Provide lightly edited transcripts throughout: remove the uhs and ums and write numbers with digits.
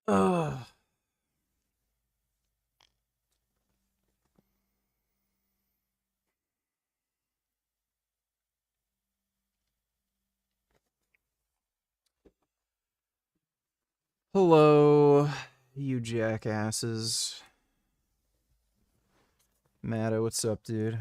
Ugh. Hello, you jackasses. Matto, what's up, dude?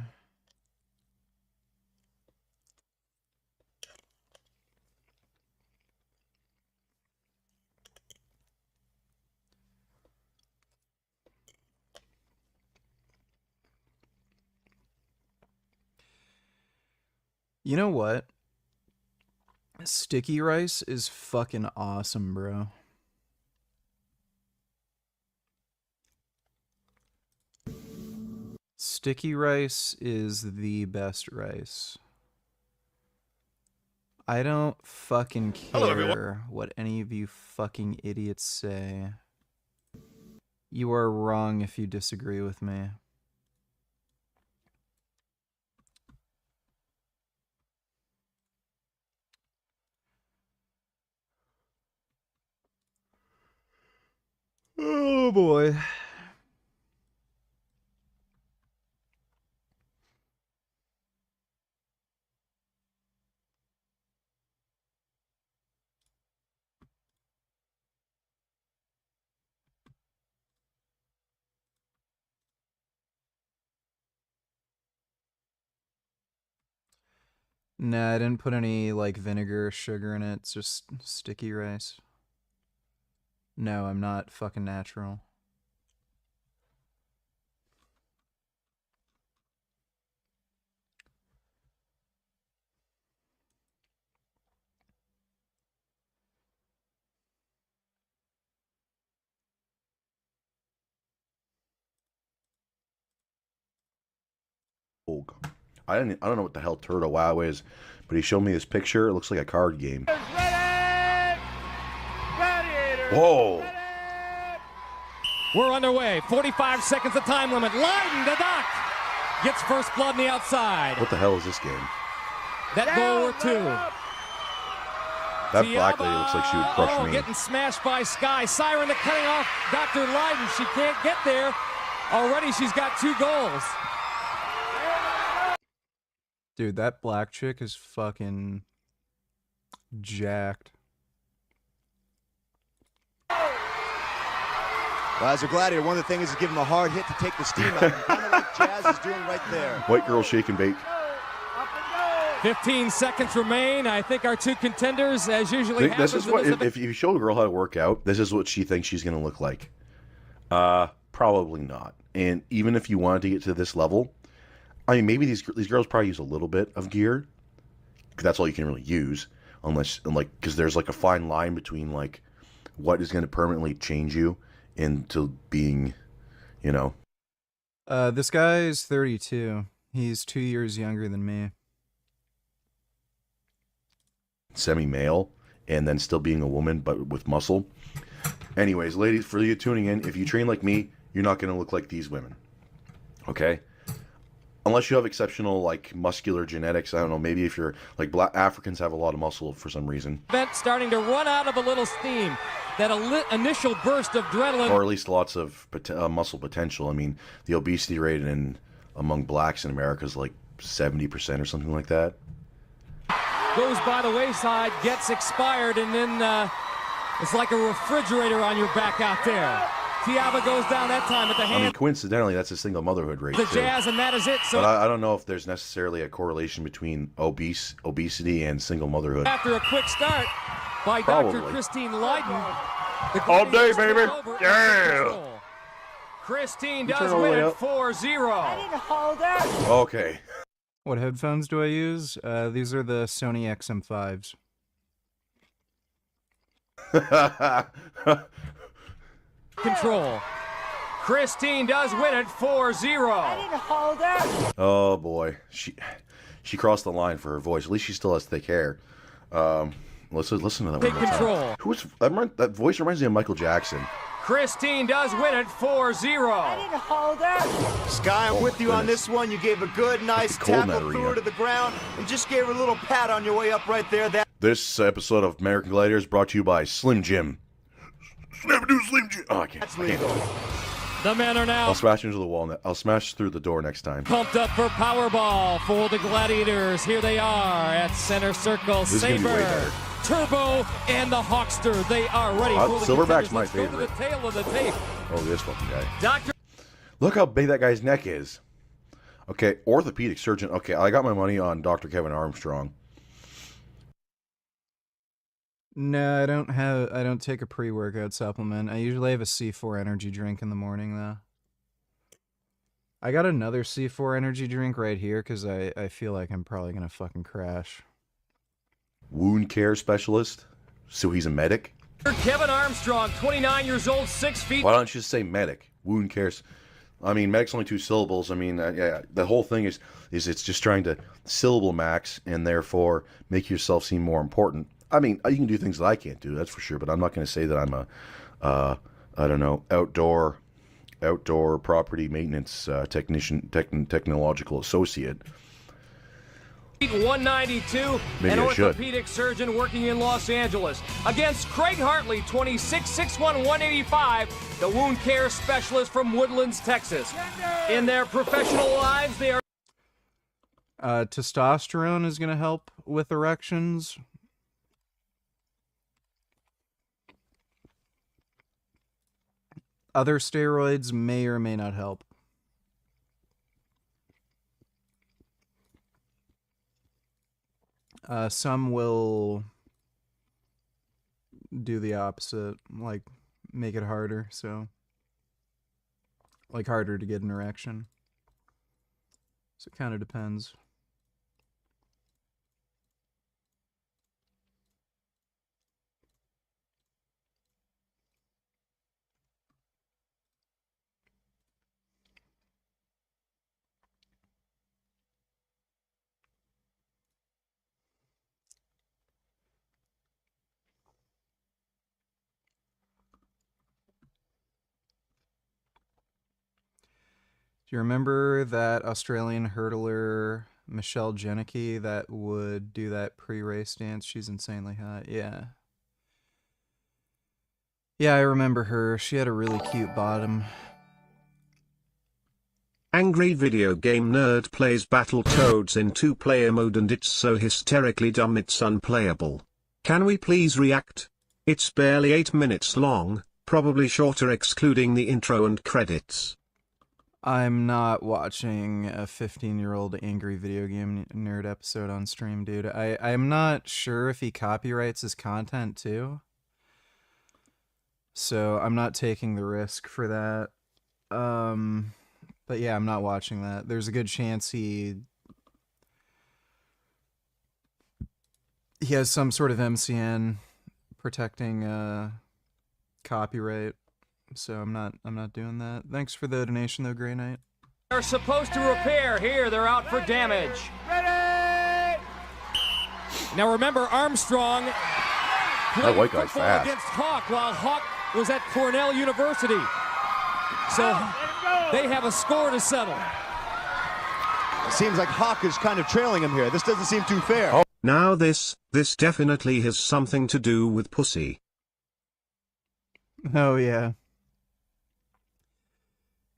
You know what? Sticky rice is fucking awesome, bro. Sticky rice is the best rice. I don't fucking care what any of you fucking idiots say. You are wrong if you disagree with me. Oh boy. Nah, I didn't put any, like, vinegar or sugar in it. It's just sticky rice. No, I'm not fucking natural. I don't know what the hell Turtle Wow is, but he showed me this picture. It looks like a card game. Whoa! We're underway. 45 seconds the time limit. Leiden to Doc. Gets first blood on the outside. What the hell is this game? That goal or two. That black lady looks like she would crush me. Getting smashed by Sky. Siren to cutting off Dr. Leiden. She can't get there. Already she's got 2 goals. Dude, that black chick is fucking jacked. Well, as a gladiator, one of the things is give him a hard hit to take the steam out. Kind of like Jazz is doing right there. White girl shake and bake. 15 seconds remain. I think our 2 contenders, as usually happens. This is what, if you show a girl how to work out, this is what she thinks she's going to look like. Probably not. And even if you wanted to get to this level, I mean, maybe these girls probably use a little bit of gear. That's all you can really use, unless, like, because there's like a fine line between like what is going to permanently change you into being, you know. This guy is 32. He's 2 years younger than me. Semi-male, and then still being a woman, but with muscle. Anyways, ladies, for you tuning in, if you train like me, you're not going to look like these women. Okay? Unless you have exceptional, like, muscular genetics. I don't know, maybe if you're, like, black Africans have a lot of muscle for some reason. Event starting to run out of a little steam. That initial burst of adrenaline. Or at least lots of muscle potential. I mean, the obesity rate among blacks in America is like 70% or something like that. Goes by the wayside, gets expired, and then it's like a refrigerator on your back out there. Tiaba goes down that time at the hand. I mean, coincidentally, that's a single motherhood rate, the too. Jazz, and that is it. So but I don't know if there's necessarily a correlation between obesity and single motherhood. After a quick start by Probably. Dr. Christine Leiden. All day, baby! Yeah! Christine does win it 4-0. I didn't hold her. Okay. What headphones do I use? These are the Sony XM5s. Control. Christine does win it 4-0. I didn't hold her. Oh boy, she crossed the line for her voice. At least she still has thick hair. Listen to that Take one more time. control. That voice reminds me of Michael Jackson. Christine does win it 4-0. I didn't hold her. Sky, I'm with you on goodness. this one. You gave a good, nice Cold in that tackle, threw her arena. to the ground, and just gave her a little pat on your way up right there. This episode of American Gladiators brought to you by Slim Jim. Never do Slim Jim. Oh, I can't. That's legal. The men are now I'll smash into the wall. I'll smash through the door next time. pumped up for Powerball for the Gladiators. Here they are at center circle. This is gonna be way Saber, better. Turbo, and the Hawkster. They are ready. for the Silverback's contenders. my Let's go to favorite. the tail of the tape. Oh, this fucking guy. Dr. Look how big that guy's neck is. Okay, orthopedic surgeon. Okay, I got my money on Dr. Kevin Armstrong. No, I don't take a pre-workout supplement. I usually have a C4 energy drink in the morning though. I got another C4 energy drink right here because I feel like I'm probably gonna fucking crash. Wound care specialist. So he's a medic? Kevin Armstrong, 29 years old, 6 feet. Why don't you just say medic? Wound care. I mean, medic's only 2 syllables. I mean, yeah, the whole thing is it's just trying to syllable max and therefore make yourself seem more important. I mean, you can do things that I can't do, that's for sure. But I'm not going to say that I'm a, I don't know, outdoor property maintenance technician, technological associate. 192, Maybe an I should. orthopedic surgeon working in Los Angeles. Against Craig Hartley, 26, 6'1", 185, the wound care specialist from Woodlands, Texas. In their professional lives, they are... Testosterone is gonna help with erections. Other steroids may or may not help. Some will do the opposite, like make it harder, so like harder to get an erection. So it kind of depends. Do you remember that Australian hurdler, Michelle Janicki, that would do that pre-race dance? She's insanely hot. Yeah. Yeah, I remember her. She had a really cute bottom. Angry video game nerd plays Battletoads in 2-player mode and it's so hysterically dumb it's unplayable. Can we please react? It's barely 8 minutes long, probably shorter excluding the intro and credits. I'm not watching a 15-year-old angry video game nerd episode on stream, dude. I'm not sure if he copyrights his content too. So I'm not taking the risk for that. But yeah, I'm not watching that. There's a good chance he has some sort of MCN protecting copyright. So I'm not doing that. Thanks for the donation though, Grey Knight. Are supposed to repair. Here, they're out for damage. Ready! Now remember, Armstrong That white guy's football fast. against Hawk while Hawk was at Cornell University. So they have a score to settle. Seems like Hawk is kind of trailing him here. This doesn't seem too fair. Now this definitely has something to do with pussy. Oh yeah.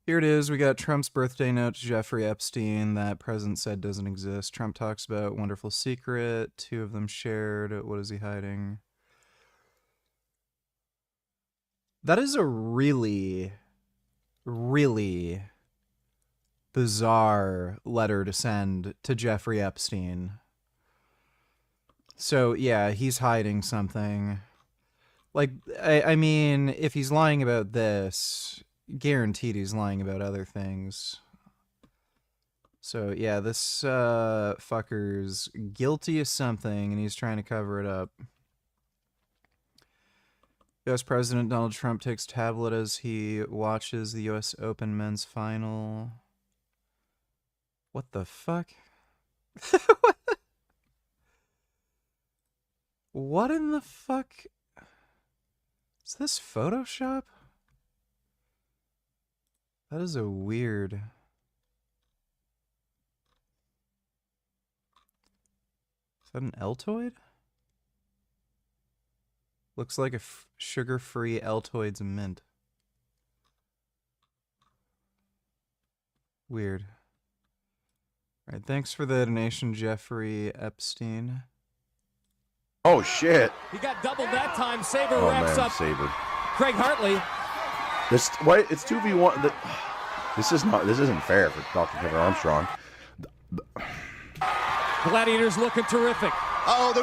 Here it is. We got Trump's birthday note to Jeffrey Epstein that President said doesn't exist. Trump talks about wonderful secret. 2 of them shared. What is he hiding? That is a really, really bizarre letter to send to Jeffrey Epstein. So yeah, he's hiding something. Like, I mean, if he's lying about this, guaranteed he's lying about other things. So, yeah, this fucker's guilty of something, and he's trying to cover it up. U.S. President Donald Trump takes tablet as he watches the U.S. Open men's final. What the fuck? What in the fuck? Is this Photoshop? That is a weird... Is that an Altoid? Looks like a sugar-free Altoids mint. Weird. Alright, thanks for the donation, Jeffrey Epstein. Oh shit! He got doubled that time. Saber Oh wraps man, up Saber. Craig Hartley. This why it's 2v1. This isn't fair for Dr. Kevin Armstrong. Gladiator's looking terrific.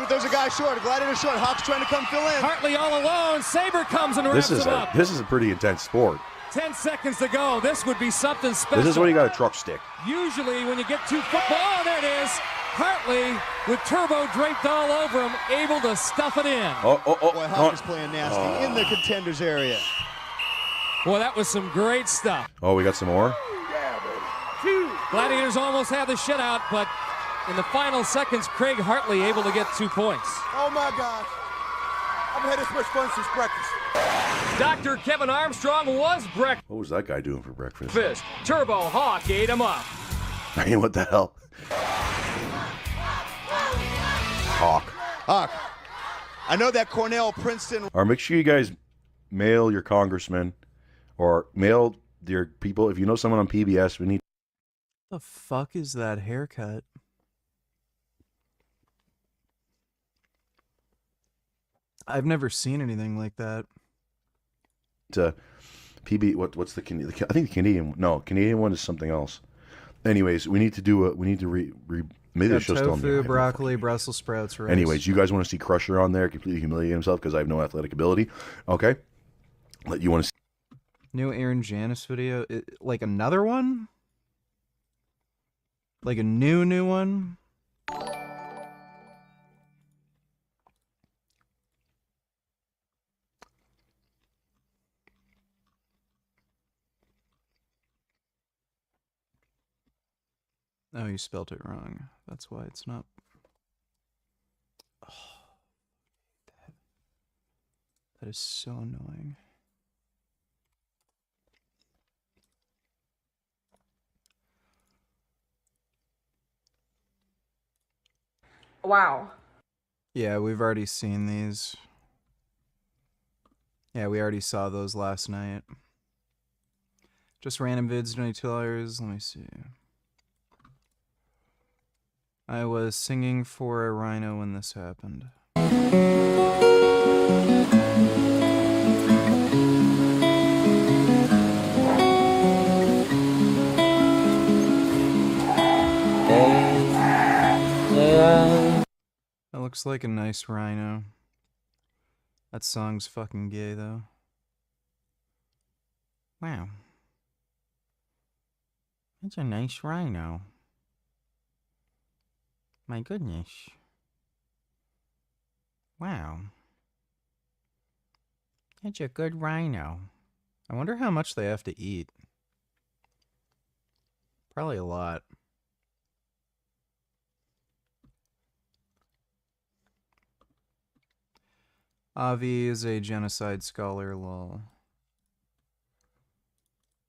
There's a guy short. A gladiator short. Hawk's trying to come fill in. Hartley all alone. Saber comes and wraps him up. This is a pretty intense sport. 10 seconds to go. This would be something special. This is when you got a truck stick. Usually when you get two football, oh, there it is. Hartley with turbo draped all over him, able to stuff it in. Boy, Hawk is playing nasty in the contenders area. Boy, that was some great stuff. Oh, we got some more? Gladiators almost had the shutout, but in the final seconds, Craig Hartley able to get 2 points. Oh my gosh. I've had this much fun since breakfast. Dr. Kevin Armstrong was breakfast. What was that guy doing for breakfast? Turbo Hawk ate him up. I mean, what the hell? Hawk. I know that Cornell, Princeton. Or make sure you guys mail your congressman or mail your people. If you know someone on PBS, we need. The fuck is that haircut? I've never seen anything like that. PB. What's the Canadian? I think the Canadian. No, Canadian one is something else. Anyways, we need to do we need to maybe the show's still on there. Tofu, broccoli, Brussels sprouts, rice. Anyways, you guys want to see Crusher on there completely humiliate himself because I have no athletic ability. Okay, you want to see New Aaron Janis video? Like another one? Like a new one? Oh, you spelt it wrong. That's why it's not. Oh, that is so annoying. Wow. Yeah, we've already seen these. Yeah, we already saw those last night. Just random vids, $22. Let me see. I was singing for a rhino when this happened. That looks like a nice rhino. That song's fucking gay, though. Wow. That's a nice rhino. My goodness. Wow. That's a good rhino. I wonder how much they have to eat. Probably a lot. Avi is a genocide scholar, lol.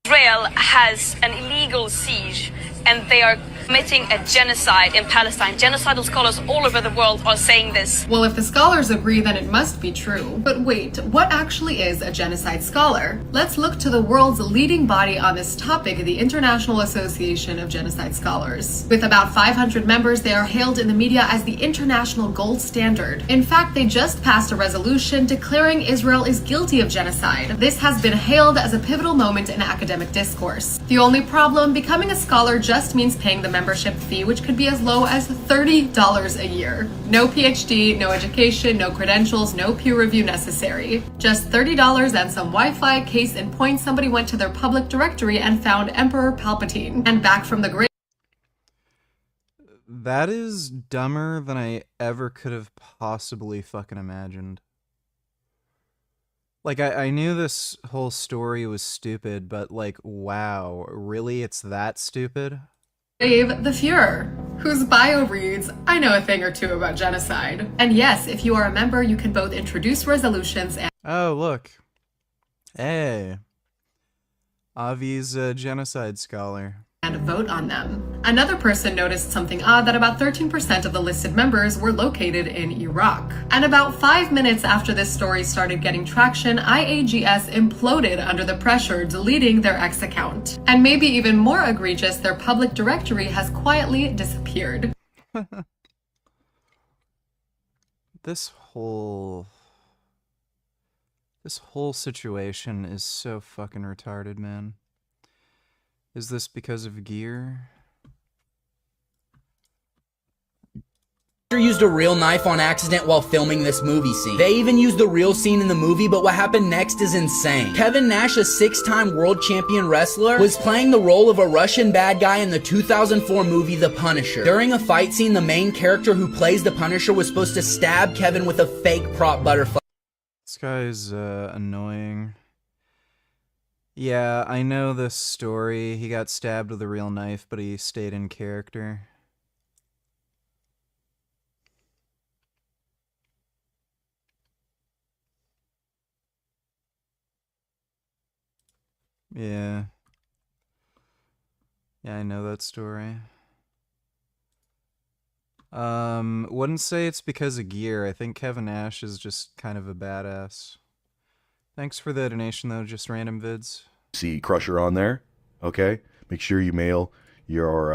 Israel has an illegal siege and they are committing a genocide in Palestine. Genocidal scholars all over the world are saying this. Well, if the scholars agree, then it must be true. But wait, what actually is a genocide scholar? Let's look to the world's leading body on this topic, the International Association of Genocide Scholars. With about 500 members, they are hailed in the media as the international gold standard. In fact, they just passed a resolution declaring Israel is guilty of genocide. This has been hailed as a pivotal moment in academic discourse. The only problem, becoming a scholar just means paying the membership fee, which could be as low as $30 a year. No PhD, no education, no credentials, no peer review necessary. Just $30 and some Wi-Fi. Case in point, somebody went to their public directory and found Emperor Palpatine. And back from the grave. That is dumber than I ever could have possibly fucking imagined. Like, I knew this whole story was stupid, but like, wow, really? It's that stupid? The Fuhrer, whose bio reads, I know a thing or two about genocide. And yes, if you are a member, you can both introduce resolutions and... Oh, look. Hey. Avi's a genocide scholar. and vote on them. Another person noticed something odd, that about 13% of the listed members were located in Iraq. And about 5 minutes after this story started getting traction, IAGS imploded under the pressure, deleting their X account. And maybe even more egregious, their public directory has quietly disappeared. This whole situation is so fucking retarded, man. Is this because of gear? Used a real knife on accident while filming this movie scene. They even used the real scene in the movie, but what happened next is insane. Kevin Nash, a 6-time world champion wrestler, was playing the role of a Russian bad guy in the 2004 movie The Punisher. During a fight scene, the main character who plays the Punisher was supposed to stab Kevin with a fake prop butterfly. This guy's annoying. Yeah, I know this story. He got stabbed with a real knife, but he stayed in character. Yeah. Yeah, I know that story. Wouldn't say it's because of gear. I think Kevin Nash is just kind of a badass. Thanks for the donation, though. Just random vids. See Crusher on there, okay? Make sure you mail your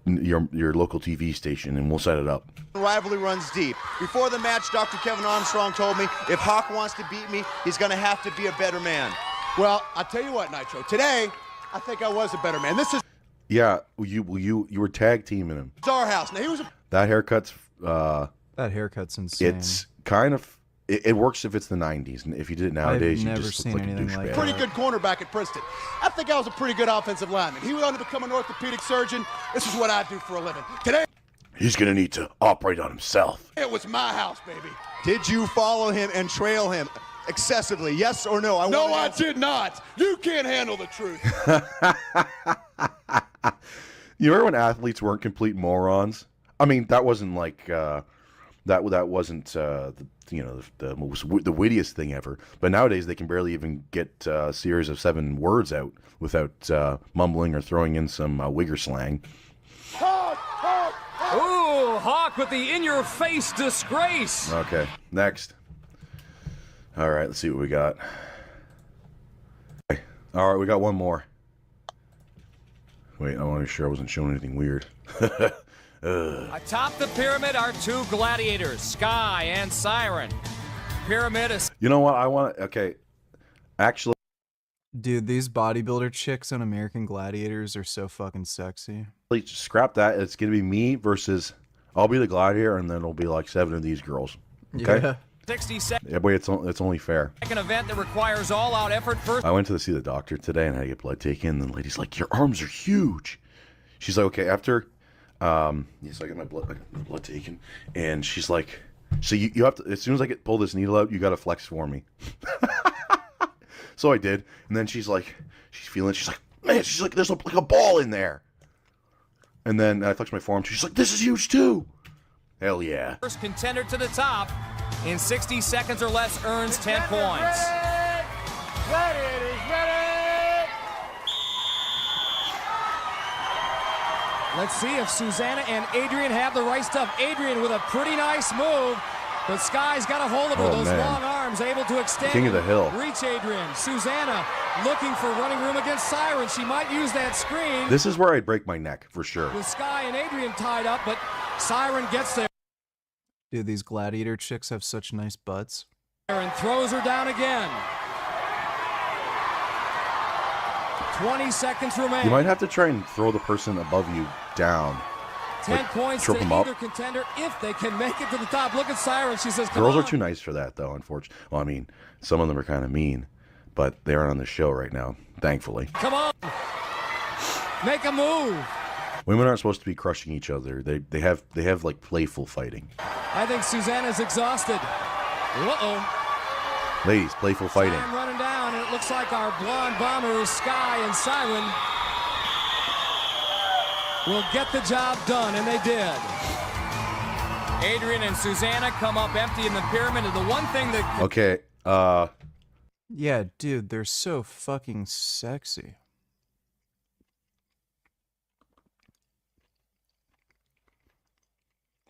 local TV station, and we'll set it up. Rivalry runs deep. Before the match, Dr. Kevin Armstrong told me if Hawk wants to beat me, he's going to have to be a better man. Well, I'll tell you what, Nitro. Today, I think I was a better man. This is Yeah, you were tag teaming him. our house. Now, he was a That haircut's That haircut's insane. it's kind of it works if it's the 90s, and if you did it nowadays, I've you never just seen look like a anything like douchebag. pretty good cornerback at Princeton. I think I was a pretty good offensive lineman. He went on to become an orthopedic surgeon. This is what I do for a living. Today, He's gonna need to operate on himself. it was my house, baby. Did you follow him and trail him excessively? Yes or no? No, want I answer. did not. You can't handle the truth. You remember when athletes weren't complete morons? I mean, that wasn't like that wasn't the wittiest thing ever. But nowadays they can barely even get a series of 7 words out without mumbling or throwing in some Wigger slang. Ooh, Hawk with the in-your-face disgrace. Okay, next. All right, let's see what we got. Okay. All right, we got one more. Wait, I want to make sure I wasn't showing anything weird. Atop the pyramid are 2 gladiators, Sky and Siren. Pyramid is... You know what? I want to... Okay. Actually... Dude, these bodybuilder chicks on American Gladiators are so fucking sexy. Scrap that. It's going to be me versus... I'll be the gladiator, and then it'll be like 7 of these girls. Okay? Yeah. 60-second Yeah, boy, it's only fair. event that reques all-out effort. First, I went to see the doctor today, and I had to get blood taken, and the lady's like, your arms are huge. She's like, okay, after... yes, I got my blood taken, and she's like, so you have to, as soon as I pull this needle out, you got to flex for me. So I did, and then she's like, she's like, man, she's like, there's like a ball in there. And then I flexed my forearm. She's like, this is huge too. Hell yeah. First contender to the top in 60 seconds or less earns 10 points. Let's see if Susanna and Adrian have the right stuff. Adrian with a pretty nice move, but Sky's got a hold of her. Oh, Those man. long arms able to extend. King of the hill. Reach Adrian. Susanna looking for running room against Siren. She might use that screen. This is where I'd break my neck for sure. With Sky and Adrian tied up, but Siren gets there Dude, these gladiator chicks have such nice butts. and throws her down again. 20 seconds remain. You might have to try and throw the person above you down. 10 like, points trip to 'em up. either contender if they can make it to the top. Look at Siren. She says, come Girls on. are too nice for that, though, unfortunately. Well, I mean, some of them are kind of mean, but they aren't on the show right now, thankfully. Come on. Make a move. Women aren't supposed to be crushing each other. They have like playful fighting. I think Susanna's exhausted. Uh-oh. Ladies, playful fighting. Time running down, and it looks like our blonde bombers, Sky and Siren, will get the job done, and they did. Adrian and Susanna come up empty in the pyramid, and the one thing that... Okay, Yeah, dude, they're so fucking sexy.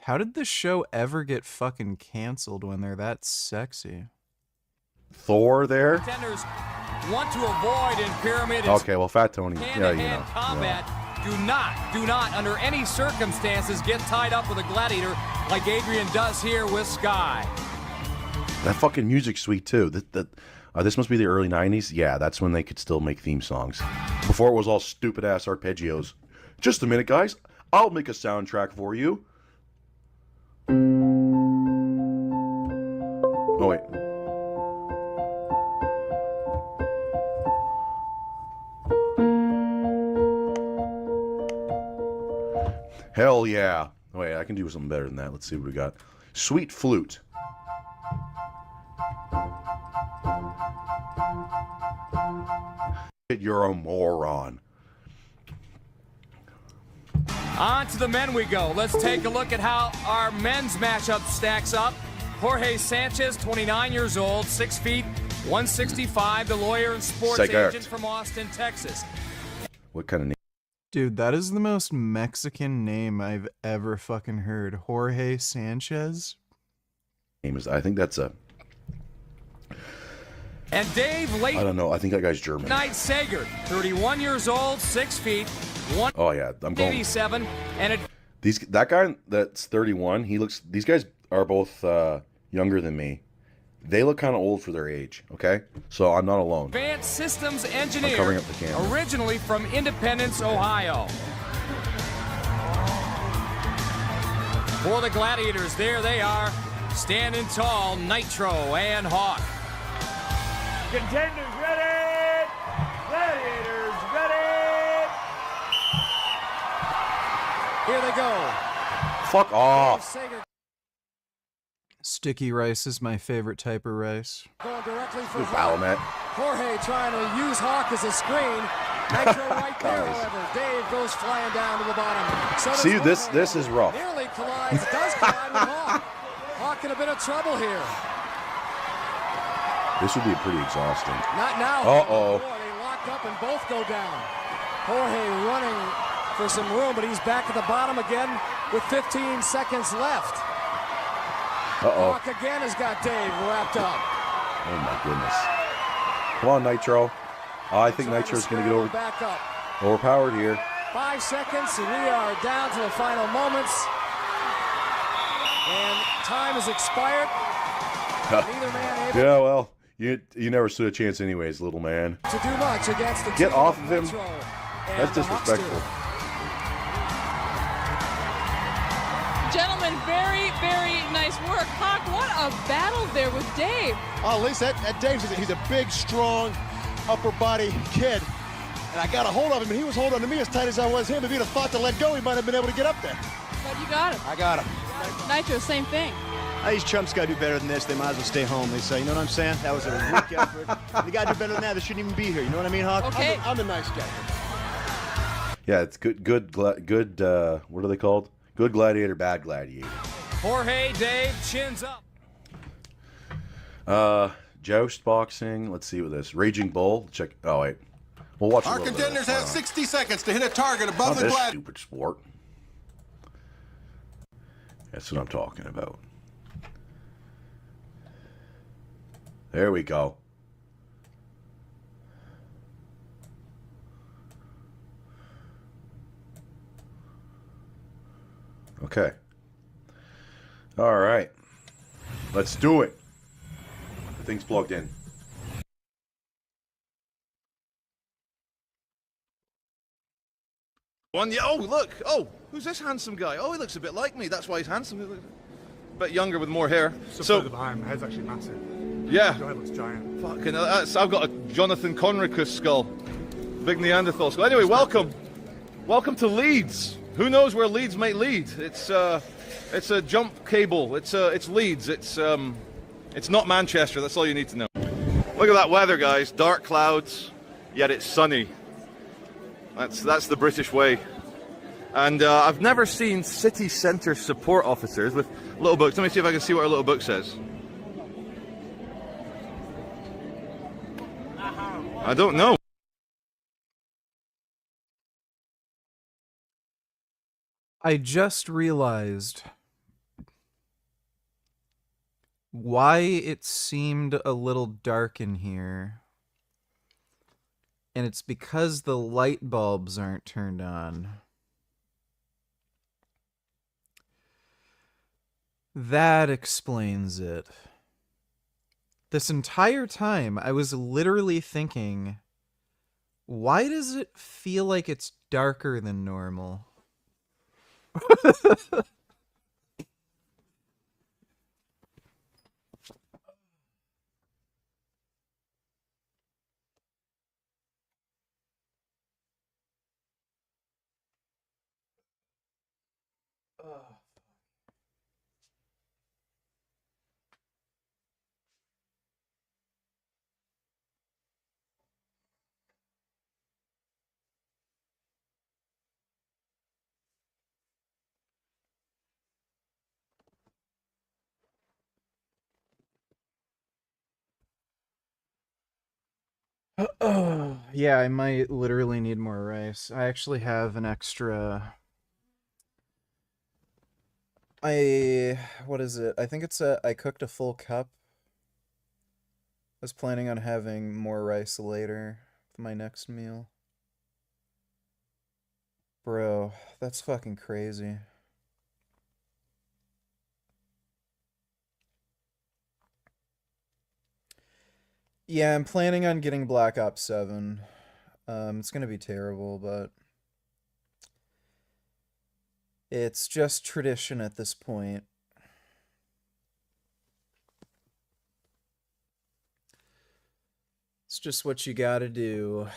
How did this show ever get fucking canceled when they're that sexy? Thor there. Contenders want to avoid in pyramid. Okay, well, Fat Tony. Yeah, you Hand-to-hand know. combat. Do not, under any circumstances, get tied up with a gladiator like Adrian does here with Sky. That fucking music's sweet too. This must be the early 90s. Yeah, that's when they could still make theme songs. Before it was all stupid ass arpeggios. Just a minute, guys. I'll make a soundtrack for you. Oh, wait. Hell yeah. Wait, I can do something better than that. Let's see what we got. Sweet Flute. You're a moron. On to the men we go. Let's take a look at how our men's matchup stacks up. Jorge Sanchez, 29 years old, 6 feet, 165, the lawyer and sports agent from Austin, Texas. What kind of name? Dude, that is the most Mexican name I've ever fucking heard. Jorge Sanchez? I think that's a... And Dave Late. I don't know. I think that guy's German. Knight Sager, 31 years old, 6 feet, 187, Oh yeah, I'm going. and That guy that's 31. These guys are both younger than me. They look kind of old for their age. Okay, so I'm not alone. advanced systems I'm engineer, covering up the camera. originally from Independence, Ohio. For the Gladiators, there they are, standing tall, Nitro and Hawk. Contenders ready! Gladiators ready! Here they go. Fuck off. Sticky rice is my favorite type of rice. Going directly for Balamet. Jorge trying to use Hawk as a screen. Nitro right there, however. Dave goes flying down to the bottom. So See, does this is rough. Nearly collides. Does collide with Hawk. Hawk in a bit of trouble here. This would be pretty exhausting. Not now. Uh-oh. Boy, they locked up and both go down. Jorge running for some room, but he's back at the bottom again with 15 seconds left. Uh-oh. Hawk again has got Dave wrapped up. Oh my goodness. Come on, Nitro. I think Nitro's going to get Back up. overpowered here. 5 seconds, and we are down to the final moments. And time has expired. Neither man able Yeah, well, you never stood a chance anyways, little man. to do much against the Get team off of him. Nitro and That's the disrespectful. Gentlemen, very, very nice work. Hawk, what a battle there with Dave. Oh, at least that Dave's, he's a big, strong, upper body kid. And I got a hold of him, and he was holding on to me as tight as I was him. If he'd have thought to let go, he might have been able to get up there. But you got him. I got him. Nitro, same thing. These chumps got to do better than this. They might as well stay home. They say, you know what I'm saying? That was a weak effort. They got to do better than that. They shouldn't even be here. You know what I mean, Hawk? Okay. I'm the nice guy. Yeah, it's good, what are they called? Good gladiator, bad gladiator. Jorge, Dave, chins up. Joust boxing. Let's see what this. Raging Bull. Check. Oh, wait. We'll watch a Our little bit of contenders this. have 60 seconds to hit a target above Not the this gladiator. stupid sport. That's what I'm talking about. There we go. Okay. All right. Let's do it. The thing's plugged in. Oh, look. Oh, who's this handsome guy? Oh, he looks a bit like me. That's why he's handsome. A bit younger with more hair. So behind, my head's actually massive. Yeah. My head looks giant. Fucking, I've got a Jonathan Conricus skull. Big Neanderthal skull. Anyway, welcome. Welcome to Leeds. Who knows where Leeds might lead? It's a jump cable. It's Leeds. It's not Manchester. That's all you need to know. Look at that weather, guys. Dark clouds, yet it's sunny. That's the British way. And I've never seen city centre support officers with little books. Let me see if I can see what our little book says. I don't know. I just realized why it seemed a little dark in here. And it's because the light bulbs aren't turned on. That explains it. This entire time, I was literally thinking, why does it feel like it's darker than normal? Oh, yeah, I might literally need more rice. I actually have an extra... What is it? I think it's I cooked a full cup. I was planning on having more rice later for my next meal. Bro, that's fucking crazy. Yeah, I'm planning on getting Black Ops 7. It's gonna be terrible, but it's just tradition at this point. It's just what you gotta do.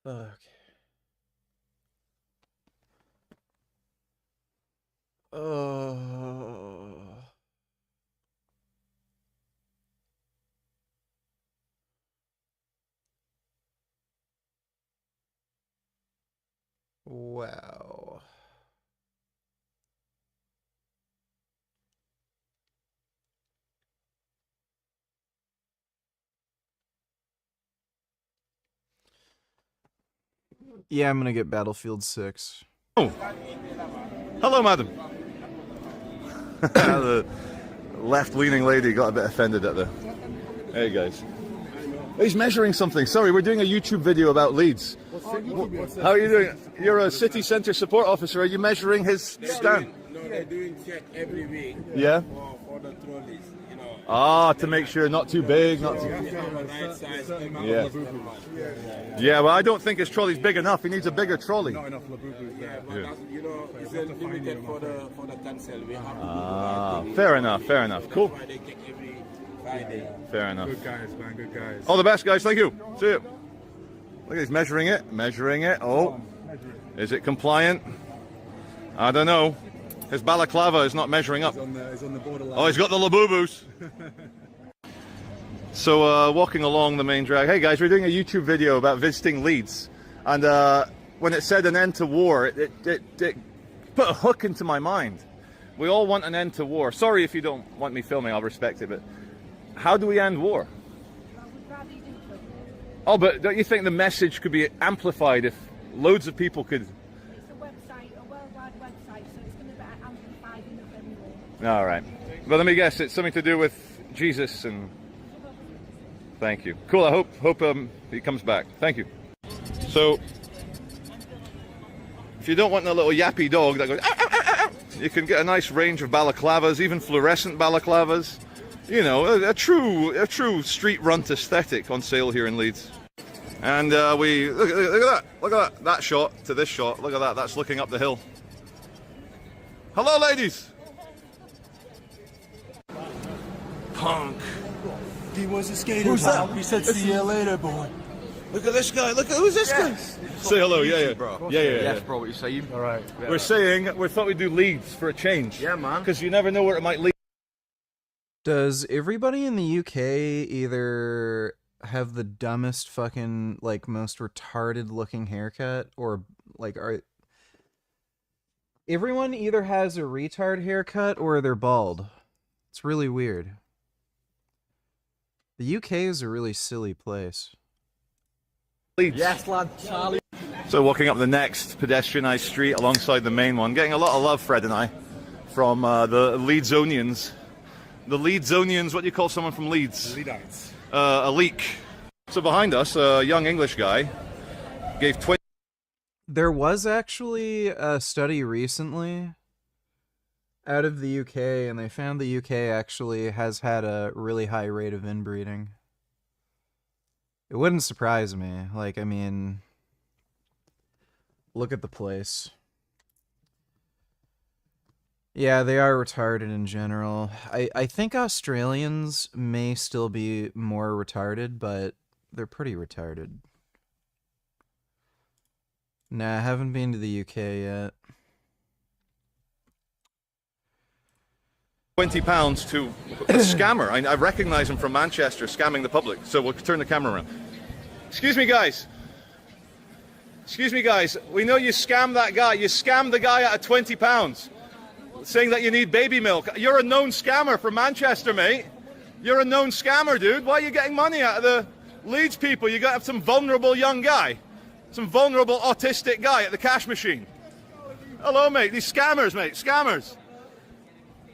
Fuck. Oh. Wow. Yeah, I'm gonna get Battlefield 6. Oh. Hello, madam. The left-leaning lady got a bit offended at the... Hey, guys. He's measuring something. Sorry, we're doing a YouTube video about Leeds. How are you doing? You're a city centre support officer. Are you measuring his stand? No, they're doing check every week. Yeah? For the trolleys, you know. Ah, to make sure not too big, not too... Yeah. Yeah, well, I don't think his trolley's big enough. He needs a bigger trolley. Not enough labubus. Yeah, but that's, you know, it's limited for the cancel. We have to Ah, fair enough, fair enough. Cool. Friday check every Friday. Fair enough. Good guys, man, good guys. All the best, guys. Thank you. See you. Look, he's measuring it. Measuring it. Oh. Is it compliant? I don't know. His balaclava is not measuring up. He's on the borderline. Oh, he's got the labubus. So, walking along the main drag. Hey, guys, we're doing a YouTube video about visiting Leeds. And when it said an end to war, it put a hook into my mind. We all want an end to war. Sorry if you don't want me filming, I'll respect it. But how do we end war? Oh, but don't you think the message could be amplified if loads of people could... It's a website, a worldwide website, so it's going to be amplified enough anyway. All right. But let me guess, it's something to do with Jesus and... Thank you. Cool, I hope he comes back. Thank you. So, if you don't want a little yappy dog that goes... "Ah, ah, ah, ah," you can get a nice range of balaclavas, even fluorescent balaclavas. You know, a true street runt aesthetic on sale here in Leeds. And we look at that shot to this shot. Look at that. That's looking up the hill. Hello, ladies. Punk. He was a skater. Who's pal. that? He said, "See you later, boy." Look at this guy. Look at who's this guy? Say hello. Yeah, bro. Yeah. Yes, bro. what you saying? All right. We're saying we thought we'd do Leeds for a change. Yeah, man. Because you never know where it might lead. Does everybody in the UK either have the dumbest fucking, like, most retarded looking haircut, or, like, everyone either has a retard haircut or they're bald? It's really weird. The UK is a really silly place. Leeds. Yes, lad, Charlie. So walking up the next pedestrianised street alongside the main one, getting a lot of love, Fred and I, from the Leedsonians. The Leedsonians, what do you call someone from Leeds? Leedites. A leak. So behind us, a young English guy gave 20. There was actually a study recently out of the UK, and they found the UK actually has had a really high rate of inbreeding. It wouldn't surprise me. Like, I mean, look at the place. Yeah, they are retarded in general. I think Australians may still be more retarded, but they're pretty retarded. Nah, I haven't been to the UK yet. £20 to a scammer. I recognize him from Manchester, scamming the public. So we'll turn the camera around. Excuse me, guys. Excuse me, guys. We know you scammed that guy. You scammed the guy out of £20, saying that you need baby milk. You're a known scammer from Manchester, mate. You're a known scammer, dude. Why are you getting money out of the Leeds people? You got to have some vulnerable young guy, some vulnerable autistic guy at the cash machine. Hello, mate. These scammers, mate. Scammers.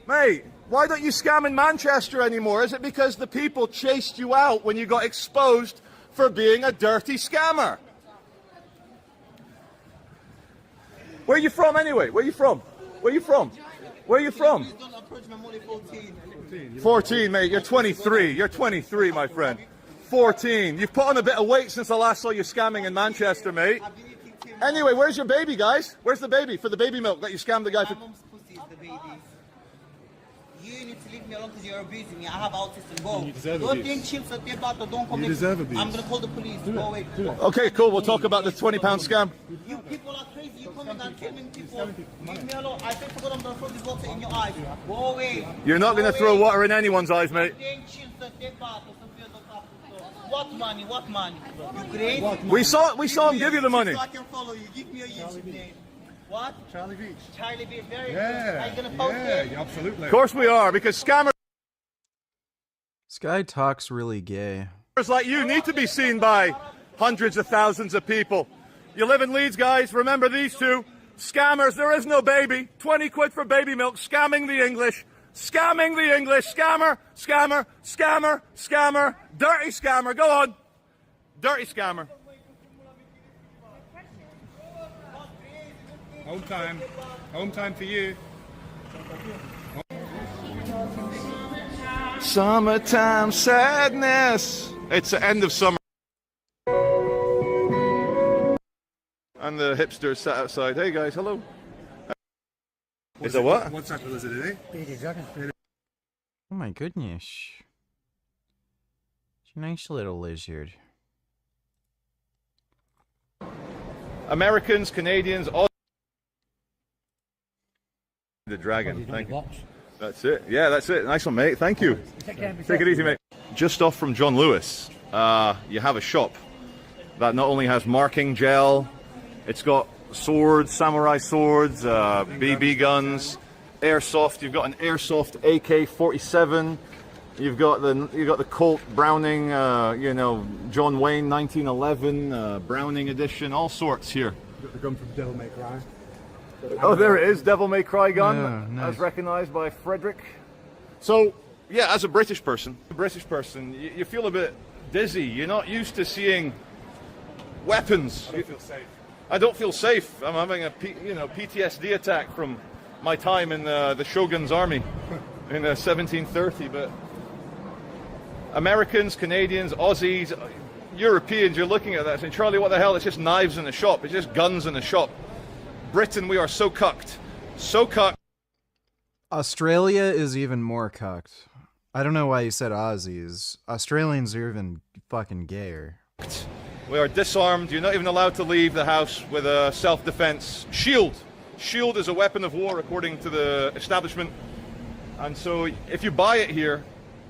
Mate, why don't you scam in Manchester anymore? Is it because the people chased you out when you got exposed for being a dirty scammer? Where are you from anyway? Where are you from? Where are you from? Where are you from? 14, mate. You're 23. You're 23, my friend. 14. You've put on a bit of weight since I last saw you scamming in Manchester, mate. Anyway, where's your baby, guys? Where's the baby for the baby milk that you scammed the guy for? You need to leave me alone because you're abusing me. I have autism. Go. You deserve Don't abuse. think chips at the battle. Don't come You next. deserve abuse. I'm going to call the police. Go away. Okay, cool. We'll talk about the £20 scam. You people are crazy. You coming and killing people. Leave me alone. I think I'm going to throw this water in your eyes. Go away. You're not going to throw water in anyone's eyes, mate. What money? What money? You great? We saw him give you the money. So I can follow you. Give me a YouTube name. What? Charlie Beach. Charlie Beach. Very Yeah. good. Are you going to post it? Yeah, absolutely. Of course we are, because scammers This guy talks really gay. like you need to be seen by hundreds of thousands of people. You live in Leeds, guys. Remember these two. Scammers. There is no baby. 20 quid for baby milk. Scamming the English. Scamming the English. Scammer. Scammer. Scammer. Scammer. Dirty scammer. Go on. Dirty scammer. Home time. Home time for you. Summertime sadness. It's the end of summer. And the hipsters sat outside. Hey guys, hello. Is it what? What's that was it today? Oh my goodness. It's a nice little lizard. Americans, Canadians, all. The dragon. Thank you. That's it. Yeah, that's it. Nice one, mate. Thank you. Take it easy, mate. Just off from John Lewis, you have a shop that not only has marking gel, it's got swords, samurai swords, BB guns, airsoft. You've got an airsoft AK-47. You've got the Colt Browning, John Wayne 1911 Browning edition. All sorts here. Got the gun from Devil May Cry. Oh, there it is, Devil May Cry gun, Yeah, nice. as recognised by Frederick. So, yeah, as a British person, you feel a bit dizzy. You're not used to seeing weapons. I don't feel safe. I don't feel safe. I'm having a PTSD attack from my time in the Shogun's army in 1730. But Americans, Canadians, Aussies, Europeans, you're looking at that saying, Charlie, what the hell? It's just knives in the shop. It's just guns in the shop. Britain, we are so cucked. So cucked. Australia is even more cucked. I don't know why you said Aussies. Australians are even fucking gayer. We are disarmed. You're not even allowed to leave the house with a self-defense shield. Shield is a weapon of war according to the establishment. And so if you buy it here,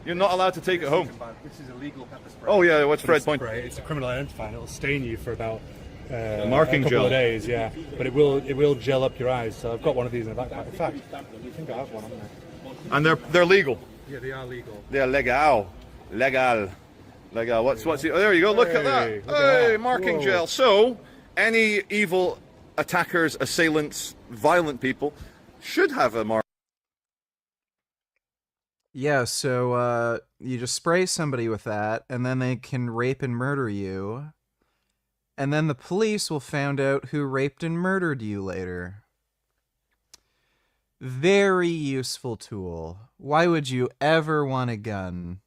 you're not allowed to take it home. This is illegal pepper spray. Oh yeah, what's Fred's point? It's a criminal identifier and it'll stain you for about marking a couple gel. of days, yeah. But it will gel up your eyes. So I've got one of these in the backpack. In fact, I think I have one on there. And they're legal. Yeah, they are legal. They are legal. Legal. Like, what's he? Oh, there you go. Look at that. Hey, marking gel. So, any evil attackers, assailants, violent people should have a mark. Yeah, so you just spray somebody with that, and then they can rape and murder you. And then the police will find out who raped and murdered you later. Very useful tool. Why would you ever want a gun?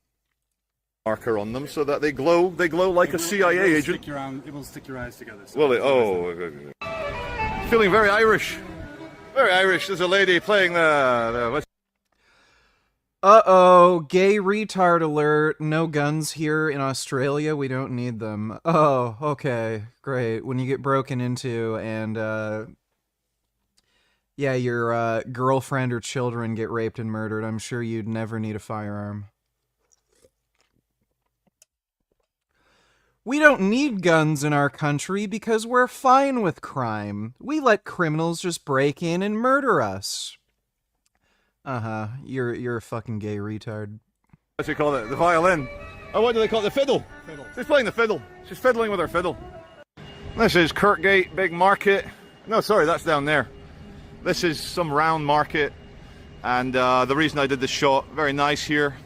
Marker on them so that they glow like a CIA agent. It will stick your eyes together. So feeling very Irish. Very Irish. There's a lady playing the what's... Uh-oh, gay retard alert. No guns here in Australia. We don't need them. Oh, okay, great. When you get broken into and, yeah, your girlfriend or children get raped and murdered, I'm sure you'd never need a firearm. We don't need guns in our country because we're fine with crime. We let criminals just break in and murder us. Uh-huh. You're a fucking gay retard. What do you call it? The violin. Oh, what do they call it? The fiddle. She's playing the fiddle. She's fiddling with her fiddle. This is Kirkgate, big market. No, sorry, that's down there. This is some round market. And the reason I did this shot, very nice here.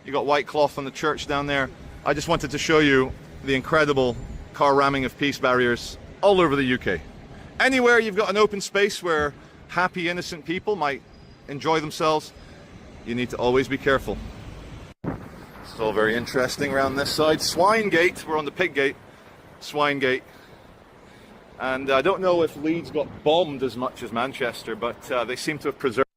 You got white cloth on the church down there. I just wanted to show you the incredible car ramming of peace barriers all over the UK. Anywhere you've got an open space where happy, innocent people might enjoy themselves, you need to always be careful. It's all very interesting around this side. Swinegate, we're on the pig gate. Swinegate. And I don't know if Leeds got bombed as much as Manchester, but they seem to have preserved.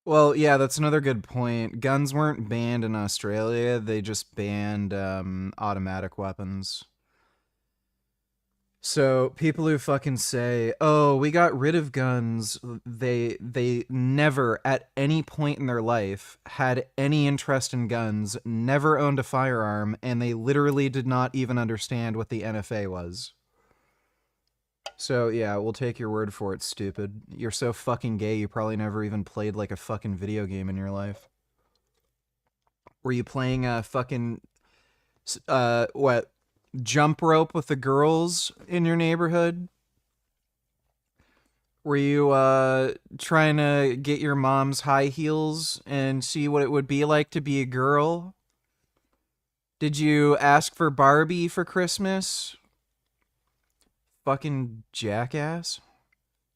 Well, yeah, that's another good point. Guns weren't banned in Australia, they just banned automatic weapons. So, people who fucking say, oh, we got rid of guns, they never, at any point in their life, had any interest in guns, never owned a firearm, and they literally did not even understand what the NFA was. So, yeah, we'll take your word for it, stupid. You're so fucking gay, you probably never even played, like, a fucking video game in your life. Were you playing a fucking, what, jump rope with the girls in your neighborhood? Were you, trying to get your mom's high heels and see what it would be like to be a girl? Did you ask for Barbie for Christmas? Fucking jackass.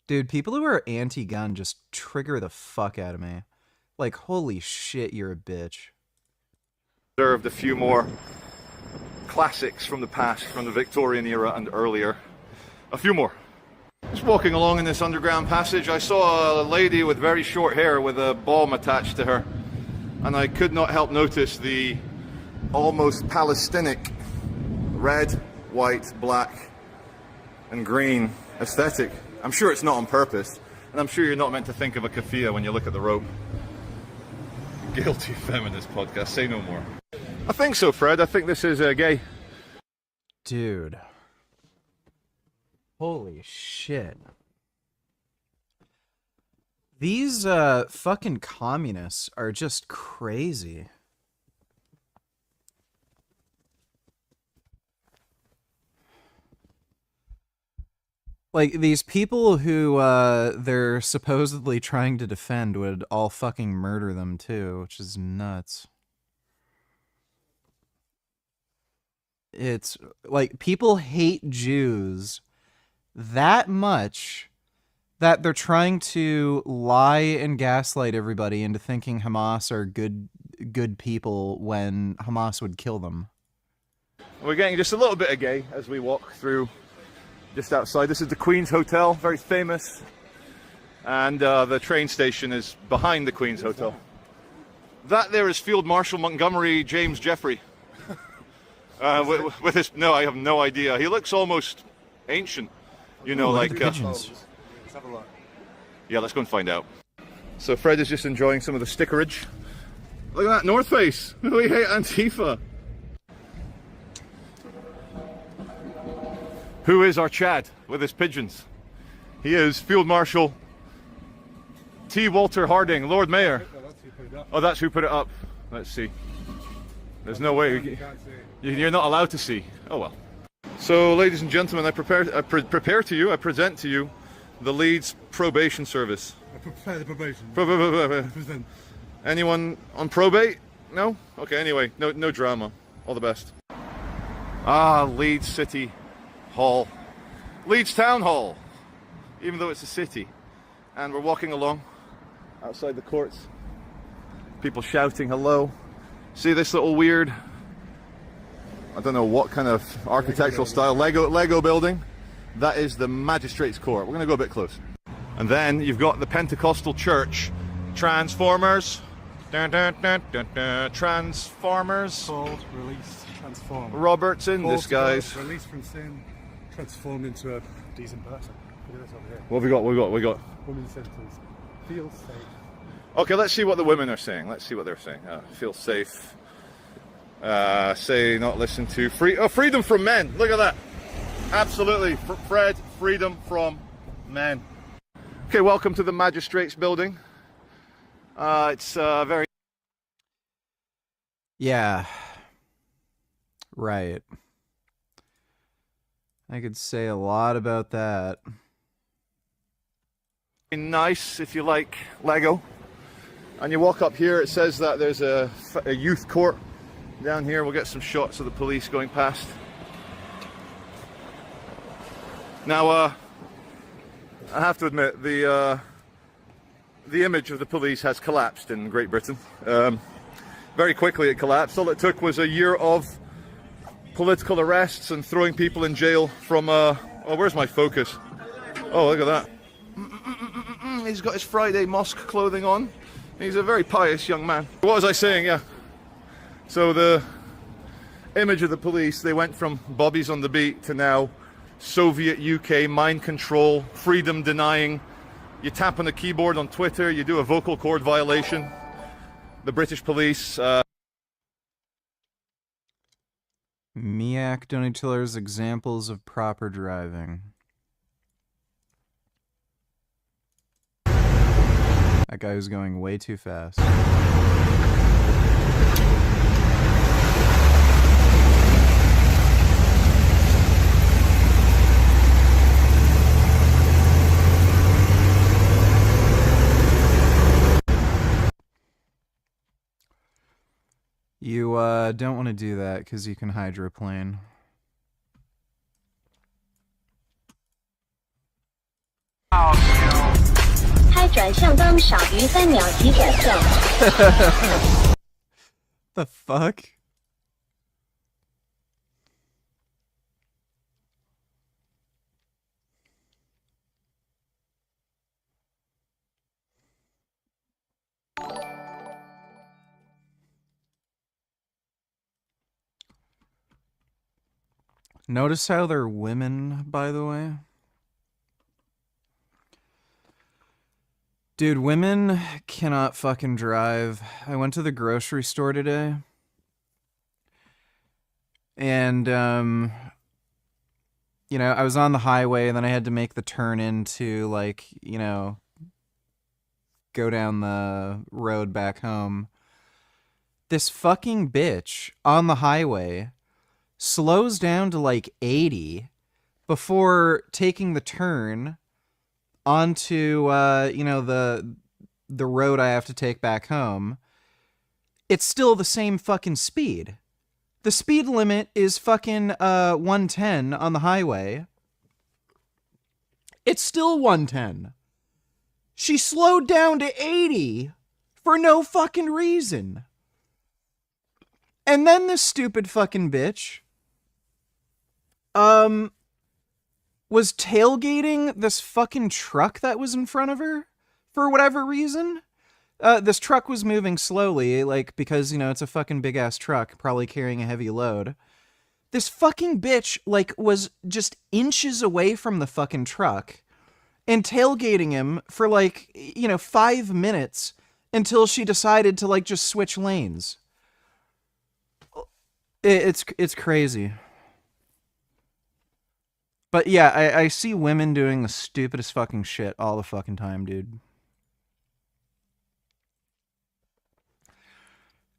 Dude, people who are anti-gun just trigger the fuck out of me. Like, holy shit, you're a bitch. Preserved a few more classics from the past, from the Victorian era and earlier. A few more. Just walking along in this underground passage, I saw a lady with very short hair with a bomb attached to her. And I could not help notice the almost Palestinic red, white, black, and green aesthetic. I'm sure it's not on purpose, and I'm sure you're not meant to think of a keffiyeh when you look at the rope. Guilty feminist podcast, say no more. I think so, Fred. I think this is gay. Dude. Holy shit. These fucking communists are just crazy. Like, these people who they're supposedly trying to defend would all fucking murder them too, which is nuts. It's, like, people hate Jews that much that they're trying to lie and gaslight everybody into thinking Hamas are good people when Hamas would kill them. We're getting just a little bit of gay as we walk through just outside. This is the Queen's Hotel, very famous. And the train station is behind the Queen's Hotel. That there is Field Marshal Montgomery James Jeffrey. With his, no, I have no idea. He looks almost ancient. You know, like... pigeons. Let's have a look. Yeah, let's go and find out. So Fred is just enjoying some of the stickerage. Look at that, North Face. We hate Antifa. Who is our Chad with his pigeons? He is Field Marshal T. Walter Harding, Lord Mayor. Oh, that's who put it up. Let's see. There's no way. You're not allowed to see. Oh well. So, ladies and gentlemen, I present to you the Leeds Probation Service. I prepare the probation. Anyone on probate? No? Okay, anyway, no drama. All the best. Ah, Leeds City Hall. Leeds Town Hall. Even though it's a city. And we're walking along outside the courts. People shouting hello. See this little weird, I don't know what kind of architectural style, Lego building? That is the Magistrates Court. We're going to go a bit close. And then you've got the Pentecostal Church. Transformers. Dun, dun, dun, dun, dun. Transformers. Called, released, transformed. Robert's in disguise. Released from sin, transformed into a decent person. Look at this over here. What have we got? Women's sentence. Feel safe. Okay, let's see what the women are saying. Let's see what they're saying. Feel safe. Say not listen to freedom from men. Look at that. Absolutely, Fred. Freedom from men. Okay, welcome to the Magistrates Building. It's very. Yeah. Right. I could say a lot about that. Nice if you like Lego. And you walk up here, it says that there's a youth court down here. We'll get some shots of the police going past. Now, I have to admit, the image of the police has collapsed in Great Britain. Very quickly it collapsed. All it took was a year of political arrests and throwing people in jail from, oh, where's my focus? Oh, look at that. He's got his Friday mosque clothing on. He's a very pious young man. What was I saying? Yeah. So the image of the police, they went from Bobby's on the beat to now Soviet UK mind control, freedom denying. You tap on the keyboard on Twitter, you do a vocal cord violation. The British police. Miak Donatello's examples of proper driving. That guy was going way too fast. You don't want to do that because you can hydroplane. 开转向灯少于3秒即转向。The fuck? Notice how they're women, by the way? Dude, women cannot fucking drive. I went to the grocery store today. And, you know, I was on the highway and then I had to make the turn into, like, you know, go down the road back home. This fucking bitch on the highway slows down to like 80 before taking the turn onto you know, the road I have to take back home. It's still the same fucking speed. The speed limit is fucking 110 on the highway. It's still 110. She slowed down to 80 for no fucking reason. And then this stupid fucking bitch was tailgating this fucking truck that was in front of her for whatever reason. This truck was moving slowly, like, because, you know, it's a fucking big ass truck, probably carrying a heavy load. This fucking bitch, like, was just inches away from the fucking truck and tailgating him for, like, you know, 5 minutes until she decided to, like, just switch lanes. It's crazy. But yeah, I see women doing the stupidest fucking shit all the fucking time, dude.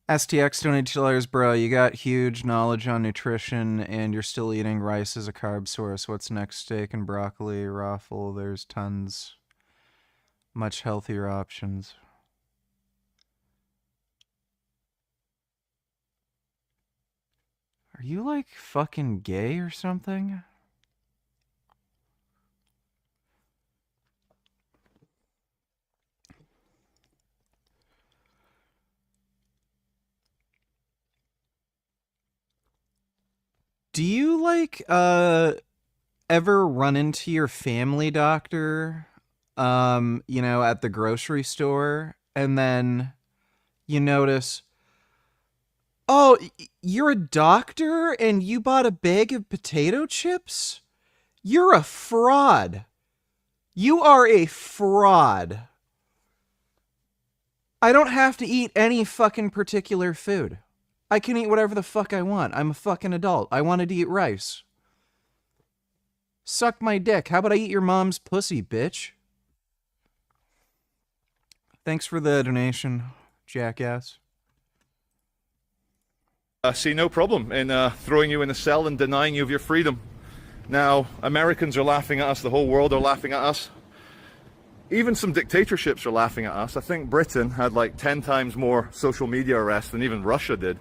STX $22, bro. You got huge knowledge on nutrition, and you're still eating rice as a carb source. What's next? Steak and broccoli, raffle. There's tons, much healthier options. Are you like fucking gay or something? Do you like ever run into your family doctor you know, at the grocery store, and then you notice, oh, you're a doctor and you bought a bag of potato chips? You're a fraud. You are a fraud. I don't have to eat any fucking particular food. I can eat whatever the fuck I want. I'm a fucking adult. I wanted to eat rice. Suck my dick. How about I eat your mom's pussy, bitch? Thanks for the donation, jackass. See no problem in throwing you in a cell and denying you of your freedom. Now, Americans are laughing at us, the whole world are laughing at us. Even some dictatorships are laughing at us. I think Britain had like 10 times more social media arrests than even Russia did.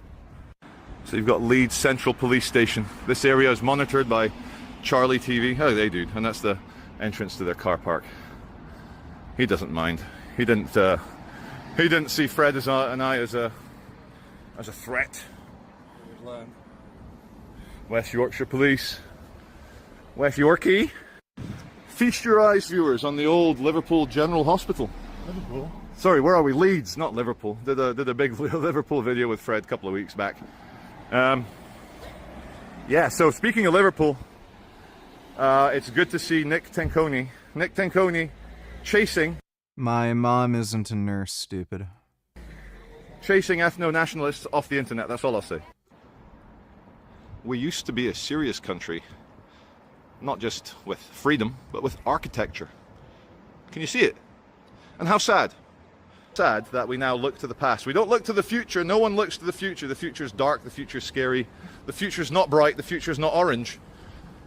So you've got Leeds Central Police Station. This area is monitored by Charlie TV. Oh, they do, and that's the entrance to their car park. He doesn't mind. He didn't see Fred and I as a threat. West Yorkshire Police. West Yorkie. Feast your eyes, viewers, on the old Liverpool General Hospital. Liverpool? Sorry, where are we? Leeds, not Liverpool. Did a big Liverpool video with Fred a couple of weeks back. Yeah, so speaking of Liverpool, it's good to see Nick Tenconi. Nick Tenconi chasing... My mom isn't a nurse, stupid. Chasing ethno-nationalists off the internet, that's all I'll say. We used to be a serious country, not just with freedom, but with architecture. Can you see it? And how sad? Sad that we now look to the past. We don't look to the future. No one looks to the future. The future's dark, the future's scary. The future's not bright, the future's not orange.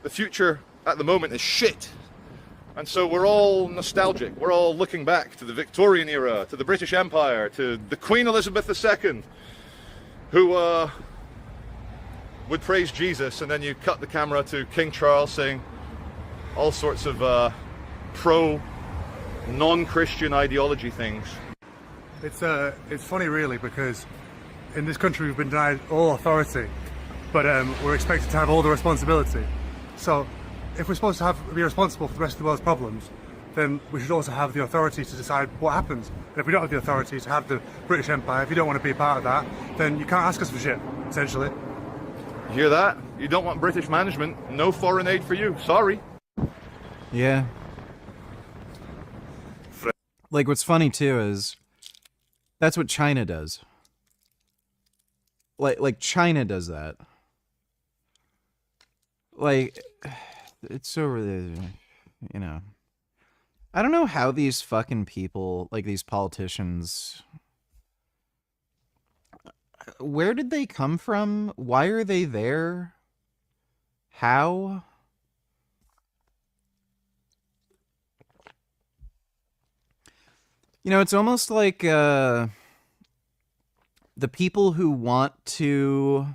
The future at the moment is shit. And so we're all nostalgic. We're all looking back to the Victorian era, to the British Empire, to the Queen Elizabeth II, who would praise Jesus, and then you cut the camera to King Charles saying all sorts of pro non-Christian ideology things. It's funny really, because in this country we've been denied all authority, but we're expected to have all the responsibility. So if we're supposed to be responsible for the rest of the world's problems, then we should also have the authority to decide what happens. And if we don't have the authority to have the British Empire, if you don't want to be a part of that, then you can't ask us for shit, essentially. You hear that? You don't want British management, no foreign aid for you. Sorry. Yeah. Like, what's funny too is that's what China does. Like China does that. Like, it's so really, you know. I don't know how these fucking people, like these politicians, where did they come from? Why are they there? How? You know, it's almost like the people who want to,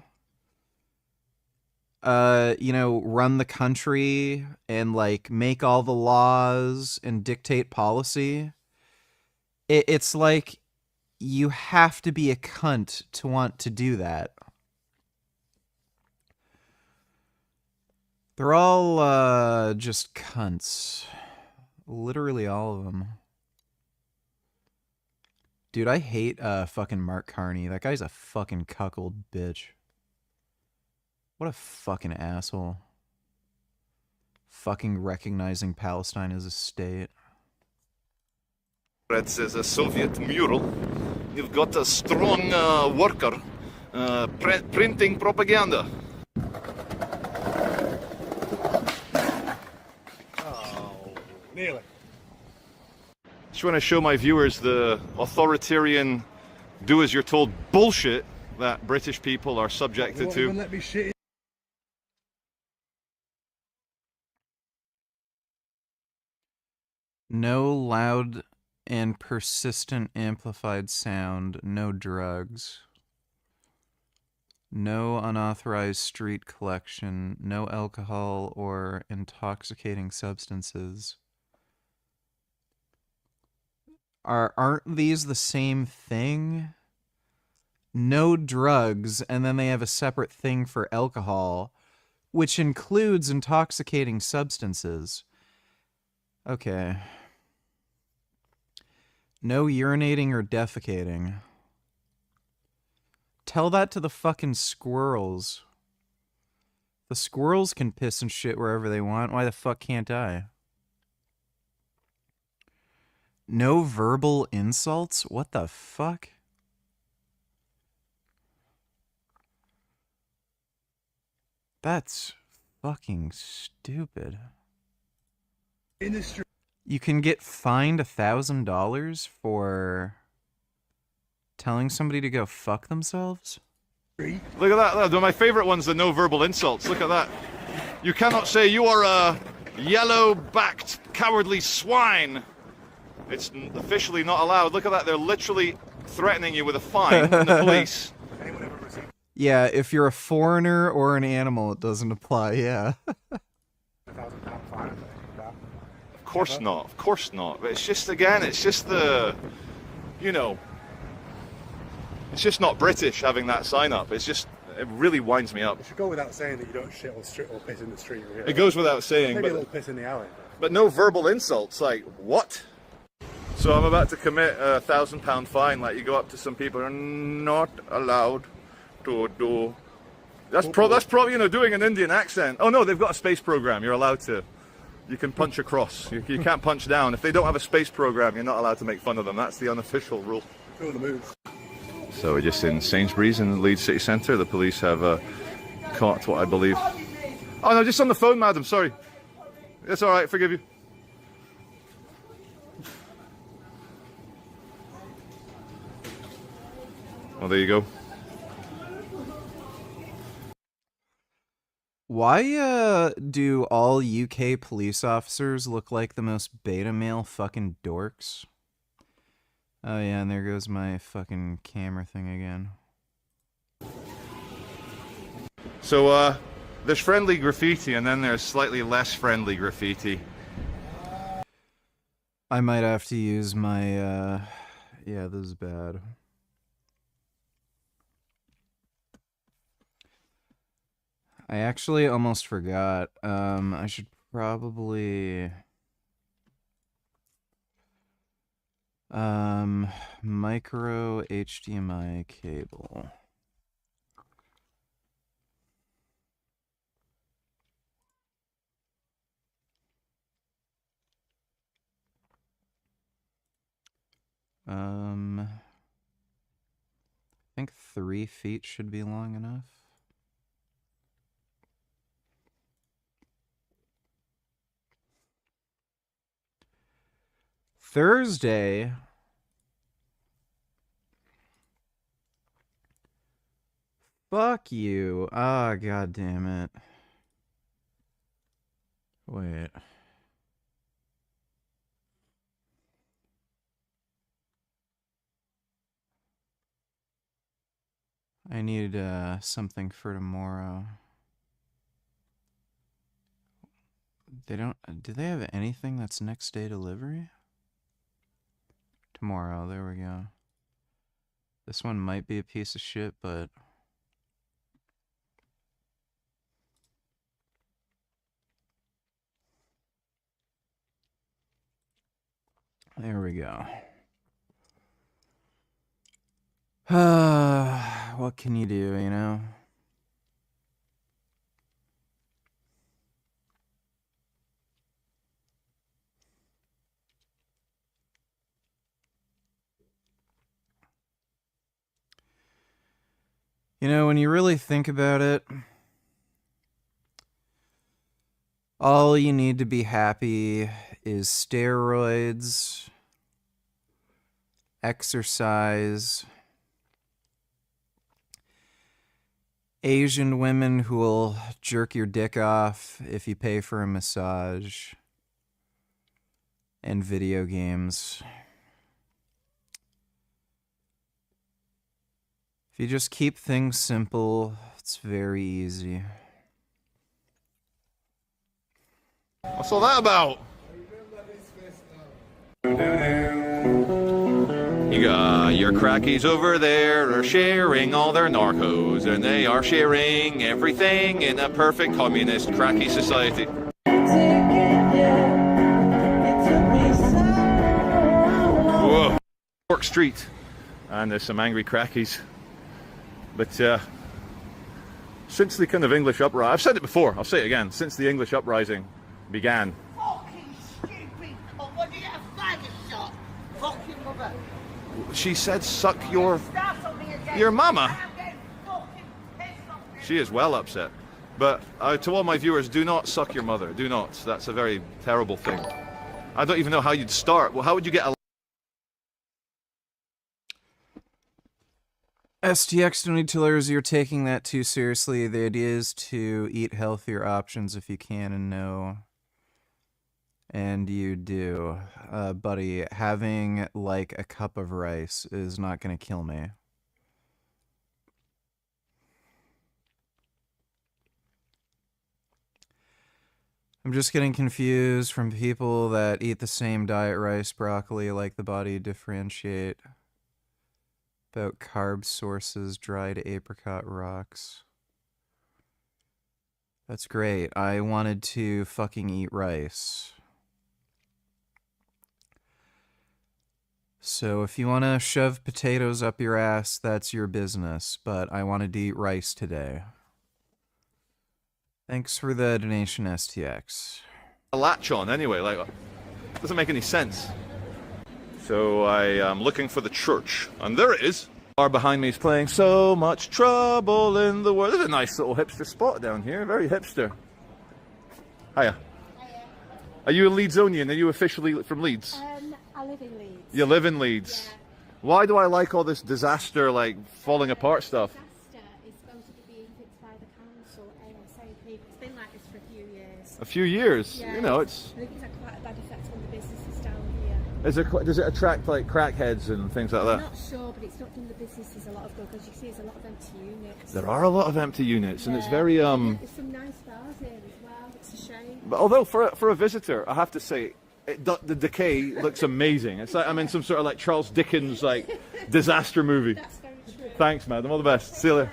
you know, run the country and like make all the laws and dictate policy. It's like you have to be a cunt to want to do that. They're all just cunts. Literally all of them. Dude, I hate fucking Mark Carney. That guy's a fucking cuckold bitch. What a fucking asshole. Fucking recognizing Palestine as a state. It says a Soviet mural. You've got a strong worker printing propaganda. Oh, nearly. Just want to show my viewers the authoritarian do-as-you're-told bullshit that British people are subjected to. Let me shit. No loud and persistent amplified sound. No drugs. No unauthorized street collection. No alcohol or intoxicating substances. Aren't these the same thing? No drugs, and then they have a separate thing for alcohol, which includes intoxicating substances. Okay. No urinating or defecating. Tell that to the fucking squirrels. The squirrels can piss and shit wherever they want. Why the fuck can't I? No verbal insults? What the fuck? That's fucking stupid. In the street. You can get fined $1,000 for telling somebody to go fuck themselves? Look at that. My favorite one's the no verbal insults. Look at that. You cannot say you are a yellow-backed cowardly swine. It's officially not allowed. Look at that. They're literally threatening you with a fine from the police. Yeah, if you're a foreigner or an animal, it doesn't apply, yeah. Of course not. Of course not. But it's just, again, it's just the, you know, it's just not British having that sign up. It's just, it really winds me up. It should go without saying that you don't shit or piss in the street. Really. It goes without saying. Maybe but, a little piss in the alley. But no verbal insults. Like, what? So I'm about to commit a £1,000 fine. Like, you go up to some people, are not allowed to do. That's probably, you know, doing an Indian accent. Oh no, they've got a space program. You're allowed to. You can punch across. You can't punch down. If they don't have a space program, you're not allowed to make fun of them. That's the unofficial rule. Cool the moves. So we're just in Sainsbury's in the Leeds city centre. The police have caught what I believe. Oh no, just on the phone, madam. Sorry. It's all right. Forgive you. Well, there you go. Why do all UK police officers look like the most beta male fucking dorks? Oh yeah, and there goes my fucking camera thing again. So there's friendly graffiti and then there's slightly less friendly graffiti. I might have to use my yeah, this is bad. I actually almost forgot. I should probably micro HDMI cable. I think 3 feet should be long enough. Thursday. Fuck you. Ah, god damn it. Wait. I need something for tomorrow. They don't. Do they have anything that's next day delivery? Tomorrow, there we go. This one might be a piece of shit, but there we go. What can you do, you know? You know, when you really think about it, all you need to be happy is steroids, exercise, Asian women who will jerk your dick off if you pay for a massage, and video games. If you just keep things simple, it's very easy. What's all that about? You got your crackies over there are sharing all their narcos, and they are sharing everything in a perfect communist cracky society. Whoa. York Street, and there's some angry crackies. But since the kind of English uprising, I've said it before, I'll say it again, since the English uprising began. Fucking stupid. Oh, what do you have? Faggot shot. Fucking mother. She said, suck your mama. She is well upset. But to all my viewers, do not suck your mother. Do not. That's a very terrible thing. I don't even know how you'd start. Well, how would you get a... STX don't need to learn you're taking that too seriously. The idea is to eat healthier options if you can and know. And you do. Buddy, having like a cup of rice is not going to kill me. I'm just getting confused from people that eat the same diet rice, broccoli, like the body differentiate. About carb sources, dried apricot rocks. That's great. I wanted to fucking eat rice. So if you want to shove potatoes up your ass, that's your business. But I wanted to eat rice today. Thanks for the donation, STX. a latch on anyway? Like, doesn't make any sense. So I am looking for the church, and there it is. Bar behind me is playing So Much Trouble in the World. There's a nice little hipster spot down here, very hipster. Hiya. Are you a Leedsonian? Are you officially from Leeds? I live in Leeds. You live in Leeds? Yeah. Why do I like all this disaster, like, falling apart stuff? Disaster is going to be being fixed by the council ASAP. It's been like this for a few years. A few years? Yeah. You know, it's... I think it's had quite a bad effect on the businesses down here. Does it attract, like, crackheads and things like that? I'm not sure, but it's not done the businesses a lot of good, because you see there's a lot of empty units. There are a lot of empty units, and it's very, There's some nice bars here as well. It's a shame. But although for a visitor, I have to say, the decay looks amazing. It's like I'm in some sort of like Charles Dickens like disaster movie. That's very true. Thanks, madam. All the best. See you later.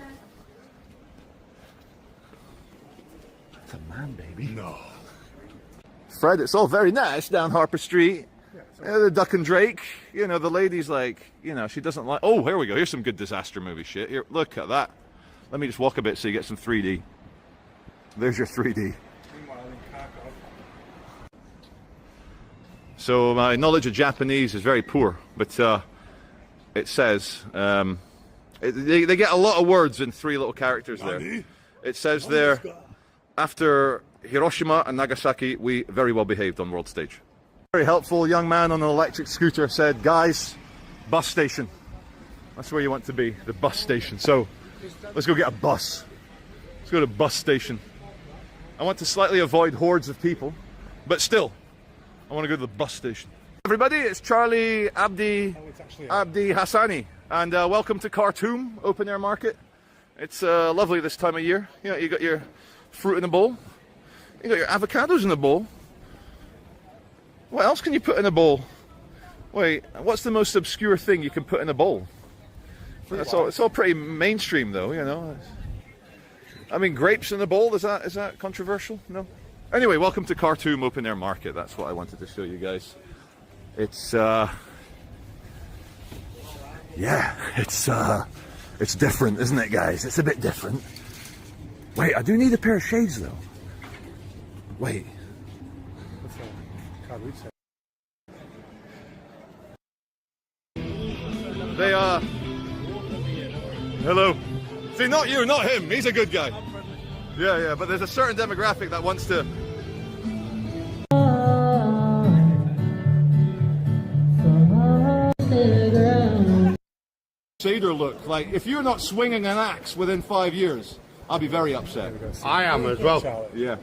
That's a man, baby. No. Fred, it's all very nice down Harper Street. The Duck and Drake. You know, the lady's like, you know, she doesn't like... Oh, here we go. Here's some good disaster movie shit. Here, look at that. Let me just walk a bit so you get some 3D. There's your 3D. So my knowledge of Japanese is very poor, but it says, they get a lot of words in 3 little characters there. It says there, after Hiroshima and Nagasaki, we very well behaved on world stage. Very helpful young man on an electric scooter said, guys, bus station. That's where you want to be, the bus station. So let's go get a bus. Let's go to bus station. I want to slightly avoid hordes of people, but still, I want to go to the bus station. Everybody, it's Charlie Abdi Hassani, and welcome to Khartoum Open Air Market. It's lovely this time of year. You know, you got your fruit in a bowl, you got your avocados in a bowl. What else can you put in a bowl? Wait, what's the most obscure thing you can put in a bowl? That's all. It's all pretty mainstream, though. You know. I mean, grapes in a bowl. Is that controversial? No. Anyway, welcome to Khartoum Open Air Market. That's what I wanted to show you guys. It's yeah, it's different, isn't it, guys? It's a bit different. Wait, I do need a pair of shades, though. Wait. They hello. See, not you, not him. He's a good guy. Yeah, but there's a certain demographic that wants to... Crusader look. Like, if you're not swinging an axe within 5 years, I'll be very upset. I am as well. Yeah.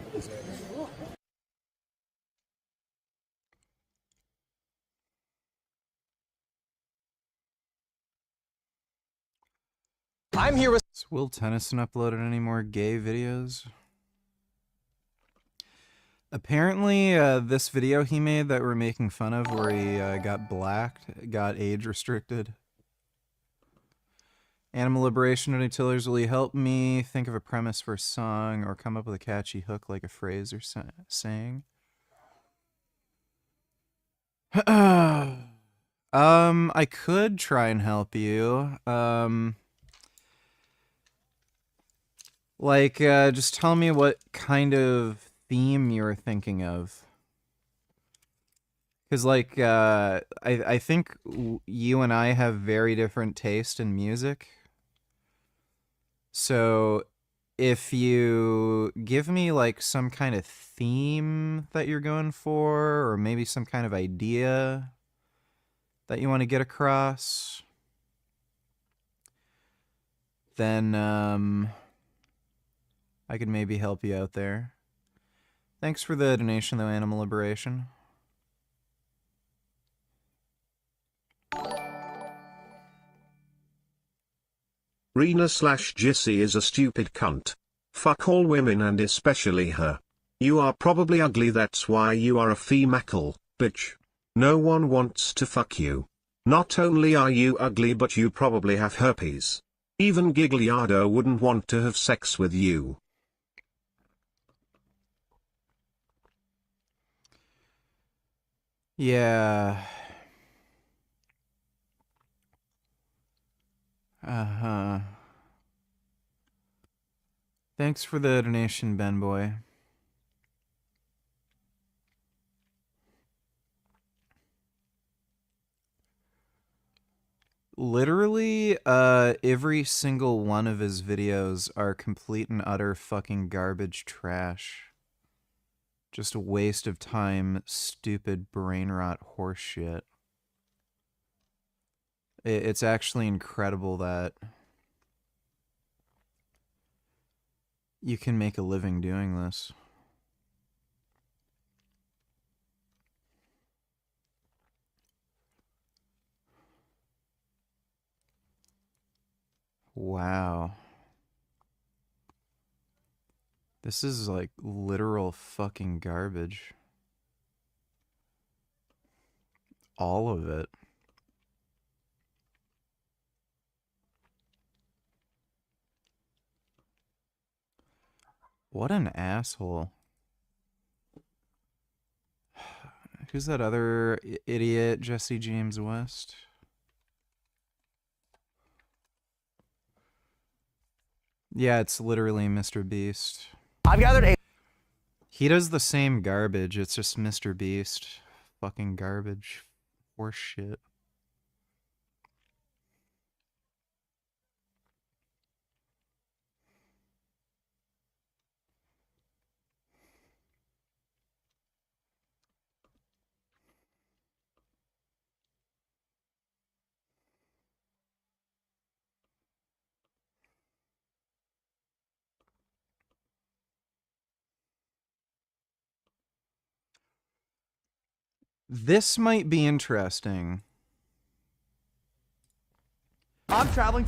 I'm here with. Has Will Tennyson uploaded any more gay videos? Apparently, this video he made that we're making fun of, where he got blacked, got age restricted. Animal Liberation and Tillers, will you help me think of a premise for a song or come up with a catchy hook like a phrase or saying? I could try and help you. Just tell me what kind of theme you're thinking of. Because, I think you and I have very different taste in music. So, if you give me, some kind of theme that you're going for, or maybe some kind of idea that you want to get across, then, I could maybe help you out there. Thanks for the donation, though, Animal Liberation. Rena/Jissy is a stupid cunt. Fuck all women and especially her. You are probably ugly, that's why you are a femacle, bitch. No one wants to fuck you. Not only are you ugly, but you probably have herpes. Even Gigliardo wouldn't want to have sex with you. Yeah. Uh-huh. Thanks for the donation, Ben Boy. Literally, every single one of his videos are complete and utter fucking garbage trash. Just a waste of time, stupid brain rot horseshit. It's actually incredible that you can make a living doing this. Wow. This is like literal fucking garbage. All of it. What an asshole. Who's that other idiot, Jesse James West? Yeah, it's literally Mr. Beast. I've gathered a... He does the same garbage, it's just Mr. Beast. Fucking garbage. Horse shit. This might be interesting. I'm traveling.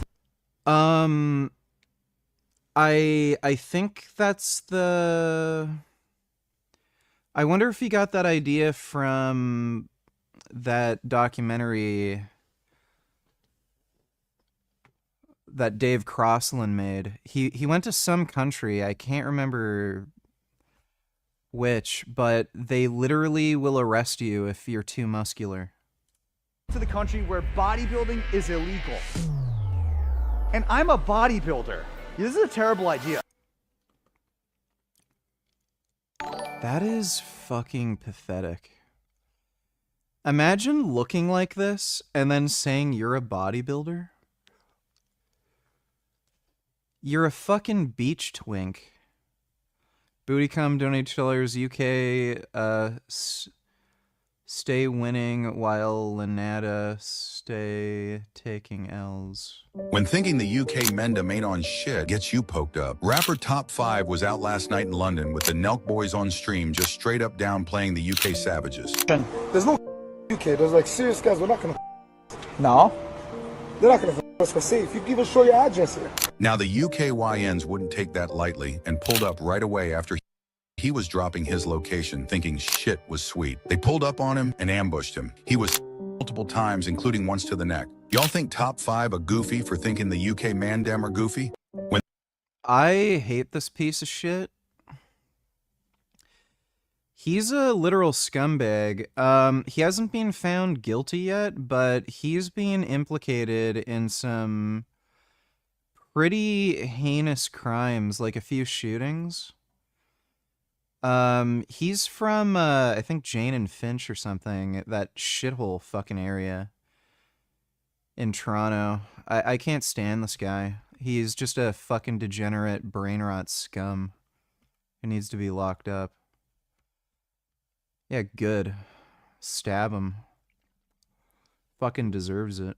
I think that's the... I wonder if he got that idea from that documentary that Dave Crossland made. He went to some country, I can't remember which, but they literally will arrest you if you're too muscular. To the country where bodybuilding is illegal. And I'm a bodybuilder. This is a terrible idea. That is fucking pathetic. Imagine looking like this and then saying you're a bodybuilder. You're a fucking beach twink. Bootycom donate $2 UK Stay winning while Lanata stay taking L's. When thinking the UK Mendham ain't on shit gets you poked up. Rapper Top 5 was out last night in London with the Nelk Boys on stream just straight up downplaying the UK Savages. There's no UK. There's like serious guys. We're not gonna. No. They're not gonna us for safe. You can even show your address here. Now the UKYNs wouldn't take that lightly and pulled up right away after he was dropping his location thinking shit was sweet. They pulled up on him and ambushed him. He was multiple times, including once to the neck. Y'all think Top 5 a goofy for thinking the UK Mandem are goofy? When I hate this piece of shit. He's a literal scumbag. He hasn't been found guilty yet, but he's being implicated in some pretty heinous crimes, like a few shootings. He's from, I think Jane and Finch or something, that shithole fucking area in Toronto. I can't stand this guy. He's just a fucking degenerate brain rot scum who needs to be locked up. Yeah, good. Stab him. Fucking deserves it.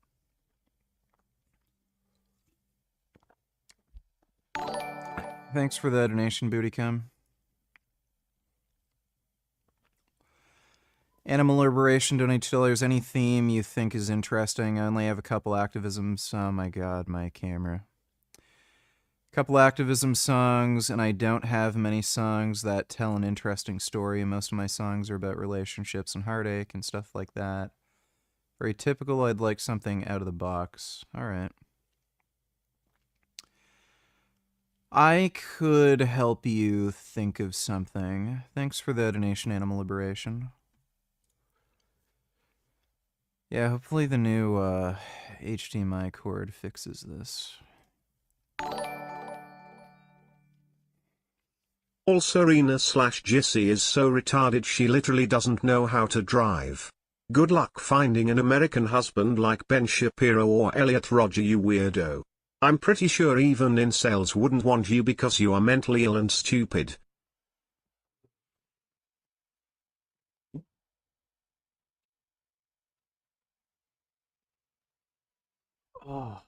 Thanks for the donation, Bootycum. Animal Liberation, donate $2. Any theme you think is interesting? I only have a couple activisms. Oh my god, my camera. Couple activism songs, and I don't have many songs that tell an interesting story. Most of my songs are about relationships and heartache and stuff like that. Very typical. I'd like something out of the box. Alright. I could help you think of something. Thanks for the donation, Animal Liberation. Yeah, hopefully the new HDMI cord fixes this. Also, Serena/Jissy is so retarded she literally doesn't know how to drive. Good luck finding an American husband like Ben Shapiro or Elliot Rodger, you weirdo. I'm pretty sure even incels wouldn't want you because you are mentally ill and stupid. Oh.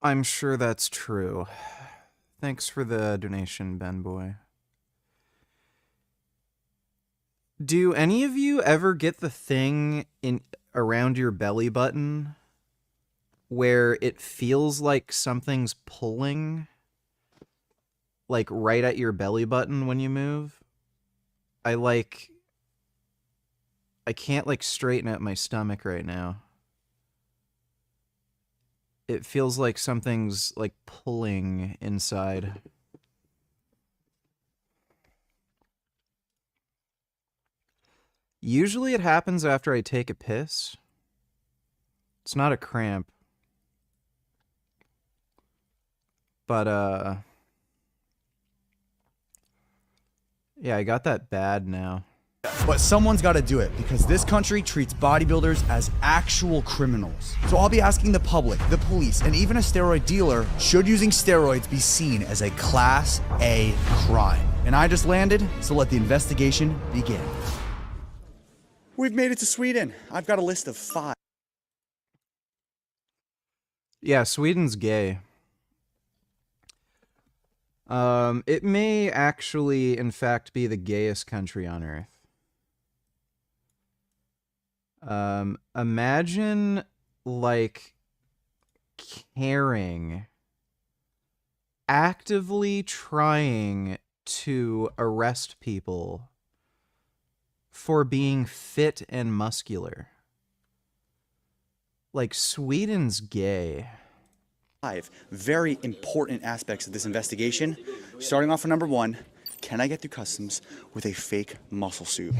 I'm sure that's true. Thanks for the donation, Ben Boy. Do any of you ever get the thing in around your belly button where it feels like something's pulling, like right at your belly button when you move? I can't like straighten out my stomach right now. It feels like something's like pulling inside. Usually it happens after I take a piss. It's not a cramp. But, yeah, I got that bad now. But someone's got to do it because this country treats bodybuilders as actual criminals. So I'll be asking the public, the police, and even a steroid dealer, should using steroids be seen as a Class A crime? And I just landed, so let the investigation begin. We've made it to Sweden. I've got a list of 5. Yeah, Sweden's gay. It may actually, in fact, be the gayest country on Earth. Imagine, like, caring, actively trying to arrest people for being fit and muscular. Like, Sweden's gay. 5 very important aspects of this investigation. Starting off with number 1, can I get through customs with a fake muscle suit?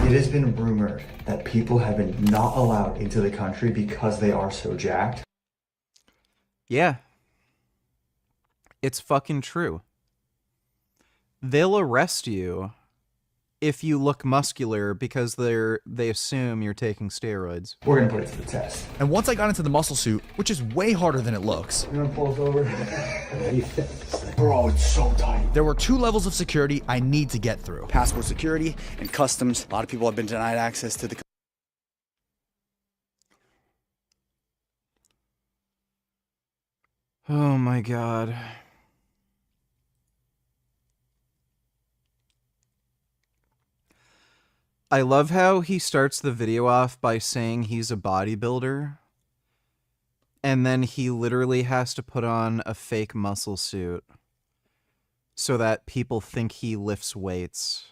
It has been rumored that people have been not allowed into the country because they are so jacked. Yeah. It's fucking true. They'll arrest you if you look muscular because they assume you're taking steroids. We're gonna put it to the test. And once I got into the muscle suit, which is way harder than it looks. You're gonna pull us over? Bro, it's so tight. There were 2 levels of security I need to get through. Passport security and customs. A lot of people have been denied access to the Oh my god. I love how he starts the video off by saying he's a bodybuilder, and then he literally has to put on a fake muscle suit so that people think he lifts weights.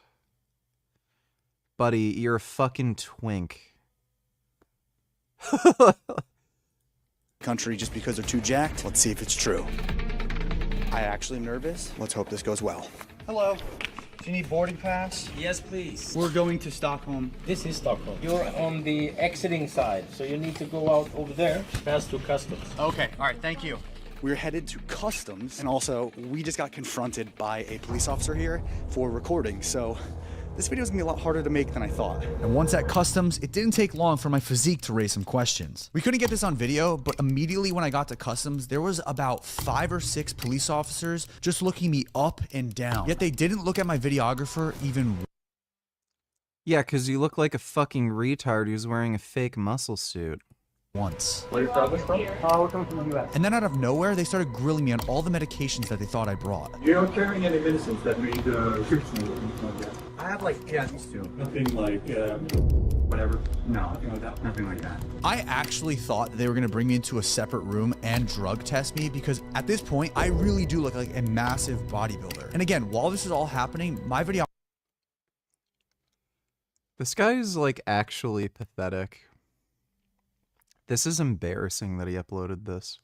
Buddy, you're a fucking twink. country just because they're too jacked. Let's see if it's true. I actually am nervous. Let's hope this goes well. Hello. Do you need boarding pass? Yes, please. We're going to Stockholm. This is Stockholm. You're on the exiting side, so you need to go out over there, pass through customs. Okay, all right, thank you. We're headed to customs, and also we just got confronted by a police officer here for recording, so this video is gonna be a lot harder to make than I thought. And once at customs, it didn't take long for my physique to raise some questions. We couldn't get this on video, but immediately when I got to customs, there was about 5 or 6 police officers just looking me up and down. Yet they didn't look at my videographer even. Yeah, because you look like a fucking retard who's wearing a fake muscle suit. Once. Where are you traveling from? We're coming from the U.S. And then out of nowhere, they started grilling me on all the medications that they thought I brought. You're not carrying any medicines that need prescription or anything like that? I have these two. Nothing like, whatever? No, nothing like that. I actually thought they were gonna bring me into a separate room and drug test me because at this point, I really do look like a massive bodybuilder. And again, while this is all happening, my video. This guy is like actually pathetic. This is embarrassing that he uploaded this.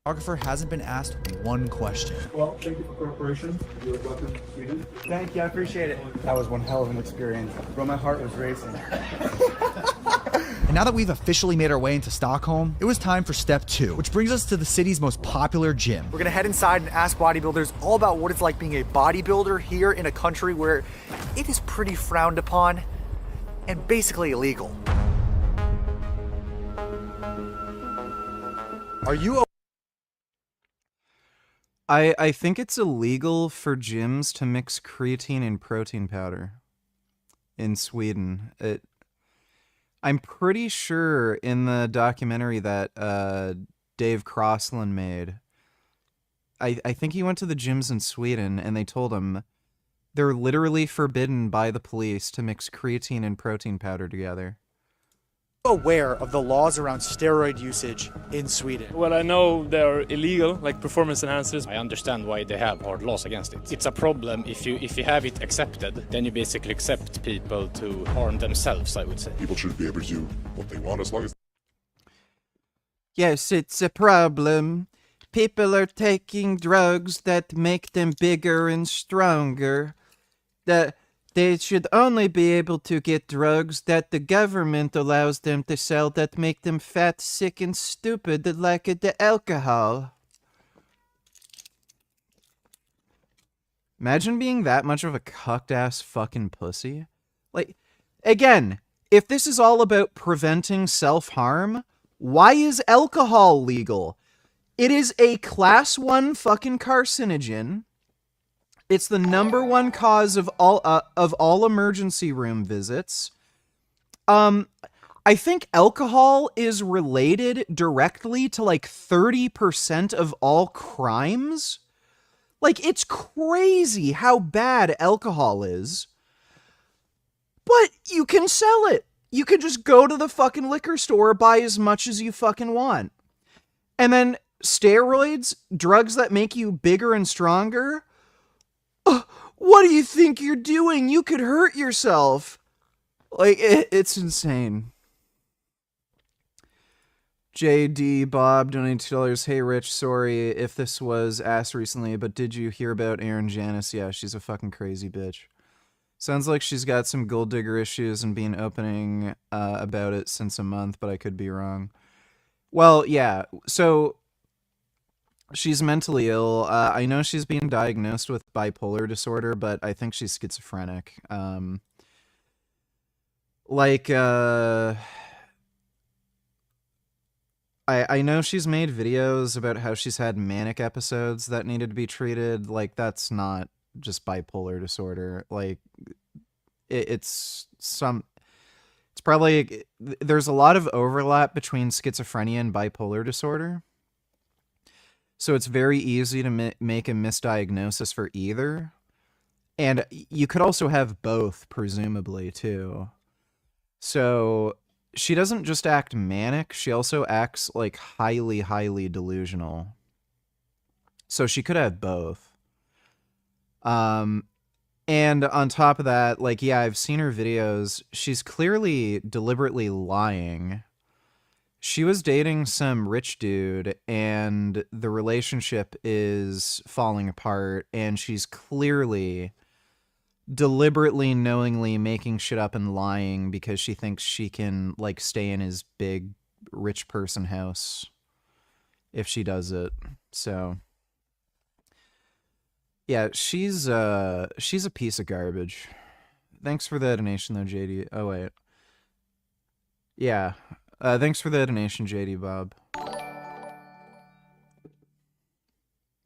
Photographer hasn't been asked one question. Well, thank you for cooperation. You're welcome to Sweden. Thank you, I appreciate it. That was one hell of an experience. Bro, my heart was racing. And now that we've officially made our way into Stockholm, it was time for step 2, which brings us to the city's most popular gym. We're gonna head inside and ask bodybuilders all about what it's like being a bodybuilder here in a country where it is pretty frowned upon and basically illegal. Are you I think it's illegal for gyms to mix creatine and protein powder in Sweden. I'm pretty sure in the documentary that Dave Crossland made, I think he went to the gyms in Sweden and they told him they're literally forbidden by the police to mix creatine and protein powder together. Aware of the laws around steroid usage in Sweden? Well, I know they're illegal, like performance enhancers. I understand why they have hard laws against it. It's a problem if you have it accepted, then you basically accept people to harm themselves, I would say. People should be able to do what they want as long as... Yes, it's a problem. People are taking drugs that make them bigger and stronger. That they should only be able to get drugs that the government allows them to sell that make them fat, sick, and stupid, like the alcohol. Imagine being that much of a cucked-ass fucking pussy. Like, again, if this is all about preventing self-harm, why is alcohol legal? It is a class 1 fucking carcinogen. It's the #1 cause of all emergency room visits. I think alcohol is related directly to like 30% of all crimes. Like, it's crazy how bad alcohol is. But you can sell it. You can just go to the fucking liquor store, buy as much as you fucking want. And then steroids, drugs that make you bigger and stronger. What do you think you're doing? You could hurt yourself. Like, it's insane. JD Bob donated $2. Hey Rich, sorry if this was asked recently, but did you hear about Erin Janis? Yeah, she's a fucking crazy bitch. Sounds like she's got some gold digger issues and been opening about it since a month, but I could be wrong. Well, yeah, so she's mentally ill. I know she's being diagnosed with bipolar disorder, but I think she's schizophrenic. Like, I know she's made videos about how she's had manic episodes that needed to be treated. Like, that's not just bipolar disorder. Like, it's probably, there's a lot of overlap between schizophrenia and bipolar disorder. So it's very easy to make a misdiagnosis for either. And you could also have both, presumably, too. So she doesn't just act manic, she also acts like highly, highly delusional. So she could have both. And on top of that, like, yeah, I've seen her videos. She's clearly deliberately lying. She was dating some rich dude, and the relationship is falling apart, and she's clearly deliberately, knowingly making shit up and lying because she thinks she can, like, stay in his big rich person house if she does it. So yeah, she's a piece of garbage. Thanks for the donation though, JD. Oh wait. Yeah. Thanks for the donation, JD Bob.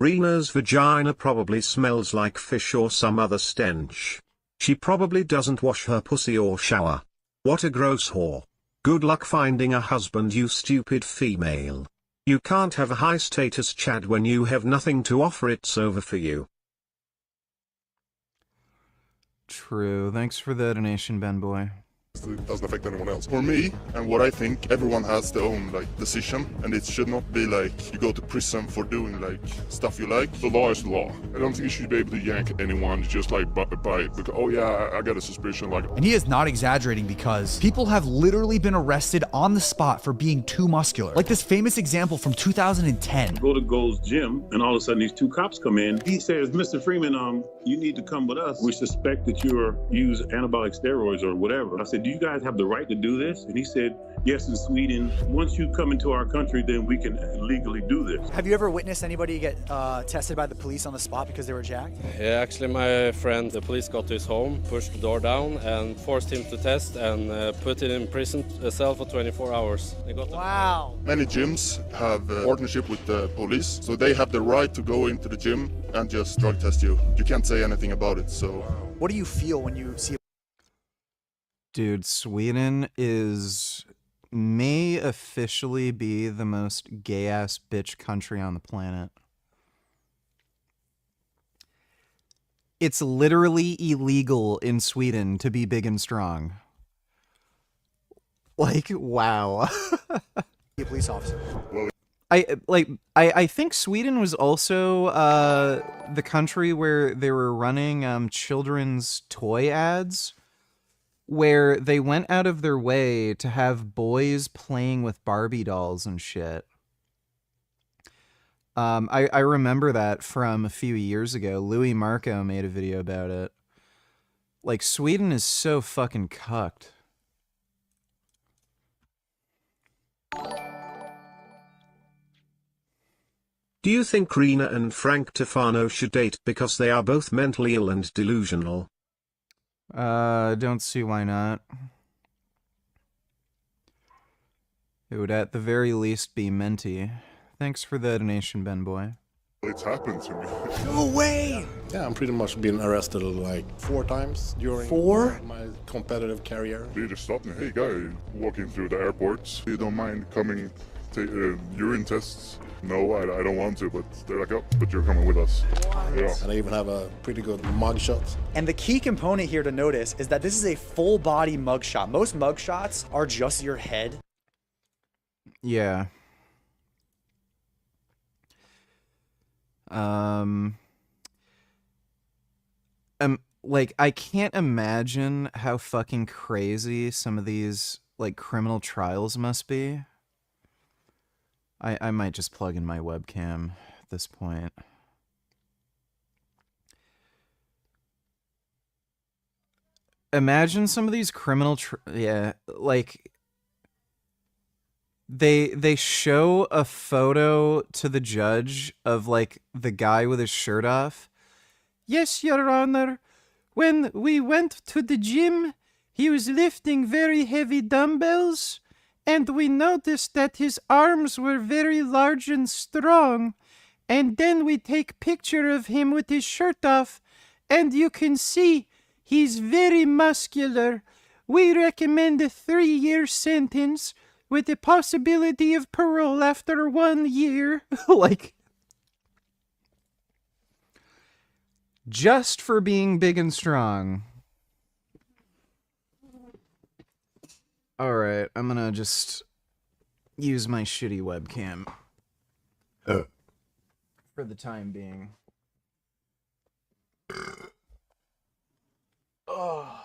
Rena's vagina probably smells like fish or some other stench. She probably doesn't wash her pussy or shower. What a gross whore. Good luck finding a husband, you stupid female. You can't have a high status Chad when you have nothing to offer. It's over for you. True. Thanks for the donation, Ben Boy. It doesn't affect anyone else. For me, and what I think, everyone has their own decision, and it should not be like you go to prison for doing stuff you like. The law is the law. I don't think you should be able to yank anyone just by because, oh yeah, I got a suspicion And he is not exaggerating, because people have literally been arrested on the spot for being too muscular. Like this famous example from 2010. Go to Gold's gym, and all of a sudden these two cops come in. He says, Mr. Freeman, you need to come with us. We suspect that you're using anabolic steroids or whatever. I said, do you guys have the right to do this? And he said, yes, in Sweden. Once you come into our country, then we can legally do this. Have you ever witnessed anybody get tested by the police on the spot because they were jacked? Yeah, actually my friend, the police got to his home, pushed the door down and forced him to test and put him in prison cell for 24 hours. Wow. Many gyms have a partnership with the police, so they have the right to go into the gym and just drug test you. You can't say anything about it, so... What do you feel when you see... Dude, Sweden may officially be the most gay-ass bitch country on the planet. It's literally illegal in Sweden to be big and strong. Like, wow. A police officer. I think Sweden was also the country where they were running children's toy ads, where they went out of their way to have boys playing with Barbie dolls and shit. I remember that from a few years ago. Louis Marco made a video about it. Like, Sweden is so fucking cucked. Do you think Rena and Frank Tefano should date because they are both mentally ill and delusional? Don't see why not. It would at the very least be minty. Thanks for the donation, Ben Boy. It's happened to me. No way! Yeah, I'm pretty much been arrested like 4 times during my competitive career. They just stopped me. Hey guy, walking through the airport, you don't mind coming to urine tests? No, I don't want to, but they're like, oh, but you're coming with us. Yeah. And I even have a pretty good mugshot. And the key component here to notice is that this is a full body mugshot. Most mugshots are just your head. Yeah. Like, I can't imagine how fucking crazy some of these, like, criminal trials must be. I might just plug in my webcam at this point. Imagine some of these criminal like they show a photo to the judge of, like, the guy with his shirt off. Yes, Your Honor. When we went to the gym, He was lifting very heavy dumbbells, and we noticed that his arms were very large and strong. And then we take picture of him with his shirt off, and you can see he's very muscular. We recommend a 3-year sentence with the possibility of parole after 1 year. Like, just for being big and strong. Alright, I'm gonna just use my shitty webcam. For the time being. Oh.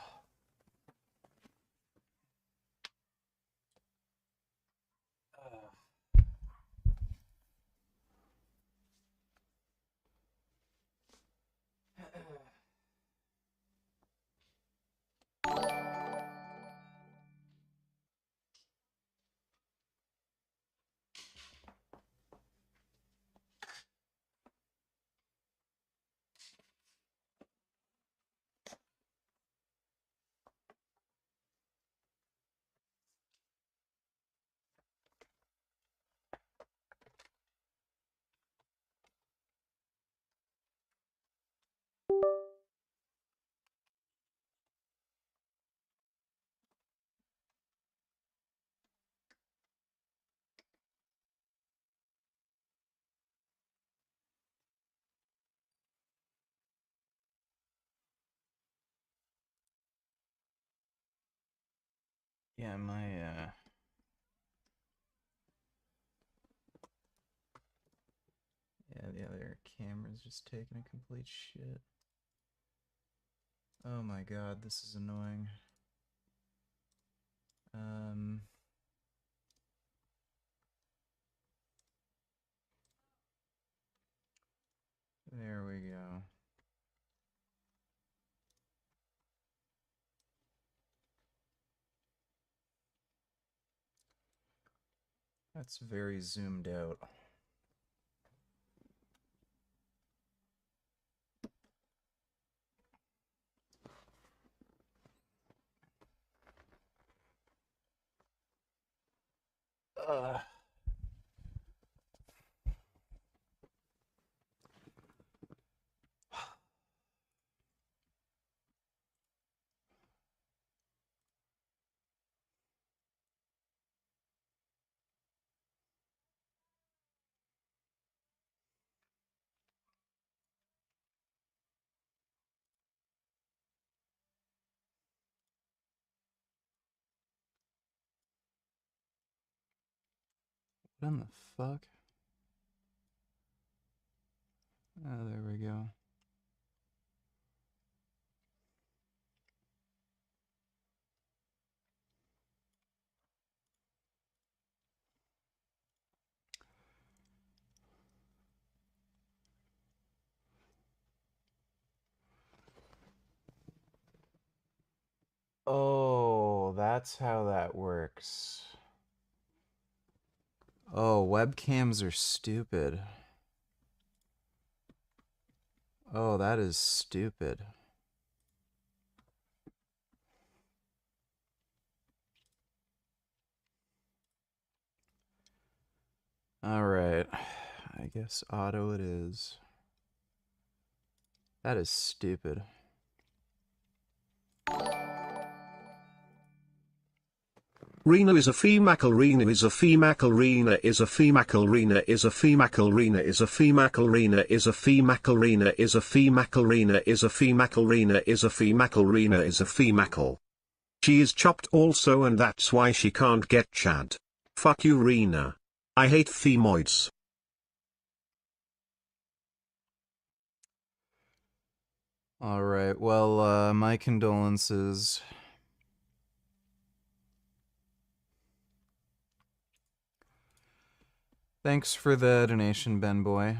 Yeah, yeah, the other camera's just taking a complete shit. Oh my god, this is annoying. There we go. That's very zoomed out. What in the fuck? Oh, there we go. Oh, that's how that works. Oh, webcams are stupid. Oh, that is stupid. Alright. I guess auto it is. That is stupid. Rena is a female, Rena is a female, Rena is a female, Rena is a female, Rena is a female, Rena is a female, Rena is a female, Rena is a female, Rena is a female, Rena is a female. She is chopped also, and that's why she can't get Chad. Fuck you, Rena. I hate femoids. Alright, well, my condolences. Thanks for the donation, Ben Boy.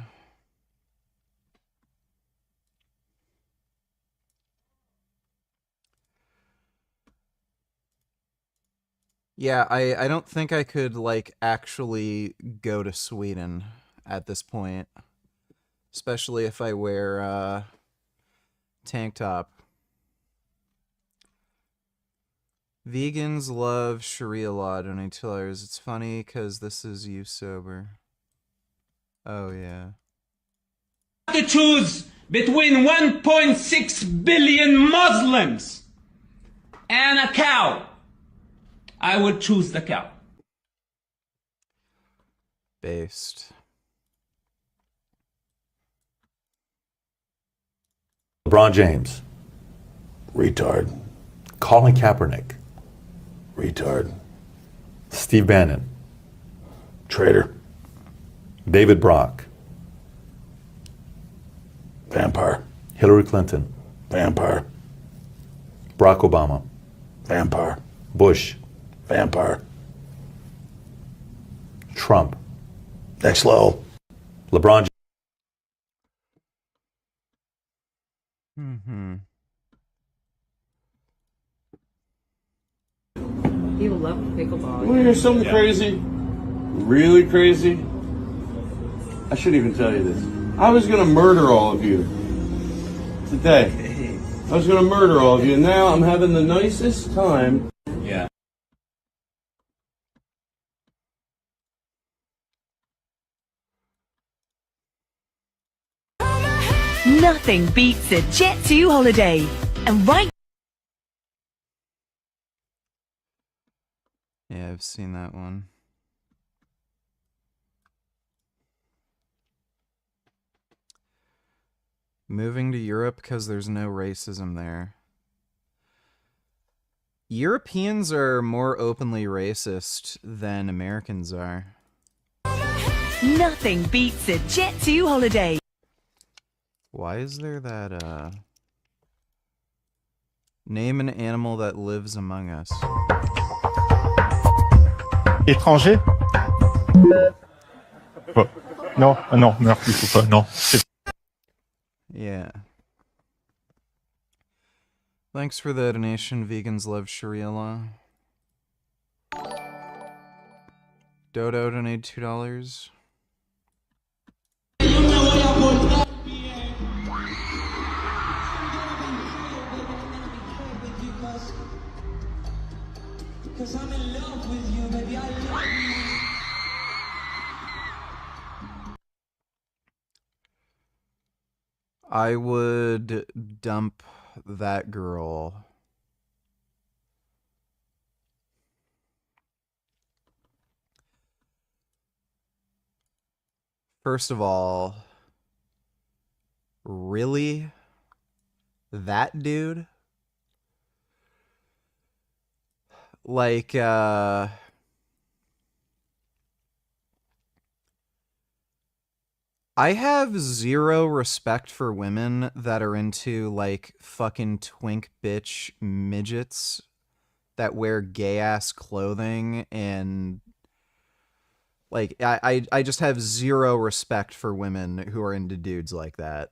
Yeah, I don't think I could, like, actually go to Sweden at this point. Especially if I wear, tank top. Vegans love Sharia law, donate $2. It's funny because this is you sober. Oh, yeah. To choose between 1.6 billion Muslims and a cow, I would choose the cow. Based. LeBron James, retard. Colin Kaepernick, retard. Steve Bannon, traitor. David Brock, vampire. Hillary Clinton, vampire. Barack Obama, vampire. Bush, vampire. Trump, next level. LeBron James. Mm-hmm. People love pickleball. You want to hear something crazy? Really crazy? I shouldn't even tell you this. I was going to murder all of you today. I was going to murder all of you, and now I'm having the nicest time. Yeah. Nothing beats a Jet2 holiday. And right. Yeah, I've seen that one. Moving to Europe because there's no racism there. Europeans are more openly racist than Americans are. Nothing beats a Jet2 holiday. Why is there that, name an animal that lives among us. Étranger? Non, non, merci, faut pas, non. Yeah. Thanks for the donation. Vegans love Sharia law. Dodo donated $2. Because I'm in love with you, baby. I love you. I would dump that girl. First of all, really? That dude? Like, I have zero respect for women that are into, like, fucking twink bitch midgets that wear gay-ass clothing, and, like, I just have zero respect for women who are into dudes like that.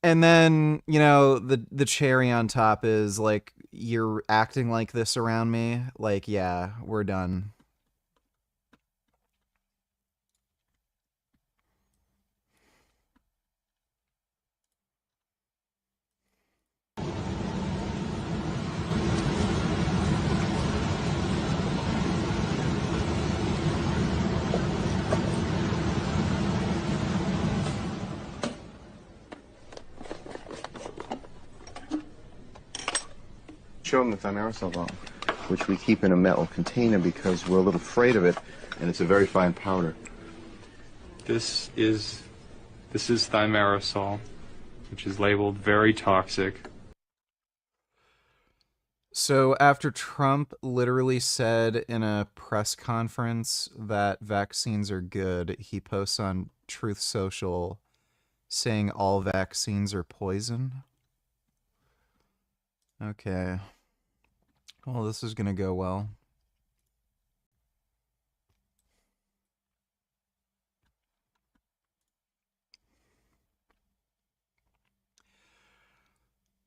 And then, you know, the cherry on top is, like, you're acting like this around me. Like, yeah, we're done. Show them the thimerosal bottle, which we keep in a metal container because we're a little afraid of it, and it's a very fine powder. This is thimerosal, which is labeled very toxic. So after Trump literally said in a press conference that vaccines are good, he posts on Truth Social saying all vaccines are poison. Okay. Well, this is gonna go well.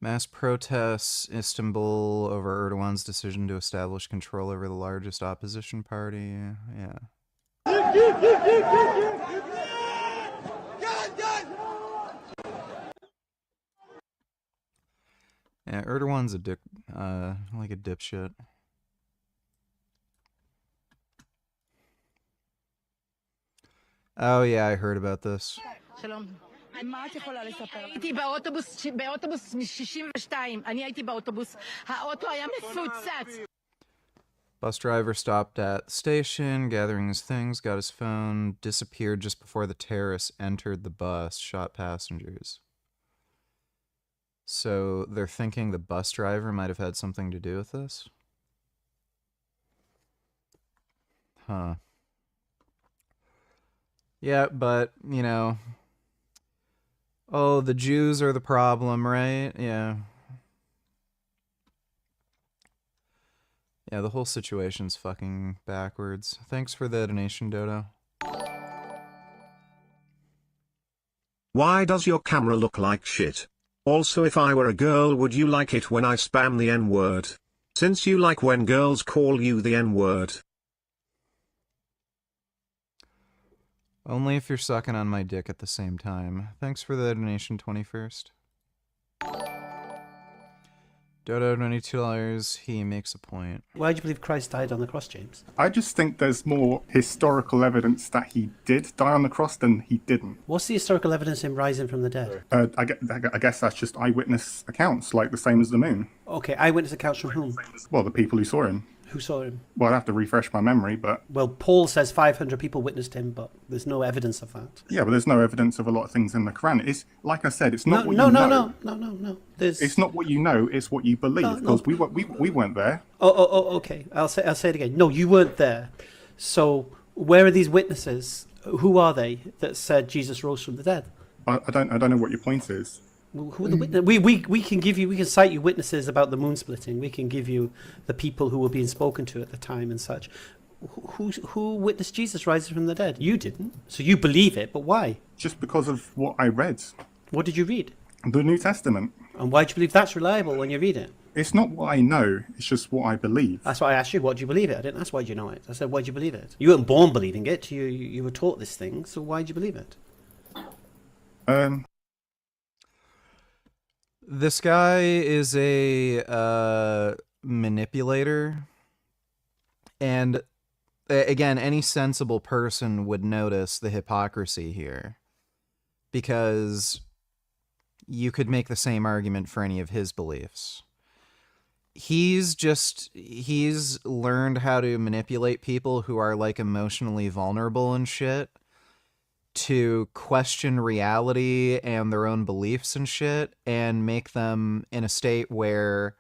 Mass protests Istanbul over Erdogan's decision to establish control over the largest opposition party. Yeah. Yeah, Erdogan's a dick. like a dipshit. Oh yeah, I heard about this. שלום. מה את יכולה לספר? הייתי באוטובוס מ-62. אני הייתי באוטובוס. האוטו היה מפוצץ. Bus driver stopped at the station, gathering his things, got his phone, disappeared just before the terrorists entered the bus, shot passengers. So they're thinking the bus driver might have had something to do with this? Huh. Yeah, but, you know... Oh, the Jews are the problem, right? Yeah. Yeah, the whole situation's fucking backwards. Thanks for the donation, Dodo. Why does your camera look like shit? Also, if I were a girl, would you like it when I spam the N-word? Since you like when girls call you the N-word. Only if you're sucking on my dick at the same time. Thanks for the donation, 21st. Dodo, $22, he makes a point. Why do you believe Christ died on the cross, James? I just think there's more historical evidence that he did die on the cross than he didn't. What's the historical evidence in rising from the dead? I guess that's just eyewitness accounts, like the same as the moon. Okay, eyewitness accounts from whom? Well, the people who saw him. Who saw him? Well, I'd have to refresh my memory, but... Well, Paul says 500 people witnessed him, but there's no evidence of that. Yeah, but there's no evidence of a lot of things in the Quran. It's, like I said, it's not what you know. No. It's not what you know, it's what you believe, because we weren't there. Oh, okay. I'll say it again. No, you weren't there. So, where are these witnesses? Who are they that said Jesus rose from the dead? I don't know what your point is. Who are the witnesses? We can cite you witnesses about the moon splitting. We can give you the people who were being spoken to at the time and such. Who witnessed Jesus rising from the dead? You didn't. So you believe it, but why? Just because of what I read. What did you read? The New Testament. And why do you believe that's reliable when you read it? It's not what I know, it's just what I believe. That's why I asked you, what do you believe it? I didn't ask why do you know it. I said, why do you believe it? You weren't born believing it. You were taught this thing, so why do you believe it? This guy is a manipulator, and again, any sensible person would notice the hypocrisy here, because you could make the same argument for any of his beliefs. He's learned how to manipulate people who are like emotionally vulnerable and shit to question reality and their own beliefs and shit, and make them in a state where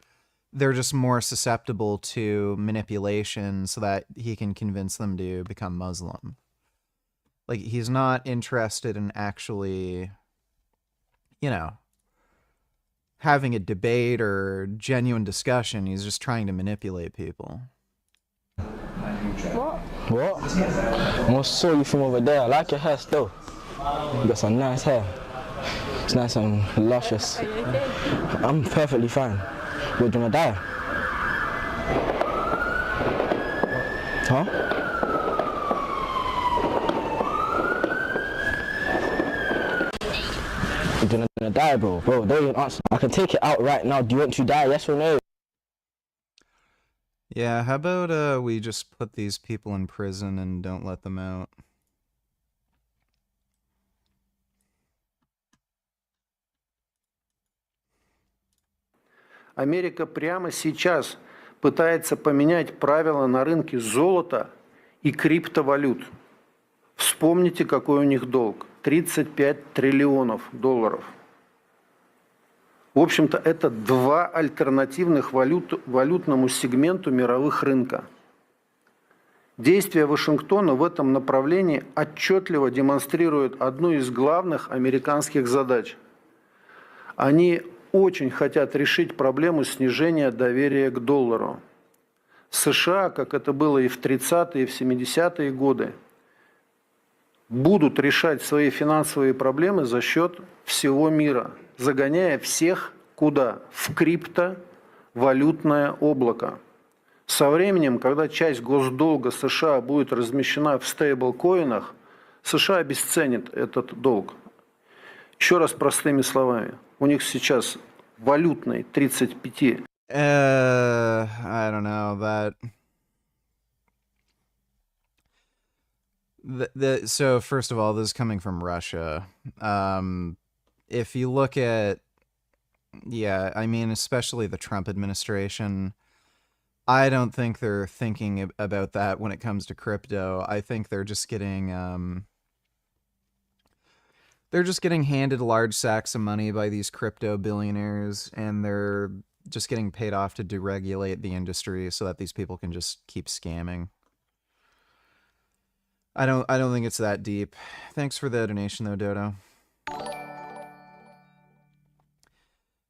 they're just more susceptible to manipulation so that he can convince them to become Muslim. Like, he's not interested in actually, you know, having a debate or genuine discussion. He's just trying to manipulate people. What? I saw you from over there. I like your hair still. You got some nice hair. It's nice and luscious. Are you okay? I'm perfectly fine. Would you wanna die? Huh? Would you wanna die, bro? Bro, there you answer. I can take it out right now. Do you want to die? Yes or no? Yeah, how about we just put these people in prison and don't let them out? Америка прямо сейчас пытается поменять правила на рынке золота и криптовалют. Вспомните, какой у них долг. 35 триллионов долларов. В общем-то, это два альтернативных валютному сегменту мировых рынка. Действия Вашингтона в этом направлении отчетливо демонстрируют одну из главных американских задач. Они очень хотят решить проблему снижения доверия к доллару. США, как это было и в 30-е, и в 70-е годы, будут решать свои финансовые проблемы за счет всего мира, загоняя всех куда? В криптовалютное облако. Со временем, когда часть госдолга США будет размещена в стейблкоинах, США обесценит этот долг. Еще раз простыми словами, у них сейчас валютный 35 I don't know so first of all, this is coming from Russia. If you look at, yeah, I mean, especially the Trump administration, I don't think they're thinking about that when it comes to crypto. I think they're just getting handed large sacks of money by these crypto billionaires, and they're just getting paid off to deregulate the industry so that these people can just keep scamming. I don't think it's that deep. Thanks for the donation though, Dodo.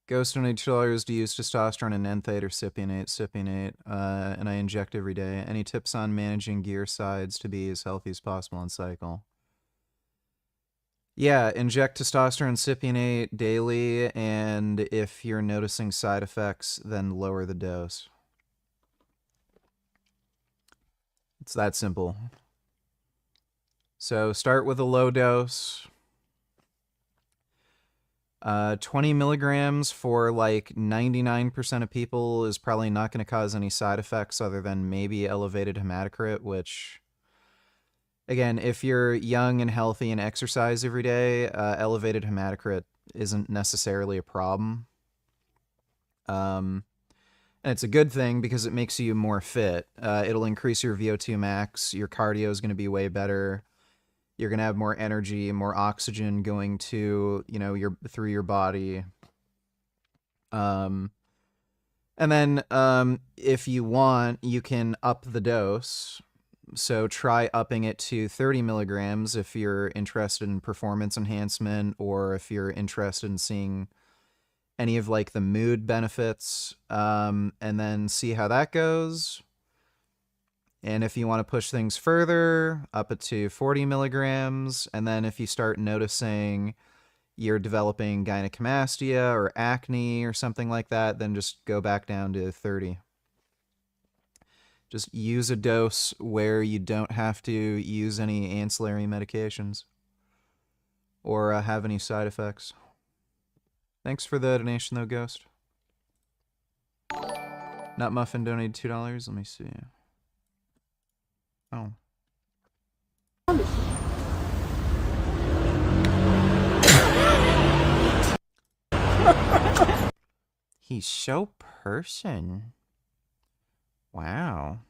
Ghost donated $2 to use testosterone and enthate or cypionate. And I inject every day. Any tips on managing gear sides to be as healthy as possible on cycle? Yeah, inject testosterone cypionate daily, and if you're noticing side effects, then lower the dose. It's that simple. So start with a low dose. 20 milligrams for like 99% of people is probably not going to cause any side effects other than maybe elevated hematocrit, which, again, if you're young and healthy and exercise every day, elevated hematocrit isn't necessarily a problem. And it's a good thing because it makes you more fit. It'll increase your VO2 max. Your cardio is going to be way better. You're going to have more energy, more oxygen going to, through your body. And then if you want, you can up the dose. So try upping it to 30 milligrams if you're interested in performance enhancement, or if you're interested in seeing any of like the mood benefits, and then see how that goes. And if you want to push things further, up it to 40 milligrams. And then if you start noticing you're developing gynecomastia or acne or something like that, then just go back down to 30. Just use a dose where you don't have to use any ancillary medications or have any side effects. Thanks for the donation, though, Ghost. Nut Muffin donated $2. Let me see. Oh. He's so person. Wow.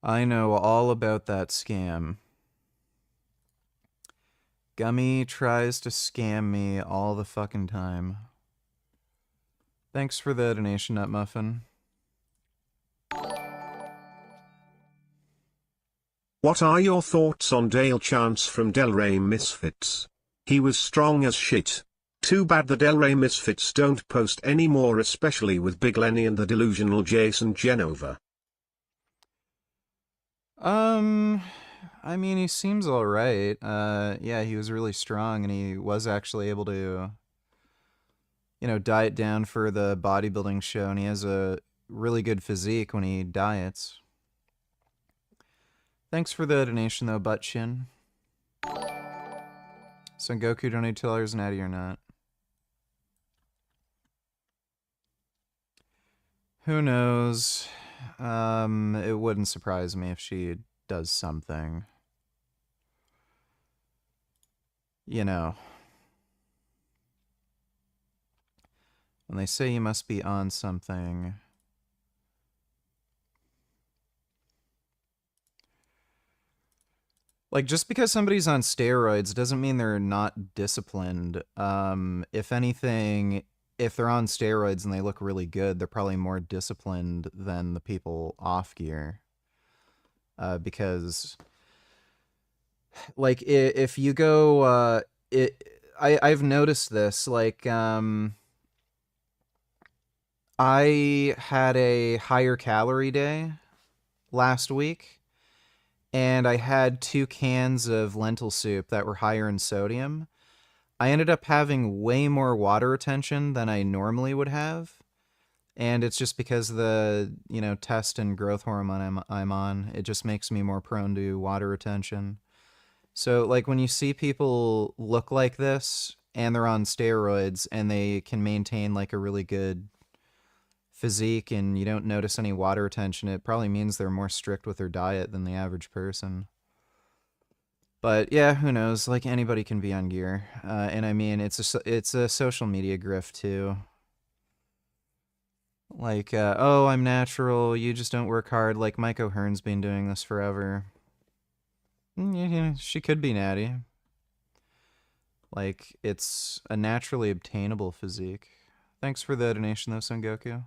I know all about that scam. Gummy tries to scam me all the fucking time. Thanks for the donation, Nut Muffin. What are your thoughts on Dale Chance from Del Rey Misfits? He was strong as shit. Too bad the Del Rey Misfits don't post anymore, especially with Big Lenny and the delusional Jason Genova. I mean, he seems alright. Yeah, he was really strong, and he was actually able to, diet down for the bodybuilding show, and he has a really good physique when he diets. Thanks for the donation, though, Butt Chin. Son Goku donated $2, natty or not. Who knows? It wouldn't surprise me if she does something. When they say you must be on something. Like, just because somebody's on steroids doesn't mean they're not disciplined. If anything, if they're on steroids and they look really good, they're probably more disciplined than the people off gear. Because, like, if you go, I've noticed this, like, I had a higher calorie day last week, and I had 2 cans of lentil soup that were higher in sodium. I ended up having way more water retention than I normally would have. And it's just because of the, test and growth hormone I'm on. It just makes me more prone to water retention. So, like, when you see people look like this and they're on steroids and they can maintain, like, a really good physique and you don't notice any water retention, it probably means they're more strict with their diet than the average person. But, yeah, who knows? Like, anybody can be on gear. And, I mean, it's a social media grift, too. Like, oh, I'm natural, you just don't work hard. Like, Mike O'Hearn's been doing this forever. Yeah, she could be natty. Like, it's a naturally obtainable physique. Thanks for the donation, though, Son Goku.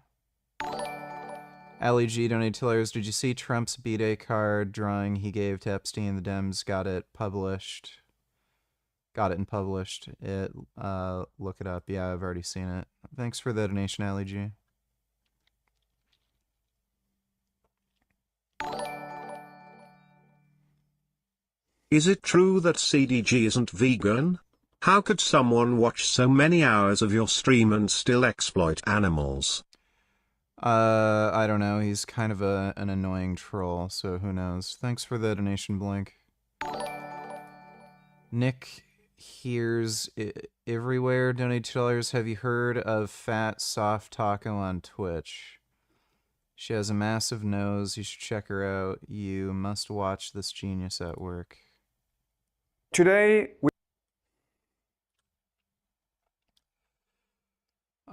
Ali G donated $2. Did you see Trump's B-Day card drawing he gave to Epstein? The Dems got it published. Got it and published it. Look it up. Yeah, I've already seen it. Thanks for the donation, Ali G. Is it true that CDG isn't vegan? How could someone watch so many hours of your stream and still exploit animals? I don't know. He's kind of an annoying troll, so who knows. Thanks for the donation, Blink. Nick Hears Everywhere donated $2. Have you heard of Fat Soft Taco on Twitch? She has a massive nose. You should check her out. You must watch this genius at work. Today,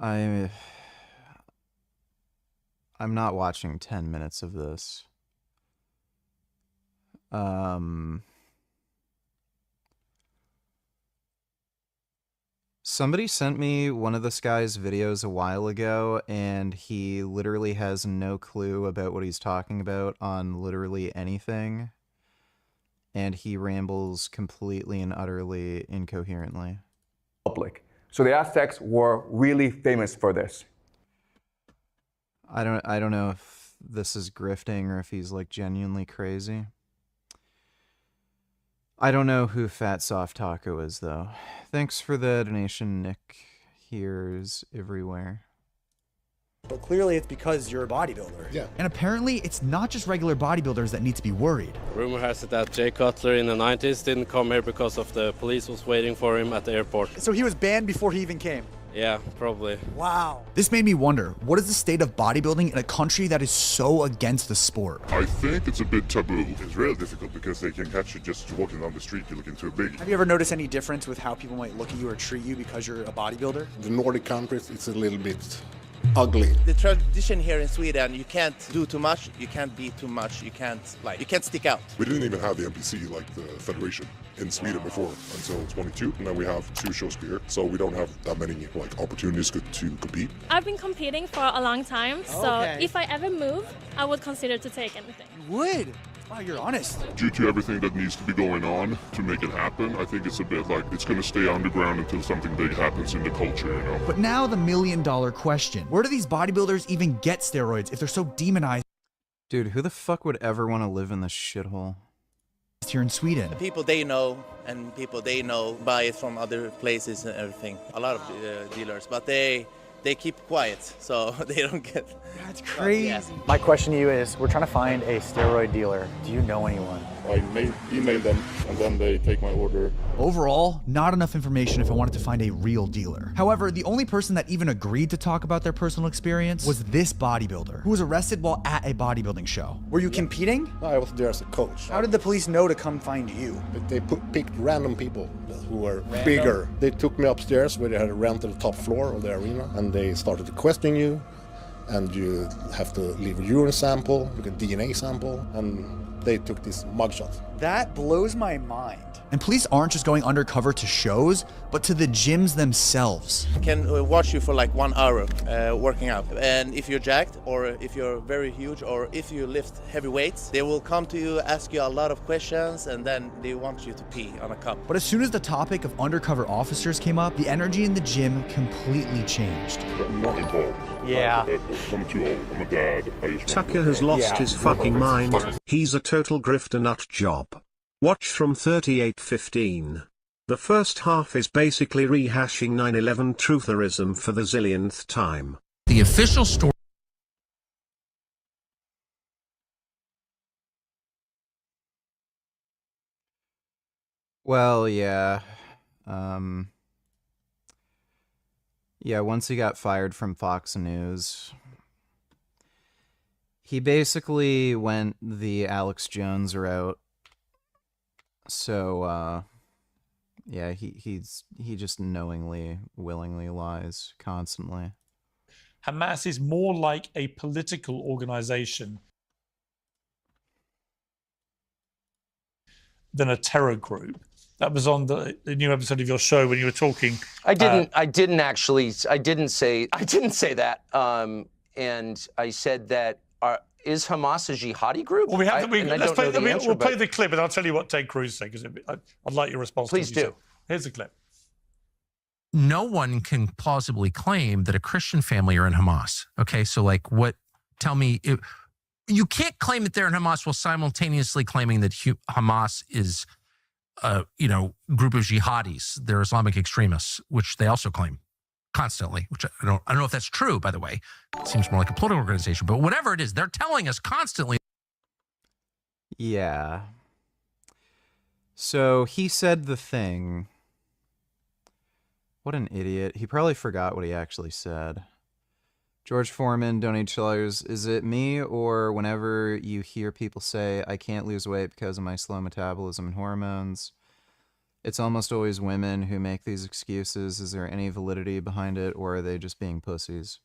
I'm not watching 10 minutes of this. Somebody sent me one of this guy's videos a while ago, and he literally has no clue about what he's talking about on literally anything. And he rambles completely and utterly incoherently. public. So the Aztecs were really famous for this. I don't know if this is grifting or if he's like genuinely crazy. I don't know who Fat Soft Taco is though. Thanks for the donation, Nick Hears Everywhere. But clearly it's because you're a bodybuilder. Yeah. And apparently it's not just regular bodybuilders that need to be worried. Rumor has it that Jay Cutler in the 90s didn't come here because of the police was waiting for him at the airport. So he was banned before he even came. Yeah, probably. Wow. This made me wonder, what is the state of bodybuilding in a country that is so against the sport? I think it's a bit taboo. It's real difficult because they can catch you just walking down the street. You're looking too big. Have you ever noticed any difference with how people might look at you or treat you because you're a bodybuilder? The Nordic countries, it's a little bit ugly. The tradition here in Sweden, you can't do too much, you can't be too much, you can't stick out. We didn't even have the NPC, like the federation, in Sweden before until 22. Now we have 2 shows here, so we don't have that many opportunities to compete. I've been competing for a long time, so if I ever move, I would consider to take anything. You would? Wow, you're honest. Due to everything that needs to be going on to make it happen, I think it's a bit like it's going to stay underground until something big happens in the culture, you know? But now the million-dollar question. Where do these bodybuilders even get steroids if they're so demonized? Dude, who the fuck would ever want to live in this shithole? Here in Sweden. The people they know and people they know buy it from other places and everything. A lot of dealers, but they keep quiet, so they don't get... That's crazy. Yeah. My question to you is, we're trying to find a steroid dealer. Do you know anyone? I email them, and then they take my order. Overall, not enough information if I wanted to find a real dealer. However, the only person that even agreed to talk about their personal experience was this bodybuilder, who was arrested while at a bodybuilding show. Were you competing? No, I was there as a coach. How did the police know to come find you? They picked random people who were bigger. They took me upstairs where they had rented the top floor of the arena, and they started to question you, and you have to leave a urine sample, like a DNA sample, and they took this mugshot. That blows my mind. And police aren't just going undercover to shows, but to the gyms themselves. Can watch you for like 1 hour working out. And if you're jacked, or if you're very huge, or if you lift heavy weights, they will come to you, ask you a lot of questions, and then they want you to pee on a cup. But as soon as the topic of undercover officers came up, the energy in the gym completely changed. I'm not involved. Yeah. I'm too old. I'm a dad. Tucker has lost his fucking mind. He's a total grifter nut job. Watch from 38:15. The first half is basically rehashing 9/11 trutherism for the zillionth time. The official story Well, yeah. Yeah, once he got fired from Fox News, he basically went the Alex Jones route. So, yeah, he just knowingly, willingly lies constantly. Hamas is more like a political organization than a terror group. That was on the new episode of your show when you were talking. I didn't say that. And I said that is Hamas a jihadi group? Well, we'll play the clip, and I'll tell you what Ted Cruz said, because I'd like your response. Please do. Here's the clip. No one can plausibly claim that a Christian family are in Hamas. Okay, so like what? Tell me, you can't claim that they're in Hamas while simultaneously claiming that Hamas is a group of jihadis. They're Islamic extremists, which they also claim constantly. Which I don't know if that's true. By the way, it seems more like a political organization. But whatever it is, they're telling us constantly. Yeah. So he said the thing. What an idiot. He probably forgot what he actually said. George Foreman, donate $2. Is it me, or whenever you hear people say, I can't lose weight because of my slow metabolism and hormones, it's almost always women who make these excuses? Is there any validity behind it, or are they just being pussies?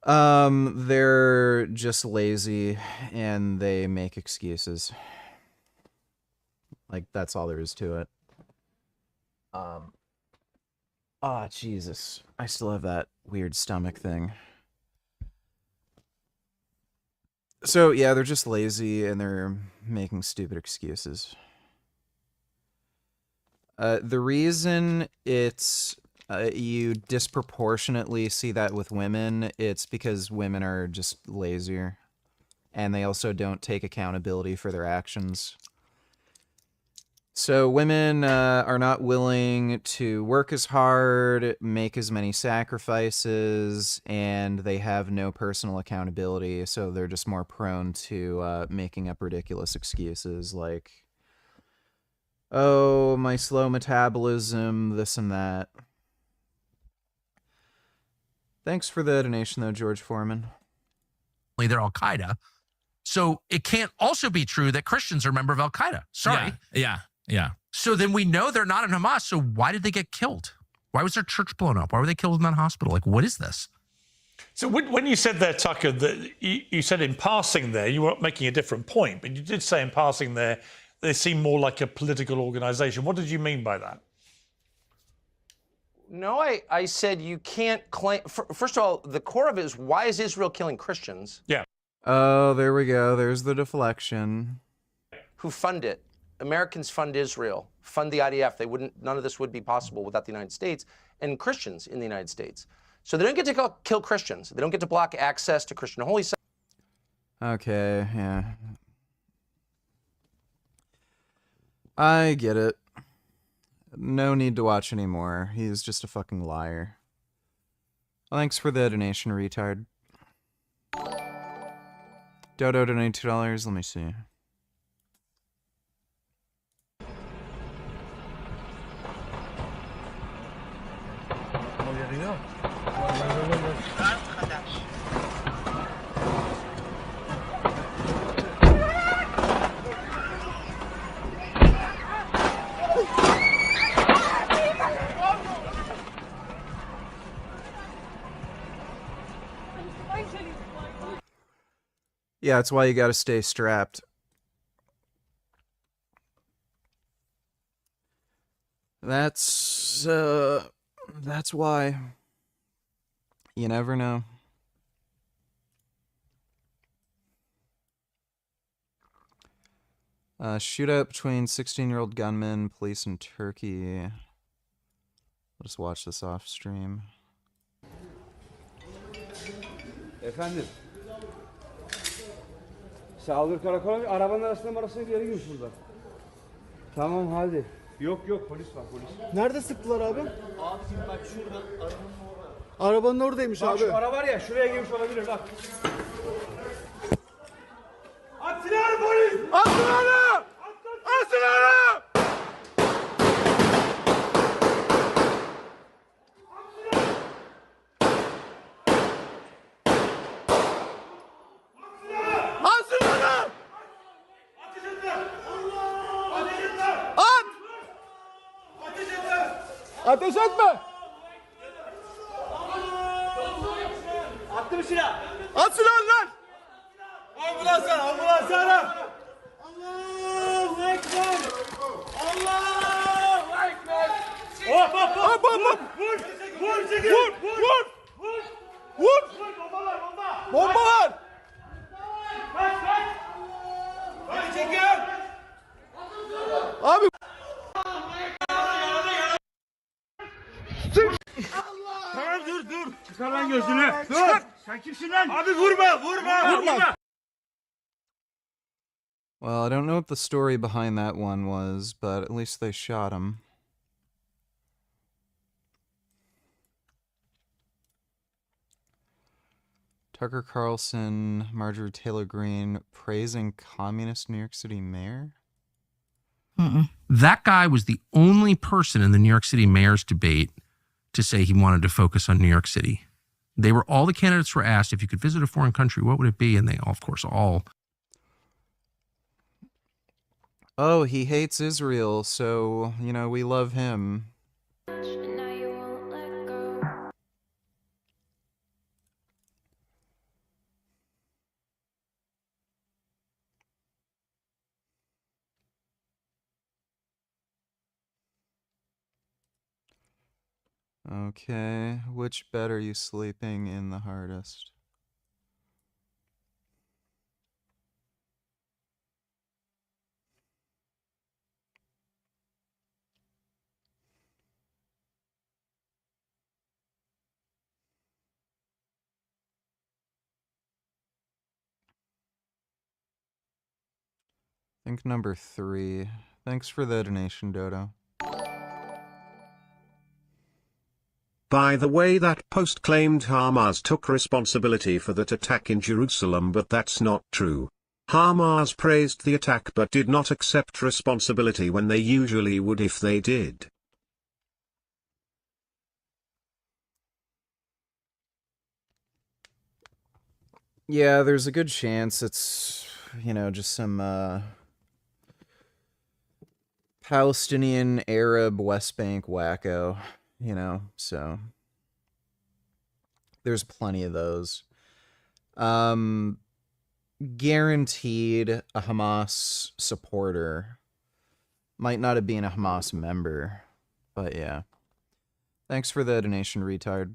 They're just lazy, and they make excuses. Like, that's all there is to it. Oh, Jesus. I still have that weird stomach thing. So, yeah, they're just lazy and they're making stupid excuses. The reason it's you disproportionately see that with women, it's because women are just lazier. And they also don't take accountability for their actions. So women are not willing to work as hard, make as many sacrifices, and they have no personal accountability, so they're just more prone to making up ridiculous excuses like, oh, my slow metabolism, this and that. Thanks for the donation, though, George Foreman. They're Al-Qaeda. So it can't also be true that Christians are a member of Al-Qaeda. Sorry. Yeah. So then we know they're not in Hamas. So why did they get killed? Why was their church blown up? Why were they killed in that hospital? Like, what is this? So when you said there, Tucker, that you said in passing there, you were making a different point, but you did say in passing there, they seem more like a political organization. What did you mean by that? No, I said you can't claim. First of all, the core of it is, why is Israel killing Christians? Yeah. Oh, there we go. There's the deflection. Who fund it? Americans fund Israel, fund the IDF. None of this would be possible without the United States and Christians in the United States. So they don't get to kill Christians. They don't get to block access to Christian holy sites. Okay, yeah. I get it. No need to watch anymore. He's just a fucking liar. Well, thanks for the donation, retard. Dodo donated $2. Let me see. Yeah, that's why you gotta stay strapped. That's why. You never know. Shootout between 16-year-old gunmen, police, and Turkey. I'll just watch this off stream. Efendim. Sağlık karakolu arabanın arasına geri girmiş burada. Tamam hadi. Yok polis var polis. Nerede sıktılar abi? Abicim bak şurada arabanın orada. Arabanın oradaymış bak, abi. Şu ara var ya şuraya girmiş olabilir bak. At silahını polis! At silahını! At silahını! Ateş etme! Attım silah! At silahını lan! Ambulans ara! Ambulans ara! Allahu Ekber! Allahu Ekber! Hop hop hop! Hop hop hop! Vur! Vur! Vur! Vur! Vur! Vur! Bomba var! Bomba! Bomba var! Kaç kaç! Hadi çekin! Abi! Tamam dur. Çıkar lan gözünü. Dur. Sen kimsin lan? Abi vurma. Vurma. Well, I don't know what the story behind that one was, but at least they shot him. Tucker Carlson, Marjorie Taylor Greene praising communist New York City mayor? That guy was the only person in the New York City mayor's debate to say he wanted to focus on New York City. All the candidates were asked, if you could visit a foreign country, what would it be? And they, of course, all. Oh, he hates Israel, so, we love him. Okay, which bed are you sleeping in the hardest? I think number 3. Thanks for the donation, Dodo. By the way, that post claimed Hamas took responsibility for that attack in Jerusalem, but that's not true. Hamas praised the attack but did not accept responsibility when they usually would if they did. Yeah, there's a good chance it's, just some Palestinian Arab West Bank wacko. So there's plenty of those. Guaranteed a Hamas supporter. Might not have been a Hamas member, but yeah. Thanks for the donation, retard.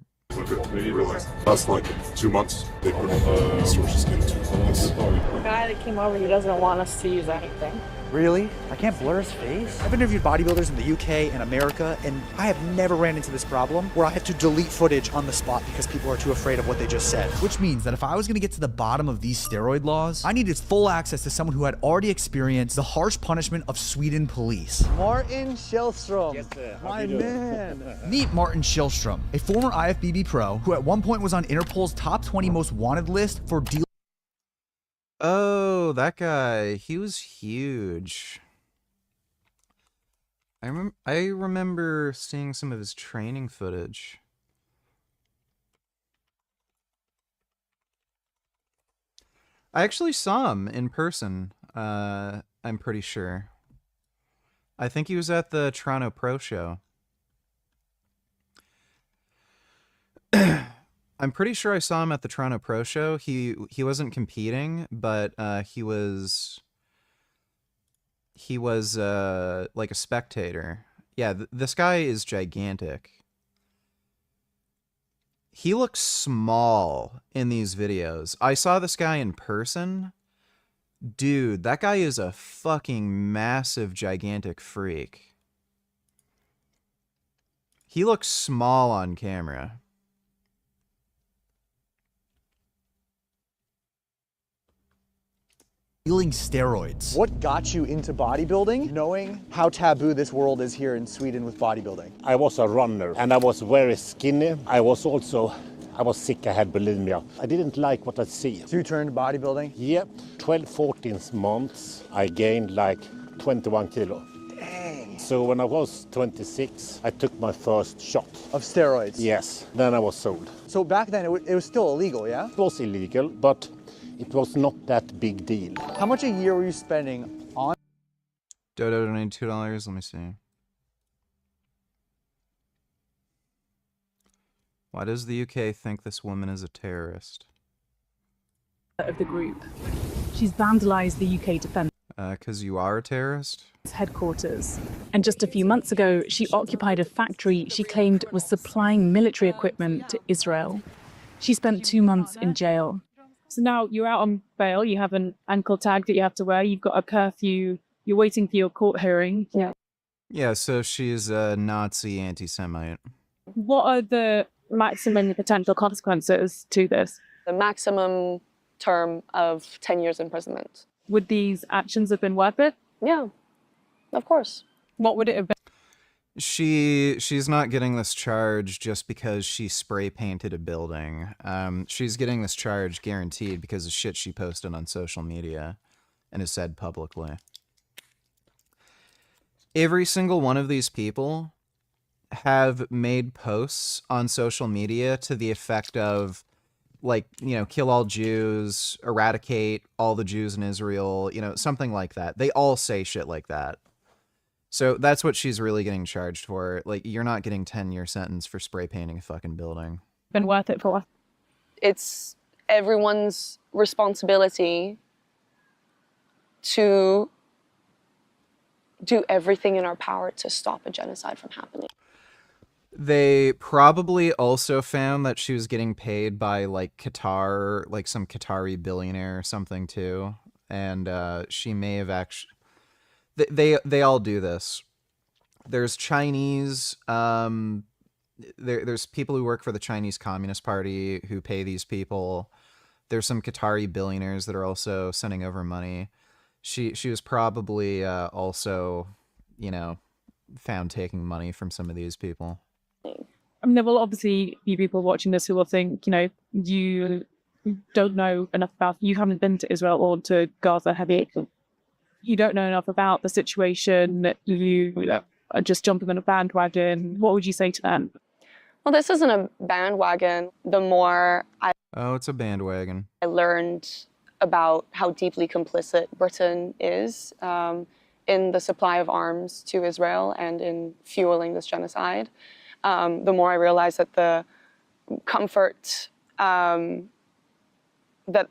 Last 2 months, they put on resources into us. The guy that came over, he doesn't want us to use anything. Really? I can't blur his face? I've interviewed bodybuilders in the UK and America, and I have never ran into this problem where I have to delete footage on the spot because people are too afraid of what they just said. Which means that if I was going to get to the bottom of these steroid laws, I needed full access to someone who had already experienced the harsh punishment of Sweden police. Martin Schellstrom. Yes, sir. My man. Meet Martin Schellstrom, a former IFBB pro who at one point was on Interpol's top 20 most wanted list for dealing. Oh, that guy. He was huge. I remember seeing some of his training footage. I actually saw him in person, I'm pretty sure. I think he was at the Toronto Pro Show. I'm pretty sure I saw him at the Toronto Pro Show. He wasn't competing, but he was like a spectator. Yeah, this guy is gigantic. He looks small in these videos. I saw this guy in person. Dude, that guy is a fucking massive, gigantic freak. He looks small on camera. Dealing steroids. What got you into bodybuilding, knowing how taboo this world is here in Sweden with bodybuilding? I was a runner and I was very skinny. I was sick, I had bulimia. I didn't like what I see. So you turned to bodybuilding? Yep. 12, 14 months, I gained like 21 kilo. Dang. So when I was 26, I took my first shot. Of steroids? Yes. Then I was sold. So back then it was still illegal, yeah? It was illegal, but it was not that big deal. How much a year were you spending on? Dodo donated $2. Let me see. Why does the UK think this woman is a terrorist? Of the group. She's vandalized the UK Defence 'Cause you are a terrorist? headquarters. And just a few months ago, she occupied a factory she claimed was supplying military equipment to Israel. She spent 2 months in jail. So now you're out on bail, you have an ankle tag that you have to wear, you've got a curfew, you're waiting for your court hearing. Yeah. Yeah, so she's a Nazi anti-Semite. What are the maximum potential consequences to this? The maximum term of 10 years imprisonment. Would these actions have been worth it? Yeah, of course. What would it have been? She's not getting this charge just because she spray painted a building. She's getting this charge guaranteed because of shit she posted on social media and has said publicly. Every single one of these people have made posts on social media to the effect of, like, you know, kill all Jews, eradicate all the Jews in Israel, you know, something like that. They all say shit like that. So that's what she's really getting charged for. Like, you're not getting 10-year sentence for spray painting a fucking building. Been worth it for? It's everyone's responsibility to do everything in our power to stop a genocide from happening. They probably also found that she was getting paid by, like, Qatar, like some Qatari billionaire or something too. And she may have actually... They all do this. There's Chinese... There's people who work for the Chinese Communist Party who pay these people. There's some Qatari billionaires that are also sending over money. She was probably also, you know, found taking money from some of these people. I mean, there will obviously be people watching this who will think, you know, you don't know enough about, you haven't been to Israel or to Gaza, have you? You don't know enough about the situation, you are just jumping on a bandwagon. What would you say to them? Well, this isn't a bandwagon. The more Oh, it's a bandwagon. I learned about how deeply complicit Britain is in the supply of arms to Israel and in fueling this genocide, the more I realized that the comfort that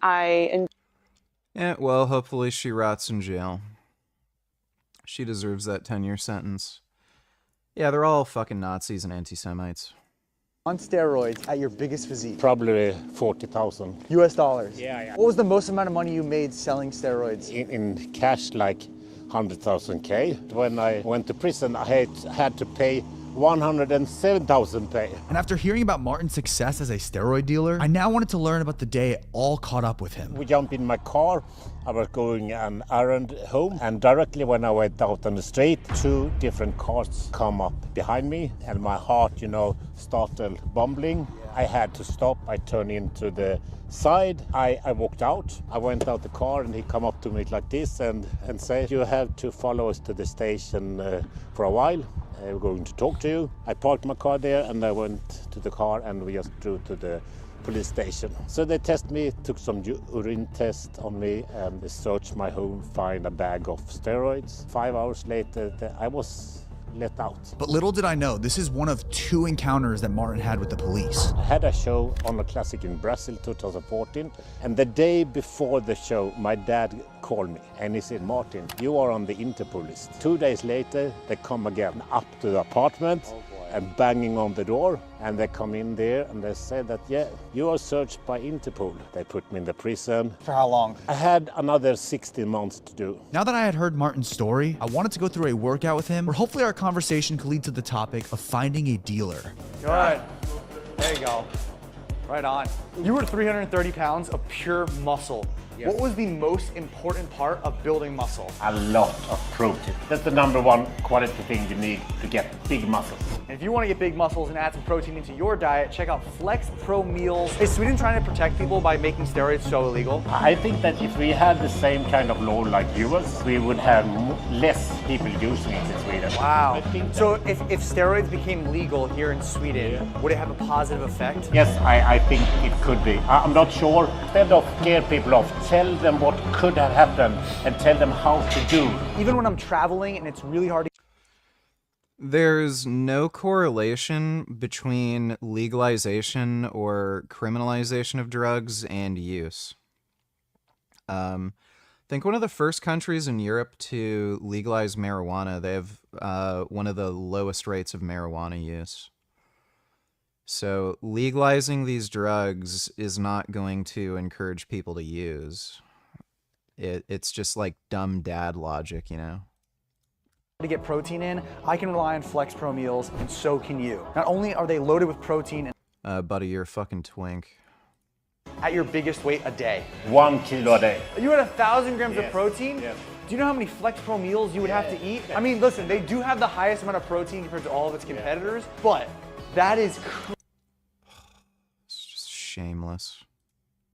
I enjoy. Yeah, well, hopefully she rots in jail. She deserves that 10-year sentence. Yeah, they're all fucking Nazis and anti-Semites. On steroids at your biggest physique? Probably 40,000. US dollars? Yeah. What was the most amount of money you made selling steroids? In cash, like 100,000 K. When I went to prison, I had to pay 107,000 pay. And after hearing about Martin's success as a steroid dealer, I now wanted to learn about the day it all caught up with him. We jumped in my car. I was going an errand home, and directly when I went out on the street, 2 different cars come up behind me, and my heart, you know, started bumbling. I had to stop. I turned into the side. I walked out. I went out the car, and he come up to me like this and said, "You have to follow us to the station for a while. We're going to talk to you." I parked my car there, and I went to the car, and we just drove to the police station. So they tested me, took some urine test on me, and they searched my home, find a bag of steroids. 5 hours later, I was let out. But little did I know, this is one of 2 encounters that Martin had with the police. I had a show on a classic in Brazil 2014, and the day before the show, my dad called me and he said, "Martin, you are on the Interpol list." 2 days later, they come again up to the apartment and banging on the door, and they come in there and they said that, "Yeah, you are searched by Interpol." They put me in the prison. For how long? I had another 16 months to do. Now that I had heard Martin's story, I wanted to go through a workout with him where hopefully our conversation could lead to the topic of finding a dealer. Good. There you go. Right on. You were 330 pounds of pure muscle. Yes. What was the most important part of building muscle? A lot of protein. That's the #1 quality thing you need to get big muscles. And if you want to get big muscles and add some protein into your diet, check out Flex Pro Meals. Is Sweden trying to protect people by making steroids so illegal? I think that if we had the same kind of law like US, we would have less people using it in Sweden. Wow. So if steroids became legal here in Sweden, would it have a positive effect? Yes, I think it could be. I'm not sure. Instead of scare people off, tell them what could have happened and tell them how to do. Even when I'm traveling and it's really hard to... There's no correlation between legalization or criminalization of drugs and use. I think one of the first countries in Europe to legalize marijuana, they have one of the lowest rates of marijuana use. So legalizing these drugs is not going to encourage people to use. It's just like dumb dad logic, you know? To get protein in, I can rely on Flex Pro meals, and so can you. Not only are they loaded with protein Buddy, you're a fucking twink. at your biggest weight a day. 1 kilo a day. You had 1,000 grams of Yes, protein? yes. Do you know how many Flex Pro meals you would have to eat? I mean, listen, they do have the highest amount of protein compared to all of its competitors, but that is It's just shameless.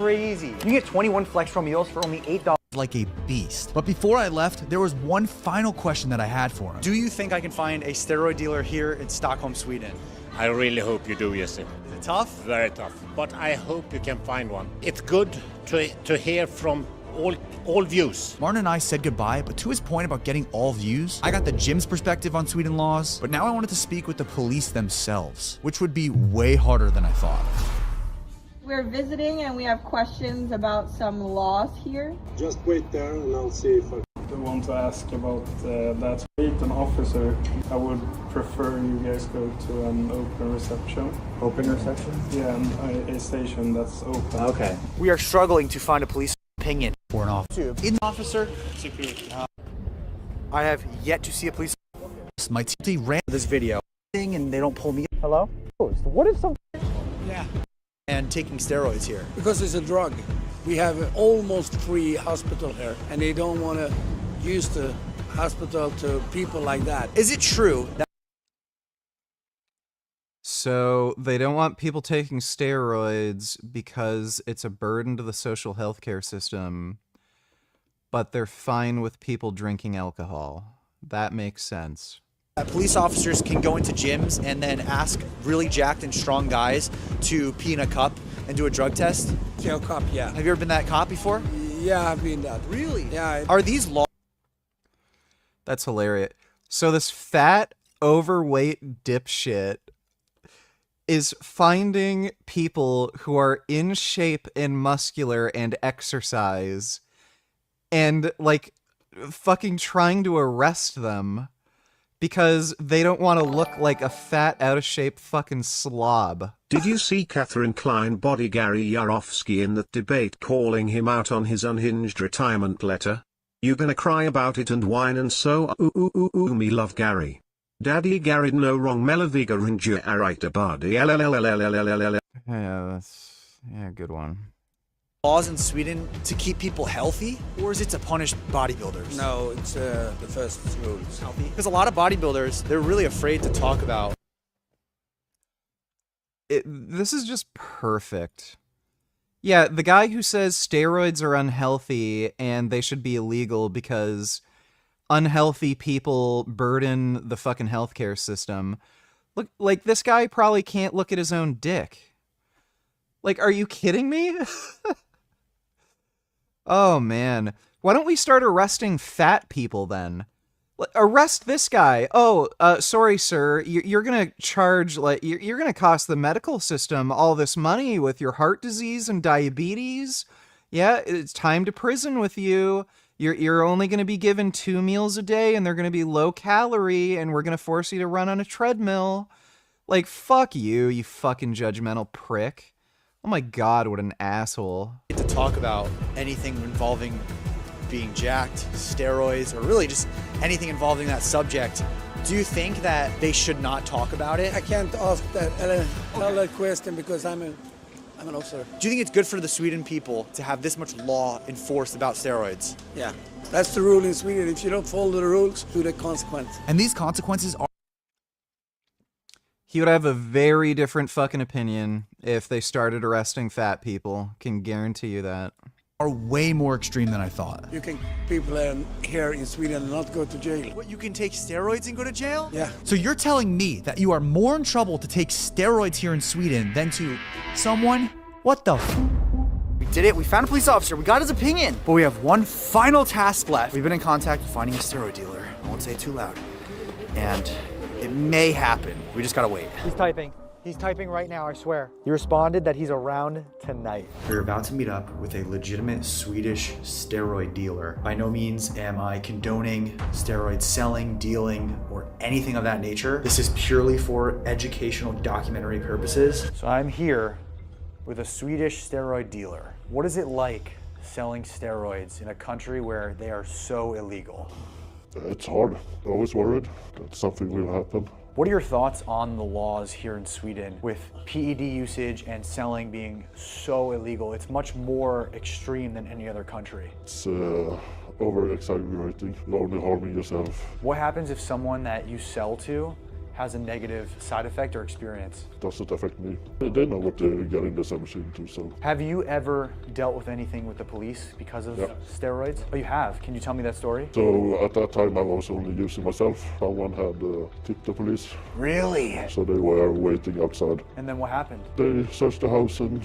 crazy. You can get 21 Flex Pro meals for only $8. Like a beast. But before I left, there was one final question that I had for him. Do you think I can find a steroid dealer here in Stockholm, Sweden? I really hope you do, Jesse. Is it tough? Very tough. But I hope you can find one. It's good to hear from all views. Martin and I said goodbye, but to his point about getting all views, I got the gym's perspective on Sweden laws, but now I wanted to speak with the police themselves, which would be way harder than I thought. We're visiting and we have questions about some laws here. Just wait there and I'll see if I want to ask about that. Meet an officer. I would prefer you guys go to an open reception. Open reception? Yeah, a station that's open. Okay. We are struggling to find a police opinion for an officer. In officer, Security. I have yet to see a police. My team ran this video and they don't pull me. Hello? What if some? Yeah. And taking steroids here. Because it's a drug. We have an almost free hospital here, and they don't want to use the hospital to people like that. Is it true that So they don't want people taking steroids because it's a burden to the social health care system, but they're fine with people drinking alcohol? That makes sense. police officers can go into gyms and then ask really jacked and strong guys to pee in a cup and do a drug test? Jail cop, yeah. Have you ever been that cop before? Yeah, I've been that. Really? Yeah. Are these laws? That's hilarious. So this fat, overweight dipshit is finding people who are in shape and muscular and exercise and, like, fucking trying to arrest them because they don't want to look like a fat, out-of-shape fucking slob. Did you see Catherine Klein body Gary Yarovsky in that debate calling him out on his unhinged retirement letter? You gonna cry about it and whine and so ooh me love Gary. Daddy Gary no wrong Melaviga Rinja Araita body Yeah, that's a good one. Laws in Sweden to keep people healthy, or is it to punish bodybuilders? No, it's the first rules. Healthy? Because a lot of bodybuilders, they're really afraid to talk about. This is just perfect. Yeah, the guy who says steroids are unhealthy and they should be illegal because unhealthy people burden the fucking healthcare system. Look, like, this guy probably can't look at his own dick. Like, are you kidding me? Oh, man. Why don't we start arresting fat people then? Arrest this guy. Oh, sorry, sir. You're going to charge, like, you're going to cost the medical system all this money with your heart disease and diabetes. Yeah, it's time to prison with you. You're only going to be given 2 meals a day and they're going to be low calorie and we're going to force you to run on a treadmill. Like, fuck you, you fucking judgmental prick. Oh my god, what an asshole. To talk about anything involving being jacked, steroids, or really just anything involving that subject. Do you think that they should not talk about it? I can't ask that, tell that question because I'm an officer. Do you think it's good for the Sweden people to have this much law enforced about steroids? Yeah, that's the rule in Sweden. If you don't follow the rules, do the consequence. And these consequences are... He would have a very different fucking opinion if they started arresting fat people. Can guarantee you that. Are way more extreme than I thought. You can, people here in Sweden not go to jail. What, you can take steroids and go to jail? Yeah. So you're telling me that you are more in trouble to take steroids here in Sweden than to someone? What the f? We did it. We found a police officer. We got his opinion. But we have one final task left. We've been in contact with finding a steroid dealer. I won't say it too loud. And It may happen. We just gotta wait. He's typing. He's typing right now, I swear. He responded that he's around tonight. We're about to meet up with a legitimate Swedish steroid dealer. By no means am I condoning steroid selling, dealing, or anything of that nature. This is purely for educational documentary purposes. So I'm here with a Swedish steroid dealer. What is it like selling steroids in a country where they are so illegal? It's hard. I'm always worried that something will happen. What are your thoughts on the laws here in Sweden with PED usage and selling being so illegal? It's much more extreme than any other country. It's over-exaggerating. You're only harming yourself. What happens if someone that you sell to has a negative side effect or experience? Doesn't affect me. They know what they're getting themselves into, so. Have you ever dealt with anything with the police because of steroids? Oh, you have? Can you tell me that story? So at that time I was only using myself. Someone had tipped the police. Really? So they were waiting outside. And then what happened? They searched the house and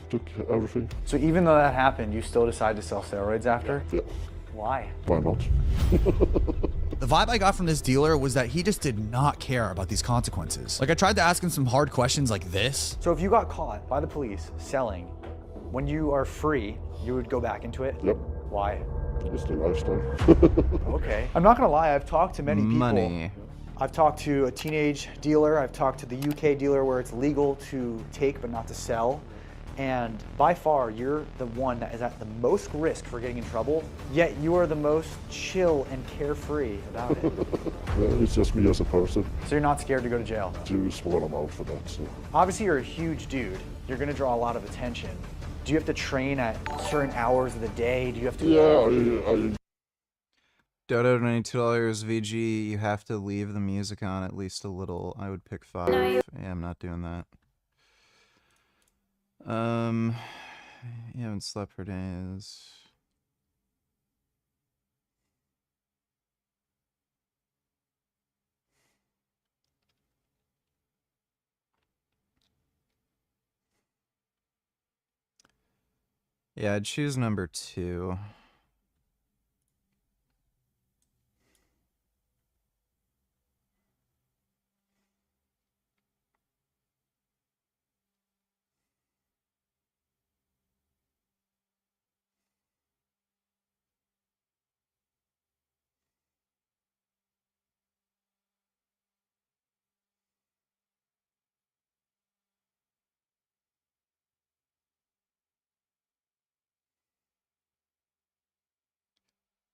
took everything. So even though that happened, you still decided to sell steroids after? Yeah. Why? Why not? The vibe I got from this dealer was that he just did not care about these consequences. Like, I tried to ask him some hard questions like this. So if you got caught by the police selling, when you are free, you would go back into it? Yep. Why? It's the lifestyle. Okay. I'm not gonna lie, I've talked to many people. Money. I've talked to a teenage dealer, I've talked to the UK dealer where it's legal to take but not to sell. And by far, you're the one that is at the most risk for getting in trouble, yet you are the most chill and carefree about it. It's just me as a person. So you're not scared to go to jail? Too small amount for that, so. Obviously, you're a huge dude. You're gonna draw a lot of attention. Do you have to train at certain hours of the day? Do you have to? Yeah, I Dodo, $92 VG. You have to leave the music on at least a little. I would pick 5. Yeah, I'm not doing that. You haven't slept for days. Yeah, I'd choose number 2.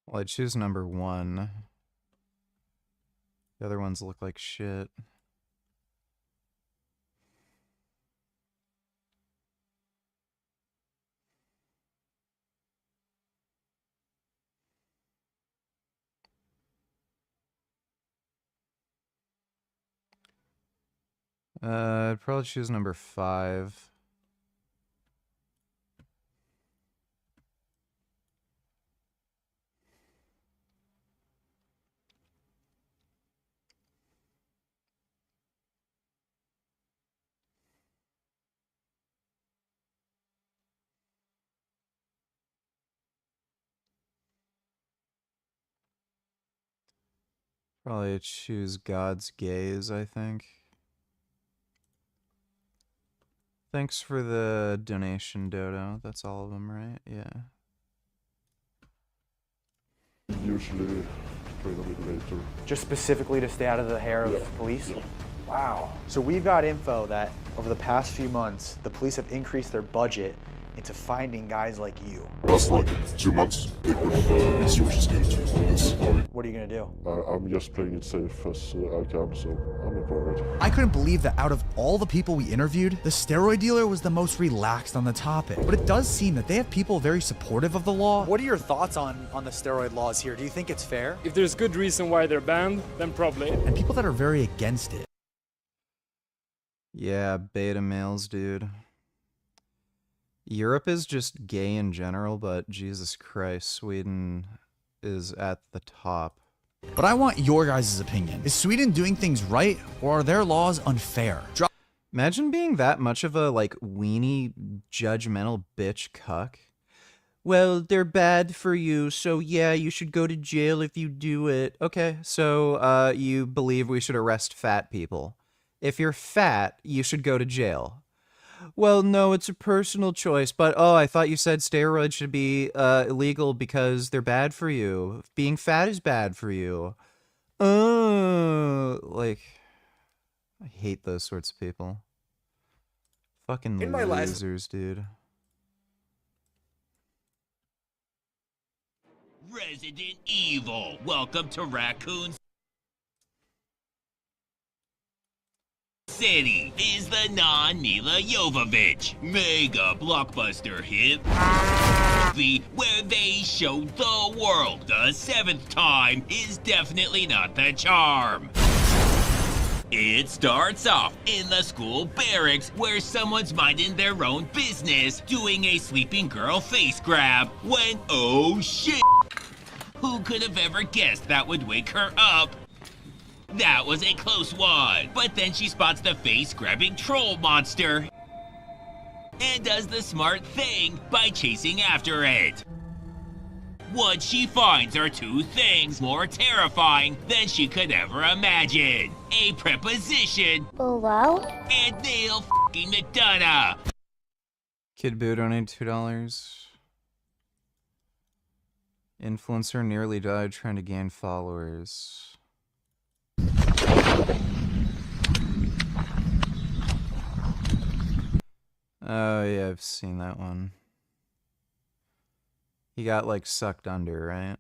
Well, I'd choose number 1. The other ones look like shit. I'd probably choose number 5. Probably choose God's gaze, I think. Thanks for the donation, Dodo. That's all of them, right? Yeah. usually train a bit later. Just specifically to stay out of the hair of police? Yeah. Wow. So we've got info that over the past few months, the police have increased their budget into finding guys like you. Last like 2 months, they put resources into this. What are you gonna do? I'm just playing it safe as I can, so I'm not worried. I couldn't believe that out of all the people we interviewed, the steroid dealer was the most relaxed on the topic. But it does seem that they have people very supportive of the law. What are your thoughts on the steroid laws here? Do you think it's fair? If there's good reason why they're banned, then probably. And people that are very against it. Yeah, beta males, dude. Europe is just gay in general, but Jesus Christ, Sweden is at the top. But I want your guys' opinion. Is Sweden doing things right, or are their laws unfair? Imagine being that much of a, like, weenie, judgmental bitch cuck. well, they're bad for you, so yeah, you should go to jail if you do it. Okay, so you believe we should arrest fat people. If you're fat, you should go to jail. Well, no, it's a personal choice, but oh, I thought you said steroids should be illegal because they're bad for you. Being fat is bad for you. Like, I hate those sorts of people. Fucking In my last- losers, dude. Resident Evil. Welcome to Raccoon City is the non-Mila Jovovich mega blockbuster hit movie where they showed the world the 7th time is definitely not the charm. It starts off in the school barracks where someone's minding their own business, doing a sleeping girl face grab when, oh shit, who could have ever guessed that would wake her up? That was a close one, but then she spots the face-grabbing troll monster and does the smart thing by chasing after it. What she finds are two things more terrifying than she could ever imagine. A preposition. Hello? And Neil f***ing McDonough. Kid Boo donated $2. Influencer nearly died trying to gain followers. Oh yeah, I've seen that one. He got like sucked under, right?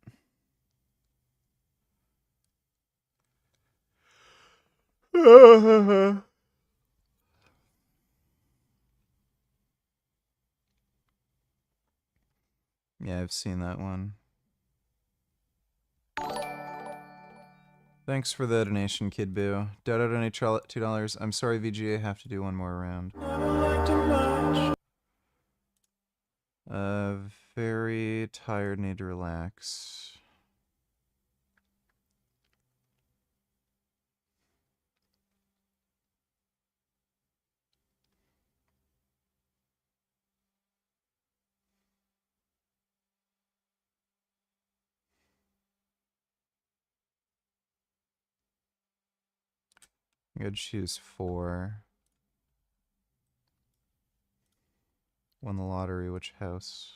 Yeah, I've seen that one. Thanks for the donation, Kid Boo. Dodo donate $2. I'm sorry, VGA, have to do one more round. Very tired, need to relax. I'm gonna choose 4. Won the lottery, which house?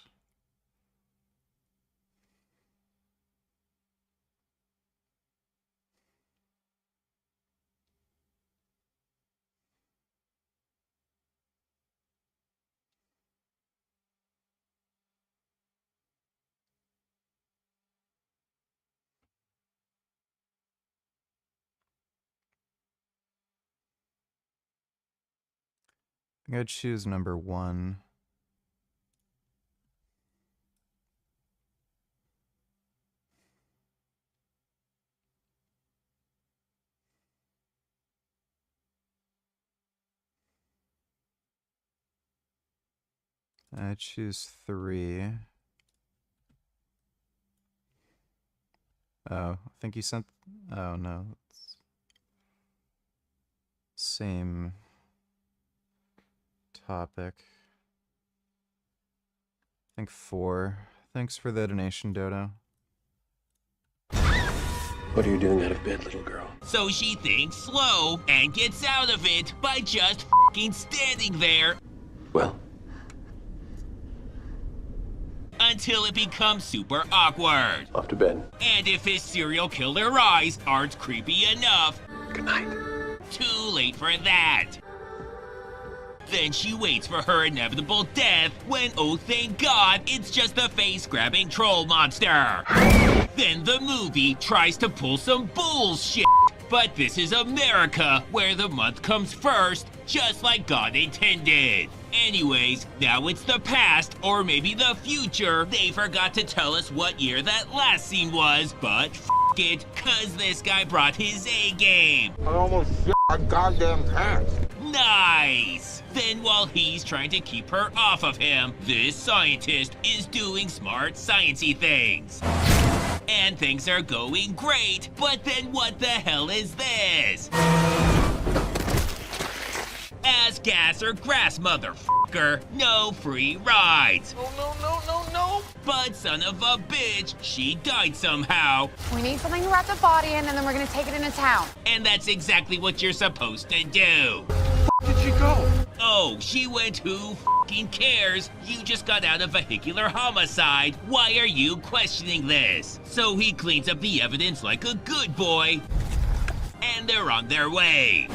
I'm gonna choose number 1. I choose 3. Oh, I think you sent... Oh, no. It's same topic. I think 4. Thanks for the donation, Dodo. What are you doing out of bed, little girl? So she thinks slow and gets out of it by just f***ing standing there. Well? Until it becomes super awkward. Off to bed. And if his serial killer eyes aren't creepy enough, good night. Too late for that. Then she waits for her inevitable death when, oh thank God, it's just the face-grabbing troll monster. Then the movie tries to pull some bullshit. But this is America, where the month comes first, just like God intended. Anyways, now it's the past, or maybe the future. They forgot to tell us what year that last scene was, but f*** it, cause this guy brought his A game. I almost shit my goddamn pants. Nice! Then while he's trying to keep her off of him, this scientist is doing smart sciencey things. And things are going great, but then what the hell is this? Ass gas or grass, motherfucker. No free rides. No, no, no, no, no. But son of a bitch, she died somehow. We need something to wrap the body in, and then we're gonna take it into town. And that's exactly what you're supposed to do. Where did she go? Oh, she went who f***ing cares? You just got out of vehicular homicide. Why are you questioning this? So he cleans up the evidence like a good boy. And they're on their way.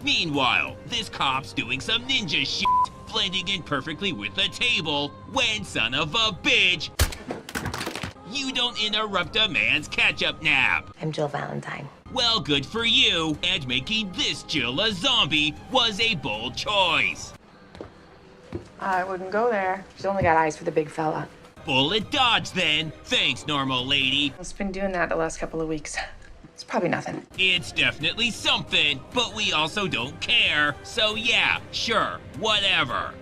Meanwhile, this cop's doing some ninja shit, blending in perfectly with the table, when son of a bitch, you don't interrupt a man's catch-up nap. I'm Jill Valentine. Well, good for you, and making this Jill a zombie was a bold choice. I wouldn't go there. She's only got eyes for the big fella. Bullet dodge then. Thanks, normal lady. It's been doing that the last couple of weeks. It's probably nothing. It's definitely something, but we also don't care. So yeah, sure, whatever.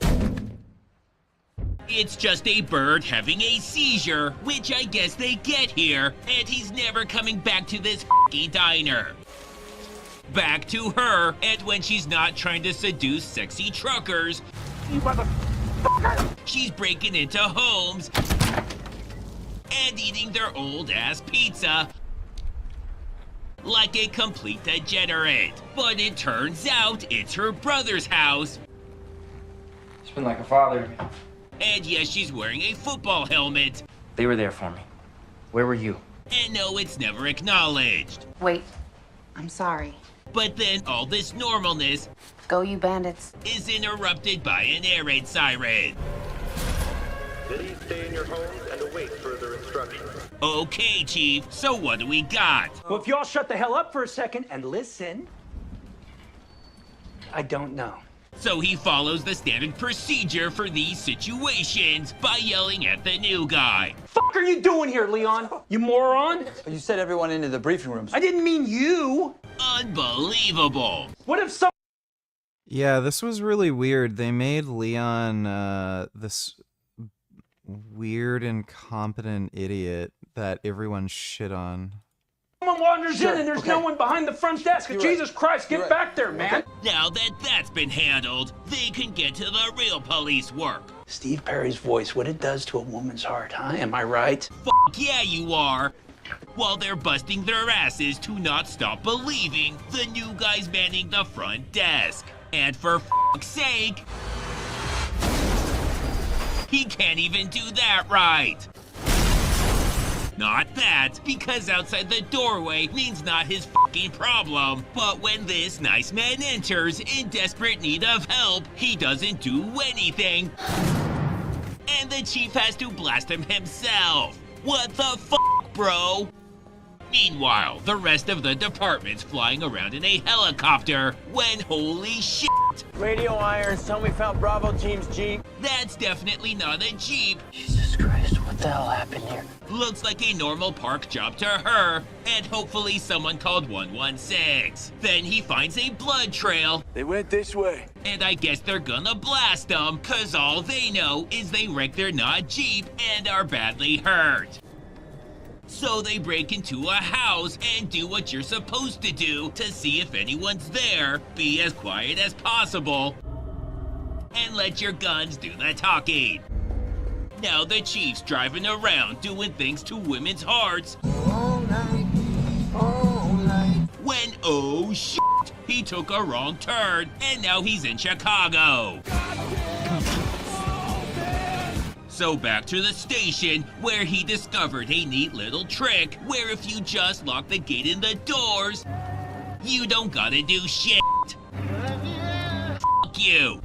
It's just a bird having a seizure, which I guess they get here, and he's never coming back to this f***ing diner. Back to her, and when she's not trying to seduce sexy truckers, You motherfucker! she's breaking into homes and eating their old-ass pizza like a complete degenerate. But it turns out it's her brother's house. It's been like a father to me. And yes, she's wearing a football helmet. They were there for me. Where were you? And no, it's never acknowledged. Wait, I'm sorry. But then all this normalness Go, you bandits. is interrupted by an air raid siren. Please stay in your homes and await further instructions. Okay, Chief, so what do we got? Well, if you all shut the hell up for a second and listen. I don't know. So he follows the standard procedure for these situations by yelling at the new guy. Fuck are you doing here, Leon? You moron? You said everyone into the briefing rooms. I didn't mean you. Unbelievable. What if some... Yeah, this was really weird. They made Leon this weird, incompetent idiot that everyone shit on. Someone wanders in and there's no one behind the front desk. Jesus Christ, get back there, man. Now that that's been handled, they can get to the real police work. Steve Perry's voice, what it does to a woman's heart, huh? Am I right? Fuck yeah, you are. While they're busting their asses to not stop believing the new guy's manning the front desk. And for fuck's sake, he can't even do that right. Not that, because outside the doorway means not his fucking problem. But when this nice man enters in desperate need of help, he doesn't do anything. And the chief has to blast him himself. What the fuck, bro? Meanwhile, the rest of the department's flying around in a helicopter when holy shit. Radio irons, tell me we found Bravo Team's Jeep. That's definitely not a Jeep. Jesus Christ, what the hell happened here? Looks like a normal park job to her, and hopefully someone called 116. Then he finds a blood trail. They went this way. And I guess they're gonna blast them, cause all they know is they wrecked their not Jeep and are badly hurt. So they break into a house and do what you're supposed to do to see if anyone's there, be as quiet as possible, and let your guns do the talking. Now the chief's driving around doing things to women's hearts. When, oh shit, he took a wrong turn and now he's in Chicago. So back to the station, where he discovered a neat little trick where if you just lock the gate in the doors, you don't gotta do shit. Fuck you.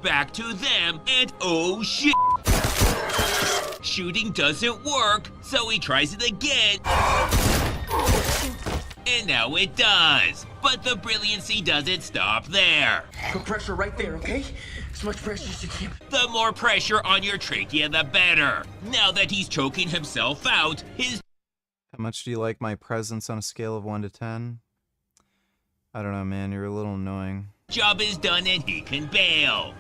Back to them, and oh shit. Shooting doesn't work, so he tries it again. And now it does. But the brilliancy doesn't stop there. Put pressure right there, okay? As much pressure as you can. The more pressure on your trachea, the better. Now that he's choking himself out, his... How much do you like my presence on a scale of 1 to 10? I don't know, man. You're a little annoying. job is done and he can bail.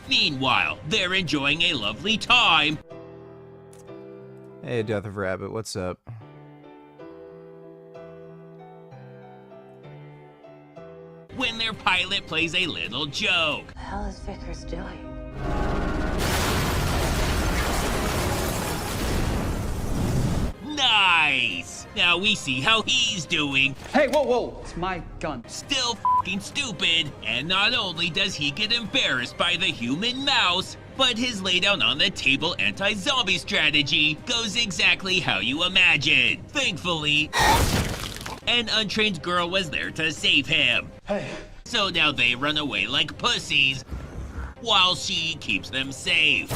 Meanwhile, they're enjoying a lovely time. Hey, Death of Rabbit, what's up? When their pilot plays a little joke. What the hell is Vickers doing? Now we see how he's doing. Hey, whoa, whoa, it's my gun. Still fucking stupid. And not only does he get embarrassed by the human mouse, but his lay down on the table anti-zombie strategy goes exactly how you imagine. Thankfully, an untrained girl was there to save him. Hey. So now they run away like pussies, while she keeps them safe.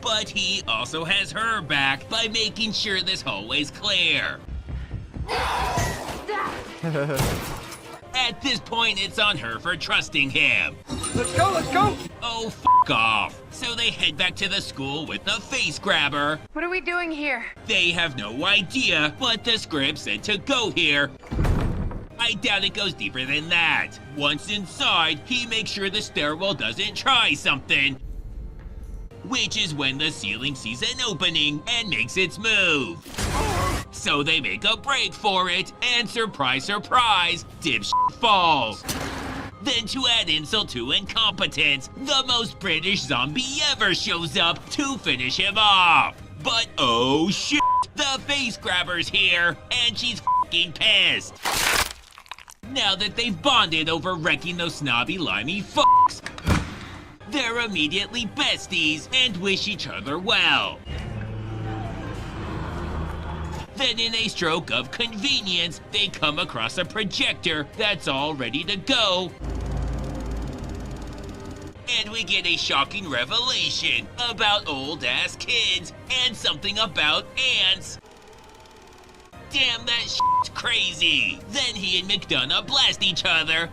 But he also has her back by making sure this hallway's clear. At this point, it's on her for trusting him. Let's go, let's go! Oh, fuck off. So they head back to the school with the face grabber. What are we doing here? They have no idea, but the script said to go here. I doubt it goes deeper than that. Once inside, he makes sure the stairwell doesn't try something. Which is when the ceiling sees an opening and makes its move. So they make a break for it, and surprise, surprise, dipshit falls. Then to add insult to incompetence, the most British zombie ever shows up to finish him off. But oh shit, the face grabber's here, and she's fucking pissed. Now that they've bonded over wrecking those snobby, limey fucks, they're immediately besties and wish each other well. Then in a stroke of convenience, they come across a projector that's all ready to go. And we get a shocking revelation about old-ass kids and something about ants. Damn, that shit's crazy. Then he and McDonough blast each other.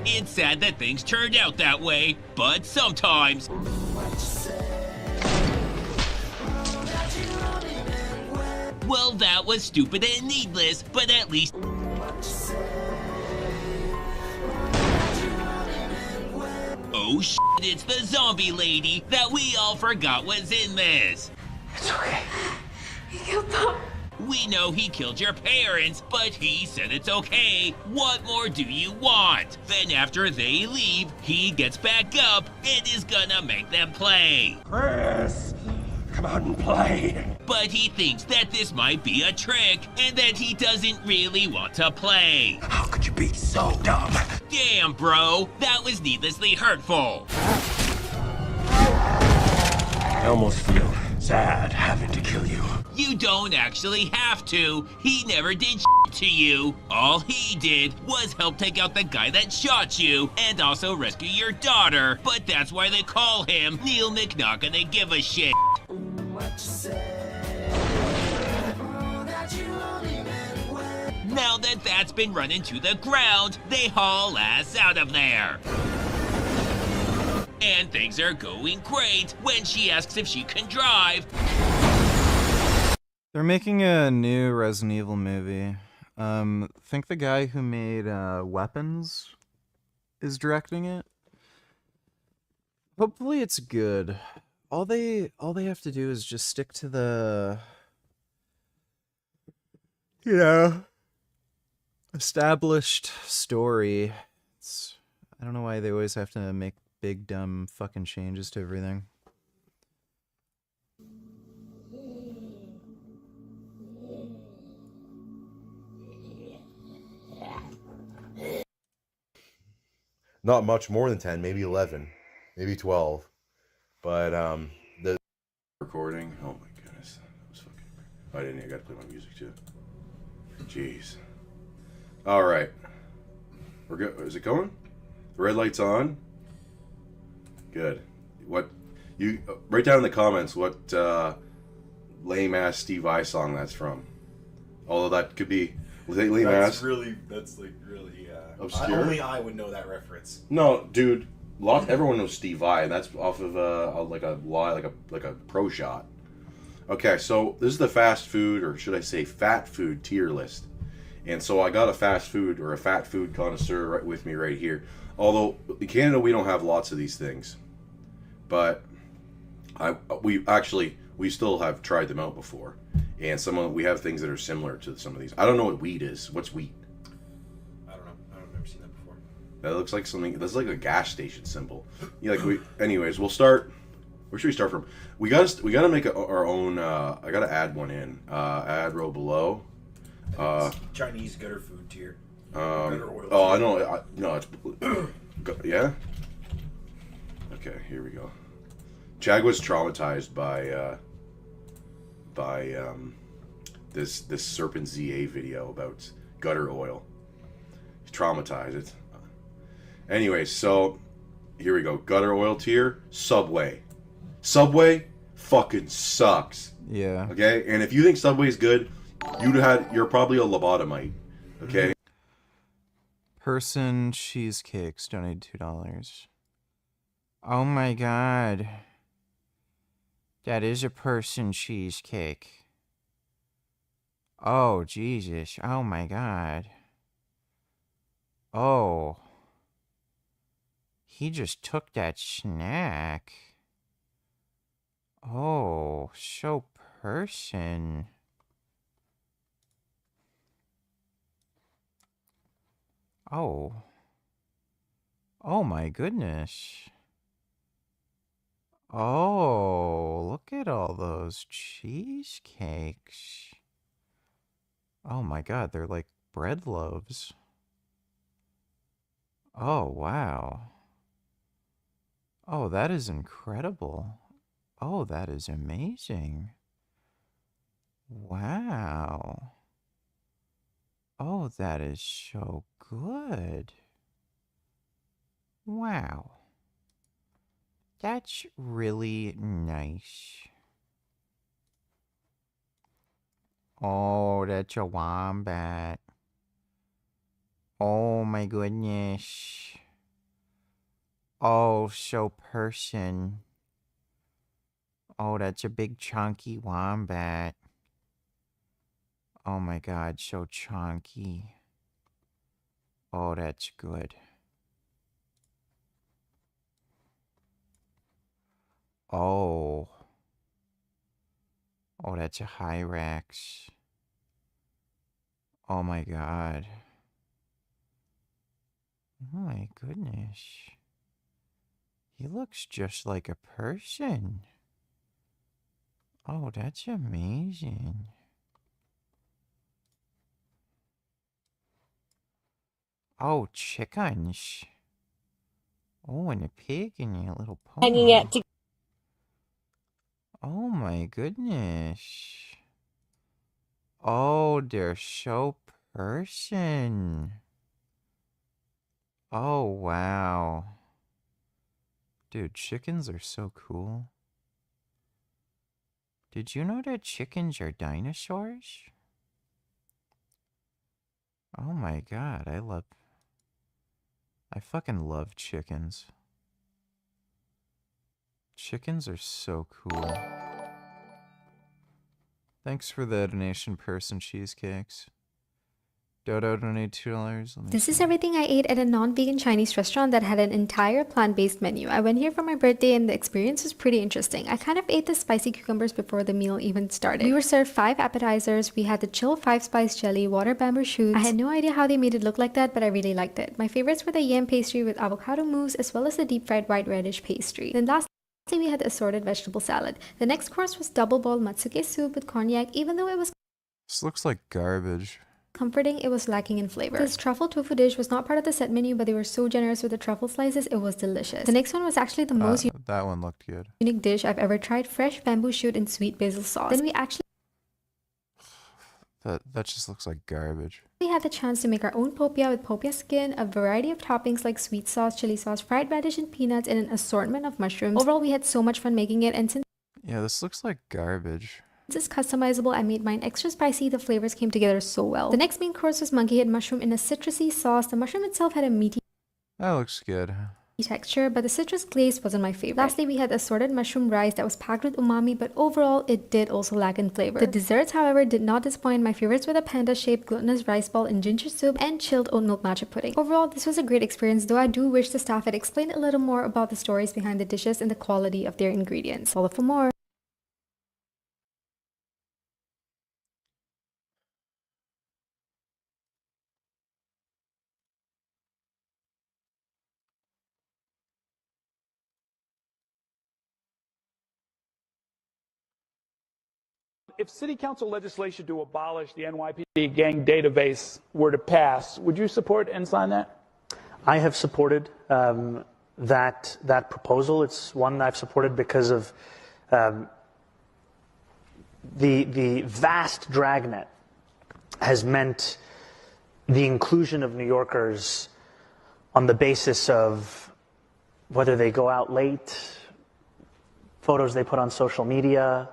It's sad that things turned out that way, but sometimes well, that was stupid and needless, but at least oh shit, it's the zombie lady that we all forgot was in this. It's okay. He killed Pop. We know he killed your parents, but he said it's okay. What more do you want? Then after they leave, he gets back up and is gonna make them play. Chris, come out and play. But he thinks that this might be a trick and that he doesn't really want to play. How could you be so dumb? Damn, bro, that was needlessly hurtful. I almost feel sad having to kill you. You don't actually have to. He never did to you. All he did was help take out the guy that shot you and also rescue your daughter. But that's why they call him Neil McNoggin give a shit. Now that that's been run into the ground, they haul ass out of there. And things are going great when she asks if she can drive. They're making a new Resident Evil movie. Think the guy who made Weapons is directing it. Hopefully it's good. All they have to do is just stick to the, you know, established story. I don't know why they always have to make big dumb fucking changes to everything. Not much more than 10, maybe 11, maybe 12. But the recording, oh my goodness, that was fucking. I didn't. I gotta play my music too. Jeez. All right, we're good. Is it going? The red light's on. Good. What you write down in the comments what lame ass Steve Vai song that's from. Although that could be lame ass. That's like really obscure. Only I would know that reference. No, dude. Everyone knows Steve Vai, and that's off of like a pro shot. Okay, so this is the fast food, or should I say fat food tier list. And so I got a fast food or a fat food connoisseur right with me right here. Although in Canada we don't have lots of these things, but we still have tried them out before, and we have things that are similar to some of these. I don't know what wheat is. What's wheat? I don't know. I've never seen that before. That looks like something. That's like a gas station symbol. Anyways, we'll start Where should we start from? We gotta make our own. I gotta add one in. Add row below. Chinese gutter food tier. Gutter oil I know. No, it's yeah. Okay, here we go. Chad was traumatized by this Serpent ZA video about gutter oil. He's traumatized. Anyway, so here we go. Gutter oil tier. Subway. Subway fucking sucks. Yeah. Okay? And if you think Subway's good, you're probably a lobotomite. Okay? Person cheesecakes donated $2. Oh my god. That is a person cheesecake. Oh, Jesus. Oh my god. Oh. He just took that snack. Oh, so person. Oh. Oh my goodness. Oh, look at all those cheesecakes. Oh my god, they're like bread loaves. Oh, wow. Oh, that is incredible. Oh, that is amazing. Wow. Oh, that is so good. Wow. That's really nice. Oh, that's a wombat. Oh my goodness. Oh, so person. Oh, that's a big chunky wombat. Oh my god, so chunky. Oh, that's good. Oh. Oh, that's a Hyrax. Oh my god. Oh my goodness. He looks just like a person. Oh, that's amazing. Oh, chickens. Oh, and a pig and a little pony. Hanging it Oh my goodness. Oh, they're so person. Oh, wow. Dude, chickens are so cool. Did you know that chickens are dinosaurs? Oh my god, I fucking love chickens. Chickens are so cool. Thanks for the donation, person cheesecakes. Dodo donated $2. This is everything I ate at a non-vegan Chinese restaurant that had an entire plant-based menu. I went here for my birthday and the experience was pretty interesting. I kind of ate the spicy cucumbers before the meal even started. We were served 5 appetizers. We had the chill 5-spice jelly, water bamboo shoots. I had no idea how they made it look like that, but I really liked it. My favorites were the yam pastry with avocado mousse as well as the deep fried white radish pastry. Then lastly, we had the assorted vegetable salad. The next course was double boiled matsuke soup with cognac. Even though it was This looks like garbage. comforting, it was lacking in flavor. This truffle tofu dish was not part of the set menu, but they were so generous with the truffle slices, it was delicious. The next one was actually the most That one looked good. unique dish I've ever tried: fresh bamboo shoot and sweet basil sauce. Then we actually That just looks like garbage. had the chance to make our own popia with popia skin, a variety of toppings like sweet sauce, chili sauce, fried radish, and peanuts, and an assortment of mushrooms. Overall, we had so much fun making it, and since Yeah, this looks like garbage. it's customizable, I made mine extra spicy. The flavors came together so well. The next main course was monkey head mushroom in a citrusy sauce. The mushroom itself had a meaty That looks good. texture, but the citrus glaze wasn't my favorite. Lastly, we had assorted mushroom rice that was packed with umami, but overall, it did also lack in flavor. The desserts, however, did not disappoint. My favorites were the panda-shaped glutinous rice ball and ginger soup and chilled oat milk matcha pudding. Overall, this was a great experience, though I do wish the staff had explained a little more about the stories behind the dishes and the quality of their ingredients. Follow for more. If city council legislation to abolish the NYPD gang database were to pass, would you support and sign that? I have supported that proposal. It's one I've supported because of the vast dragnet has meant the inclusion of New Yorkers on the basis of whether they go out late, photos they put on social media,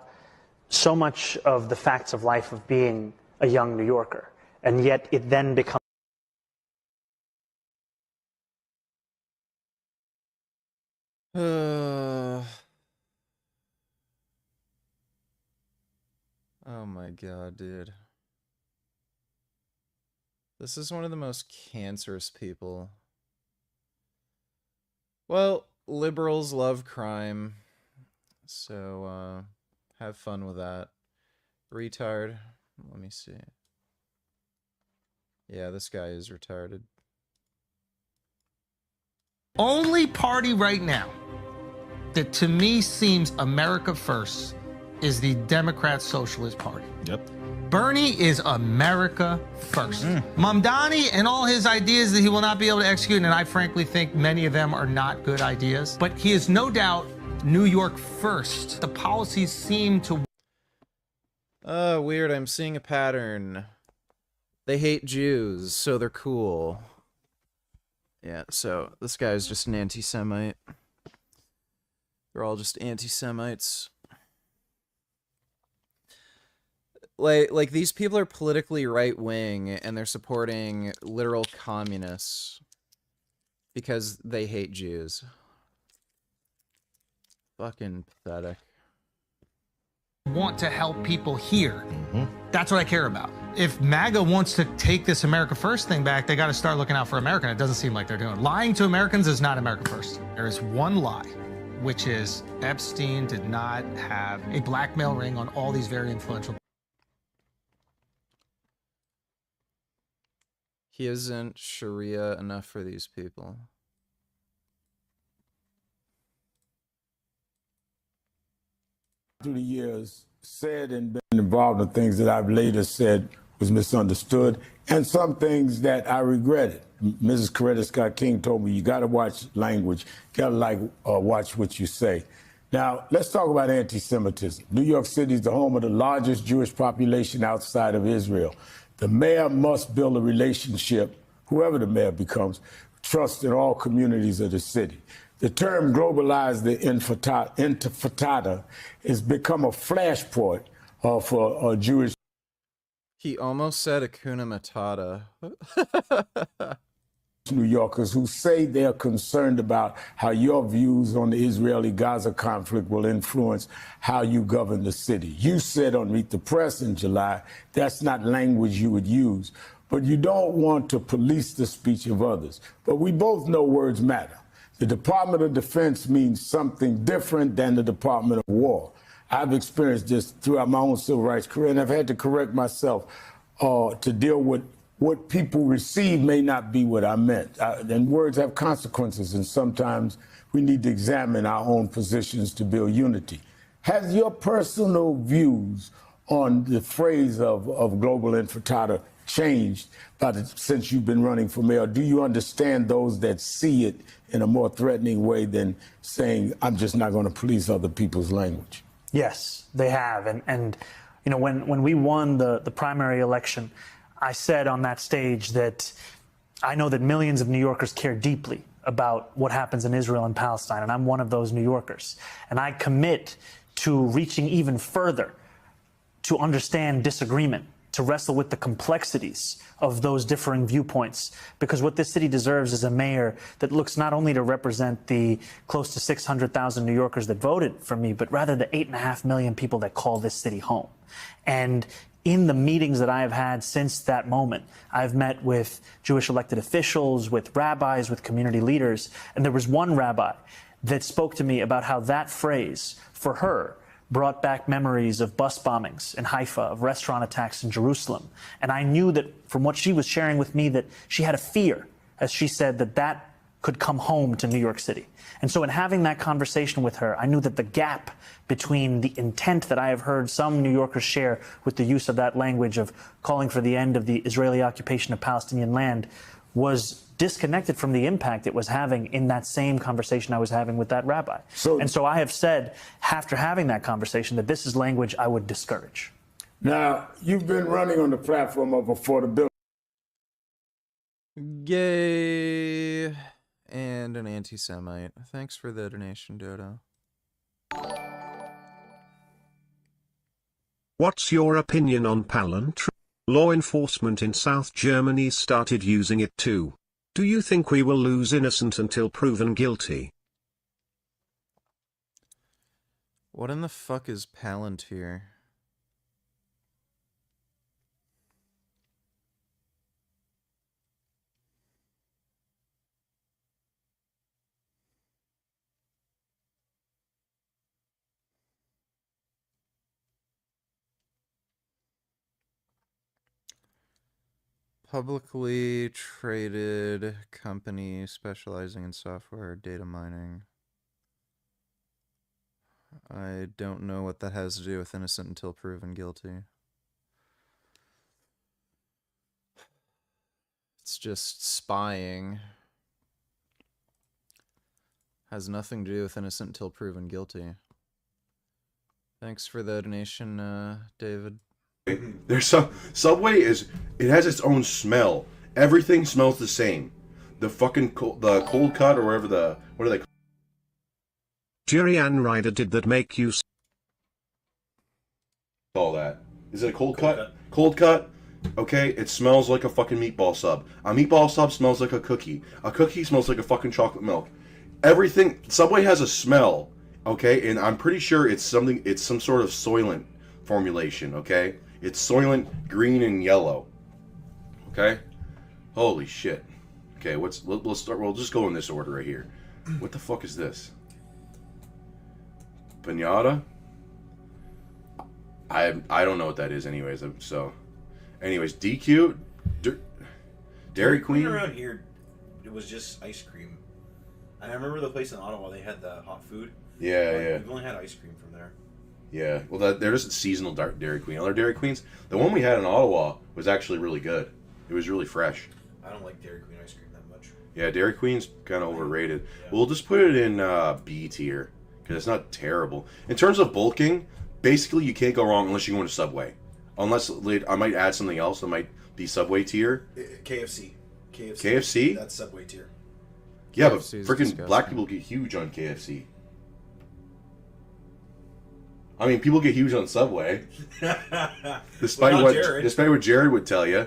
so much of the facts of life of being a young New Yorker. And yet it then becomes Oh my god, dude. This is one of the most cancerous people. Well, liberals love crime, so have fun with that. Retard. Let me see. Yeah, this guy is retarded. Only party right now that to me seems America first is the Democrat Socialist Party. Yep. Bernie is America first. Mamdani and all his ideas that he will not be able to execute, and I frankly think many of them are not good ideas, but he is no doubt New York first. The policies seem to... Weird, I'm seeing a pattern. They hate Jews, so they're cool. Yeah, so this guy's just an anti-Semite. They're all just anti-Semites. Like these people are politically right-wing, and they're supporting literal communists because they hate Jews. Fucking pathetic. Want to help people here. That's what I care about. If MAGA wants to take this America First thing back, they got to start looking out for America, and it doesn't seem like they're doing. Lying to Americans is not America First. There is one lie, which is Epstein did not have a blackmail ring on all these very influential. He isn't Sharia enough for these people. Through the years, said and been involved in things that I've later said was misunderstood, and some things that I regretted. Mrs. Coretta Scott King told me, you got to watch language, got to watch what you say. Now, let's talk about anti-Semitism. New York City is the home of the largest Jewish population outside of Israel. The mayor must build a relationship, whoever the mayor becomes, trust in all communities of the city. The term globalize the intifada has become a flashpoint for Jewish. He almost said Hakuna Matata. New Yorkers who say they're concerned about how your views on the Israeli-Gaza conflict will influence how you govern the city. You said on Meet the Press in July, that's not language you would use, but you don't want to police the speech of others. But we both know words matter. The Department of Defense means something different than the Department of War. I've experienced this throughout my own civil rights career, and I've had to correct myself to deal with what people receive may not be what I meant. And words have consequences, and sometimes we need to examine our own positions to build unity. Has your personal views on the phrase of global intifada changed since you've been running for mayor? Do you understand those that see it in a more threatening way than saying, I'm just not going to police other people's language? Yes, they have. And you know, when we won the primary election, I said on that stage that I know that millions of New Yorkers care deeply about what happens in Israel and Palestine, and I'm one of those New Yorkers. And I commit to reaching even further to understand disagreement, to wrestle with the complexities of those differing viewpoints, because what this city deserves is a mayor that looks not only to represent the close to 600,000 New Yorkers that voted for me, but rather the 8.5 million people that call this city home. And in the meetings that I have had since that moment, I've met with Jewish elected officials, with rabbis, with community leaders, and there was one rabbi that spoke to me about how that phrase, for her, brought back memories of bus bombings in Haifa, of restaurant attacks in Jerusalem. And I knew that from what she was sharing with me that she had a fear, as she said, that could come home to New York City. And so in having that conversation with her, I knew that the gap between the intent that I have heard some New Yorkers share with the use of that language of calling for the end of the Israeli occupation of Palestinian land was disconnected from the impact it was having in that same conversation I was having with that rabbi. And so I have said, after having that conversation, that this is language I would discourage. Now, you've been running on the platform of affordability. Gay and an anti-Semite. Thanks for the donation, Dodo. What's your opinion on Palantir? Law enforcement in South Germany started using it too. Do you think we will lose innocent until proven guilty? What in the fuck is Palantir? Publicly traded company specializing in software data mining. I don't know what that has to do with innocent until proven guilty. It's just spying. Has nothing to do with innocent until proven guilty. Thanks for the donation, David. There's some Subway it has its own smell. Everything smells the same. The fucking the cold cut or whatever what are they? Jurian Ryder, did that make you Call that? Is it a cold cut? Cold cut. Okay, it smells like a fucking meatball sub. A meatball sub smells like a cookie. A cookie smells like a fucking chocolate milk. Everything Subway has a smell. Okay, and I'm pretty sure it's some sort of soylent formulation. Okay. It's soylent green and yellow. Okay? Holy shit. Okay, we'll start. We'll just go in this order right here. What the fuck is this? Pinata? I don't know what that is anyways. Anyways, DQ Dairy Queen around here it was just ice cream. And I remember the place in Ottawa, they had the hot food. Yeah. We've only had ice cream from there. Yeah, well, they're just seasonal Dairy Queen. Other Dairy Queens, the one we had in Ottawa was actually really good. It was really fresh. I don't like Dairy Queen ice cream that much. Yeah, Dairy Queen's kind of overrated. Yeah. We'll just put it in B tier because it's not terrible. In terms of bulking, basically you can't go wrong unless you go into Subway. Unless I might add something else that might be Subway tier. KFC. KFC? That's Subway tier. Yeah, but freaking black people get huge on KFC. I mean, people get huge on Subway. Despite what Jared would tell you.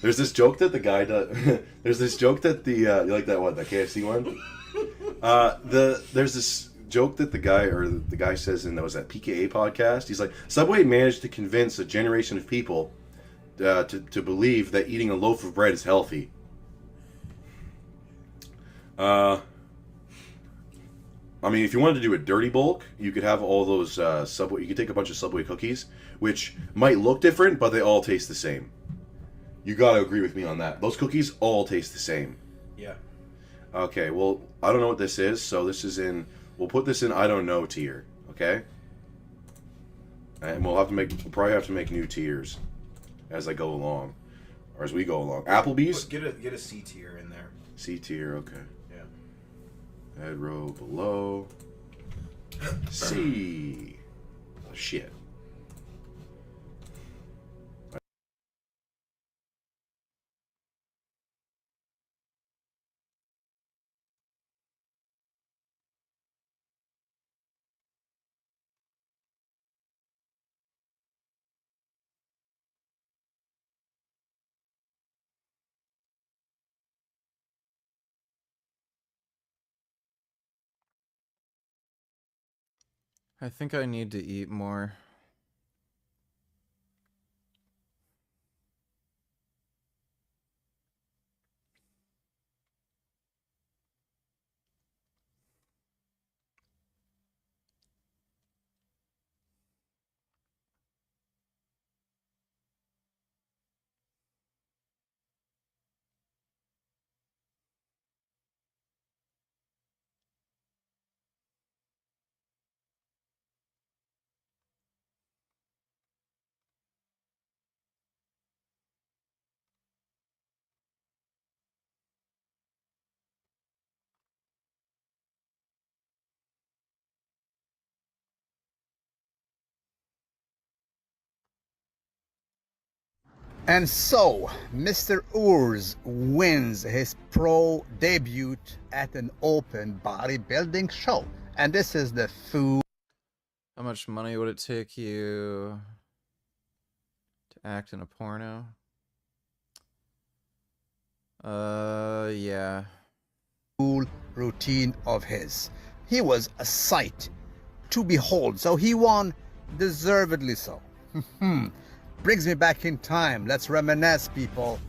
There's this joke that the guy does. There's this joke that the you like that one, the KFC one. There's this joke that the guy says in that PKA podcast. He's like, Subway managed to convince a generation of people to believe that eating a loaf of bread is healthy. I mean, if you wanted to do a dirty bulk, you could have all those Subway. You could take a bunch of Subway cookies, which might look different, but they all taste the same. You gotta agree with me on that. Those cookies all taste the same. Yeah. Okay. Well, I don't know what this is, so this is in. We'll put this in I don't know tier. Okay. And we'll probably have to make new tiers as I go along, or as we go along. Applebee's. Get a C tier in there. C tier. Okay. Yeah. Head row below. C. Oh, shit. I think I need to eat more. And so, Mr. Urs wins his pro debut at an open bodybuilding show. And this is the food. How much money would it take you to act in a porno? Yeah. Routine of his. He was a sight to behold, so he won deservedly so. Brings me back in time. Let's reminisce, people.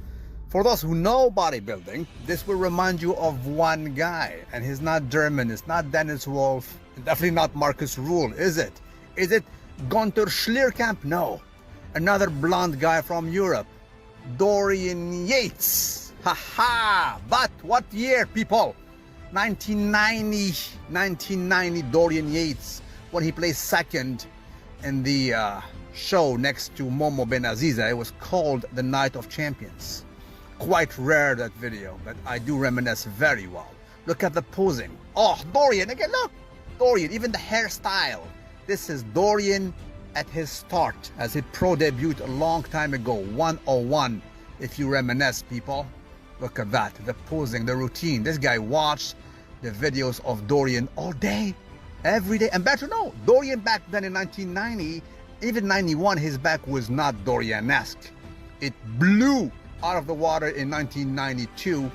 For those who know bodybuilding, this will remind you of one guy, and he's not German, it's not Dennis Wolf, definitely not Marcus Rule, is it? Is it Gunther Schlierkamp? No. Another blonde guy from Europe, Dorian Yates. Ha! But what year, people? 1990, Dorian Yates, when he placed second in the show next to Momo Benaziza. It was called the Night of Champions. Quite rare, that video, but I do reminisce very well. Look at the posing. Oh, Dorian, again, look! Dorian, even the hairstyle. This is Dorian at his start as he pro debuted a long time ago, 101, if you reminisce, people. Look at that, the posing, the routine. This guy watched the videos of Dorian all day, every day. And better know, Dorian back then in 1990, even 91, his back was not Dorian-esque. It blew out of the water in 1992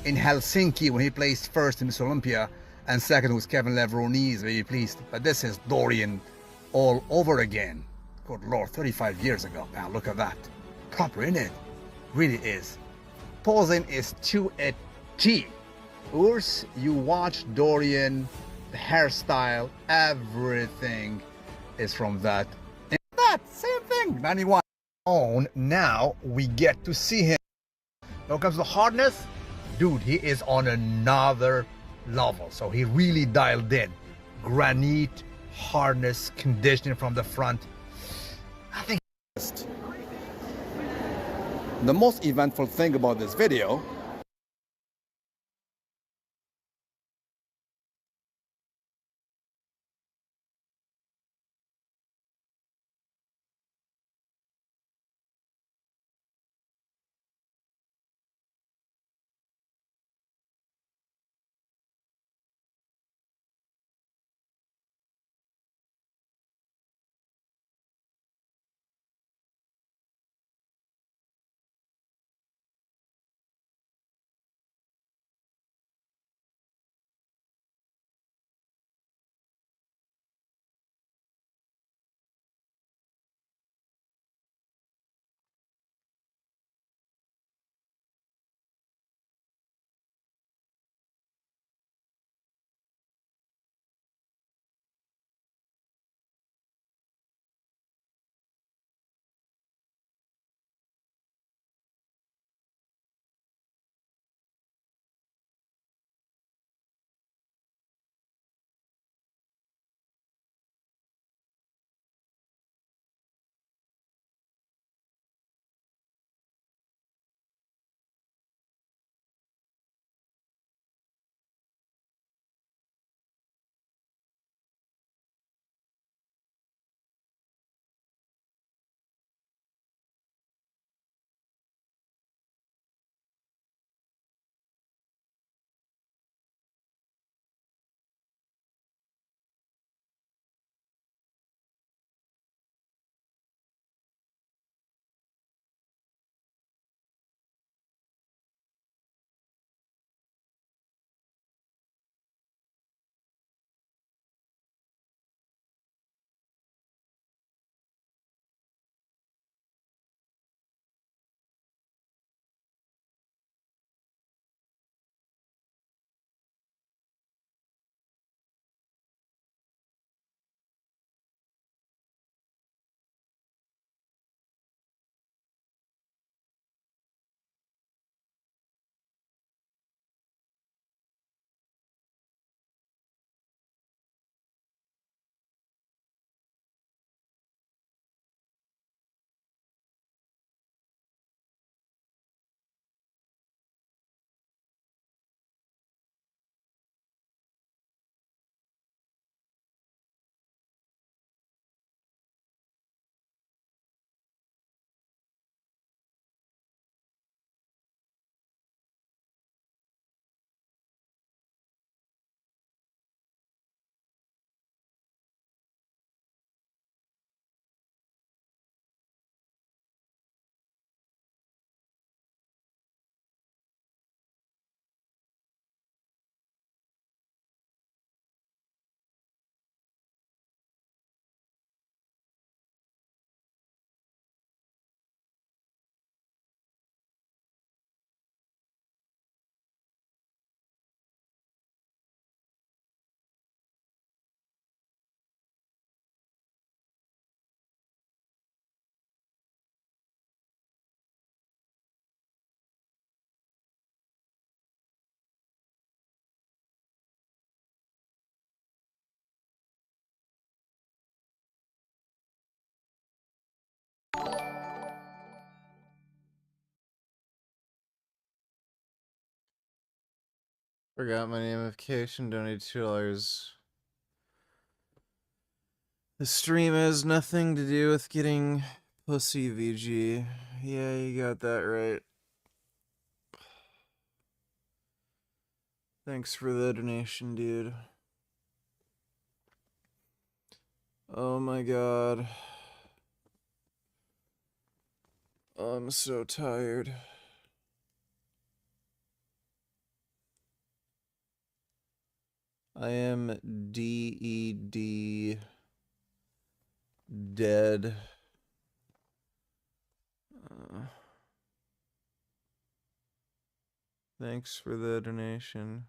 in Helsinki when he placed first in Miss Olympia, and second was Kevin Levroni's, very pleased. But this is Dorian all over again. Good Lord, 35 years ago. Now look at that. Proper, isn't it? Really is. Posing is to a T. Urs, you watch Dorian, the hairstyle, everything is from that. And that, same thing, 91. Now we get to see him. When it comes to hardness, dude, he is on another level. So he really dialed in. Granite, hardness, conditioning from the front. I think the most eventful thing about this video Forgot my namification. Donate $2. The stream has nothing to do with getting pussy, VG. Yeah, you got that right. Thanks for the donation, dude. Oh my god. I'm so tired. I am DED dead. Thanks for the donation.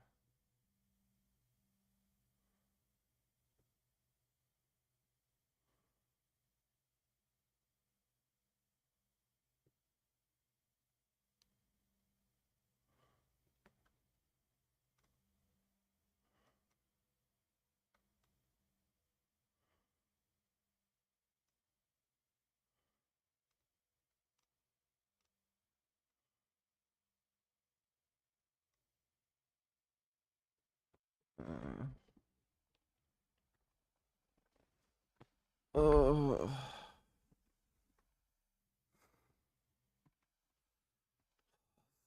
Oh.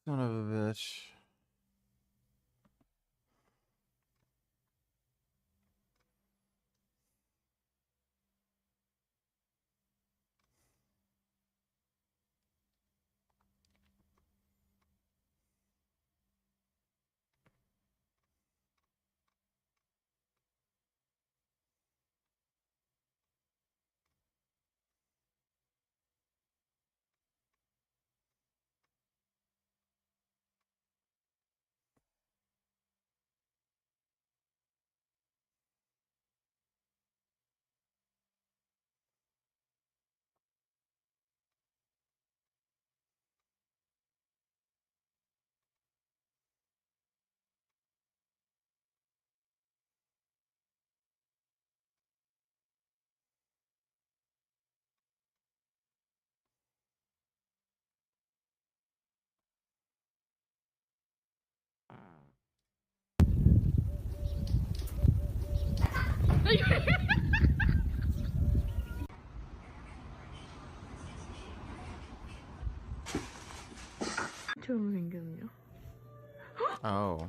Son of a bitch. Oh.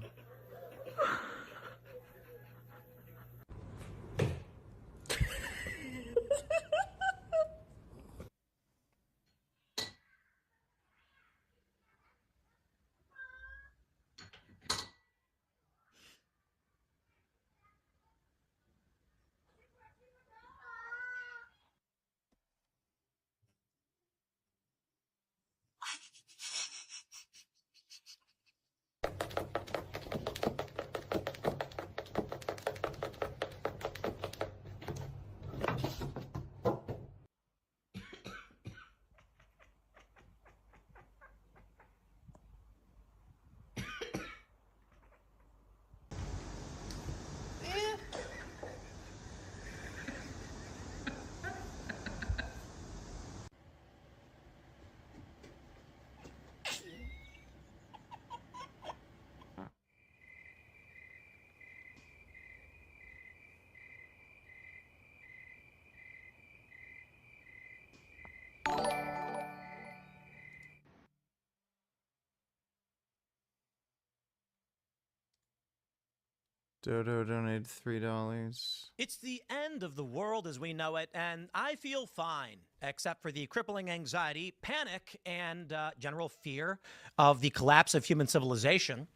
Dodo donated $3. It's the end of the world as we know it, and I feel fine, except for the crippling anxiety, panic, and general fear of the collapse of human civilization.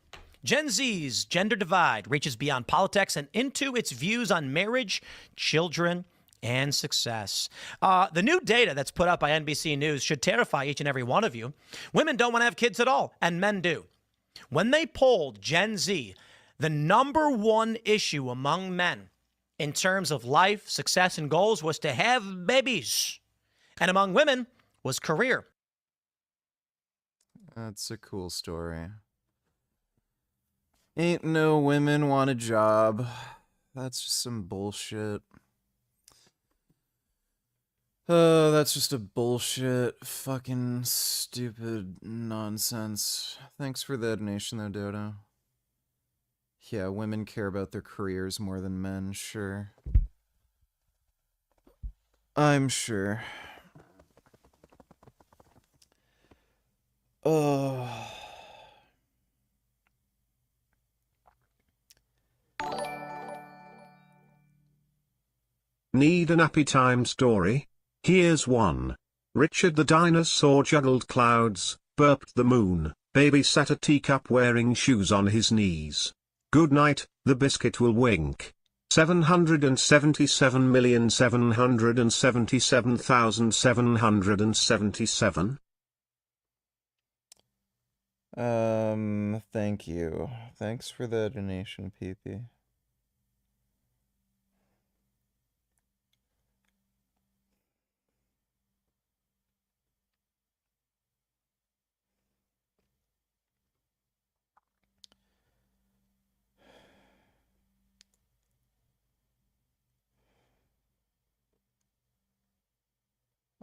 Gen Z's gender divide reaches beyond politics and into its views on marriage, children, and success. The new data that's put out by NBC News should terrify each and every one of you. Women don't want to have kids at all, and men do. When they polled Gen Z, the number one issue among men in terms of life, success, and goals was to have babies. And among women was career. That's a cool story. Ain't no women want a job. That's just some bullshit. Oh, that's just a bullshit, fucking stupid nonsense. Thanks for the donation though, Dodo. Yeah, women care about their careers more than men, sure. I'm sure. Oh. Need a nappy time story? Here's one. Richard the dinosaur juggled clouds, burped the moon, babysat a teacup wearing shoes on his knees. Good night, the biscuit will wink. 777,777,777. Thank you. Thanks for the donation, PP.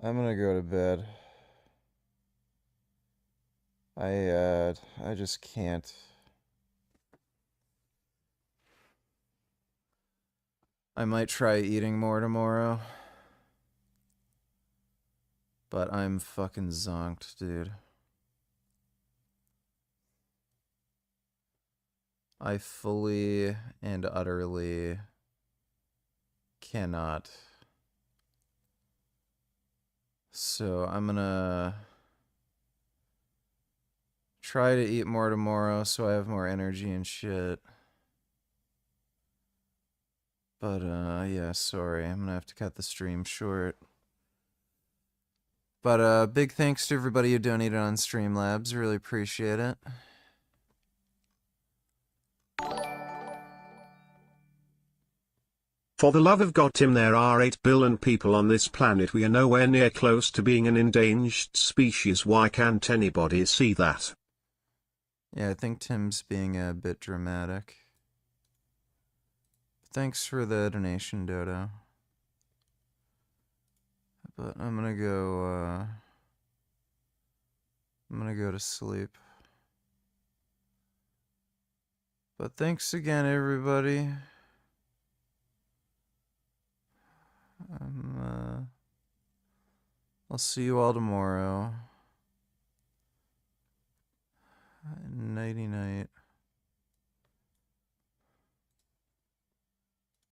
I'm gonna go to bed. I just can't. I might try eating more tomorrow. But I'm fucking zonked, dude. I fully and utterly cannot. So I'm gonna try to eat more tomorrow so I have more energy and shit. But yeah, sorry. I'm gonna have to cut the stream short. But big thanks to everybody who donated on Streamlabs. Really appreciate it. For the love of God, Tim, there are 8 billion people on this planet. We are nowhere near close to being an endangered species. Why can't anybody see that? Yeah, I think Tim's being a bit dramatic. Thanks for the donation, Dodo. But I'm gonna go to sleep. But thanks again, everybody. I'll see you all tomorrow. Nighty night.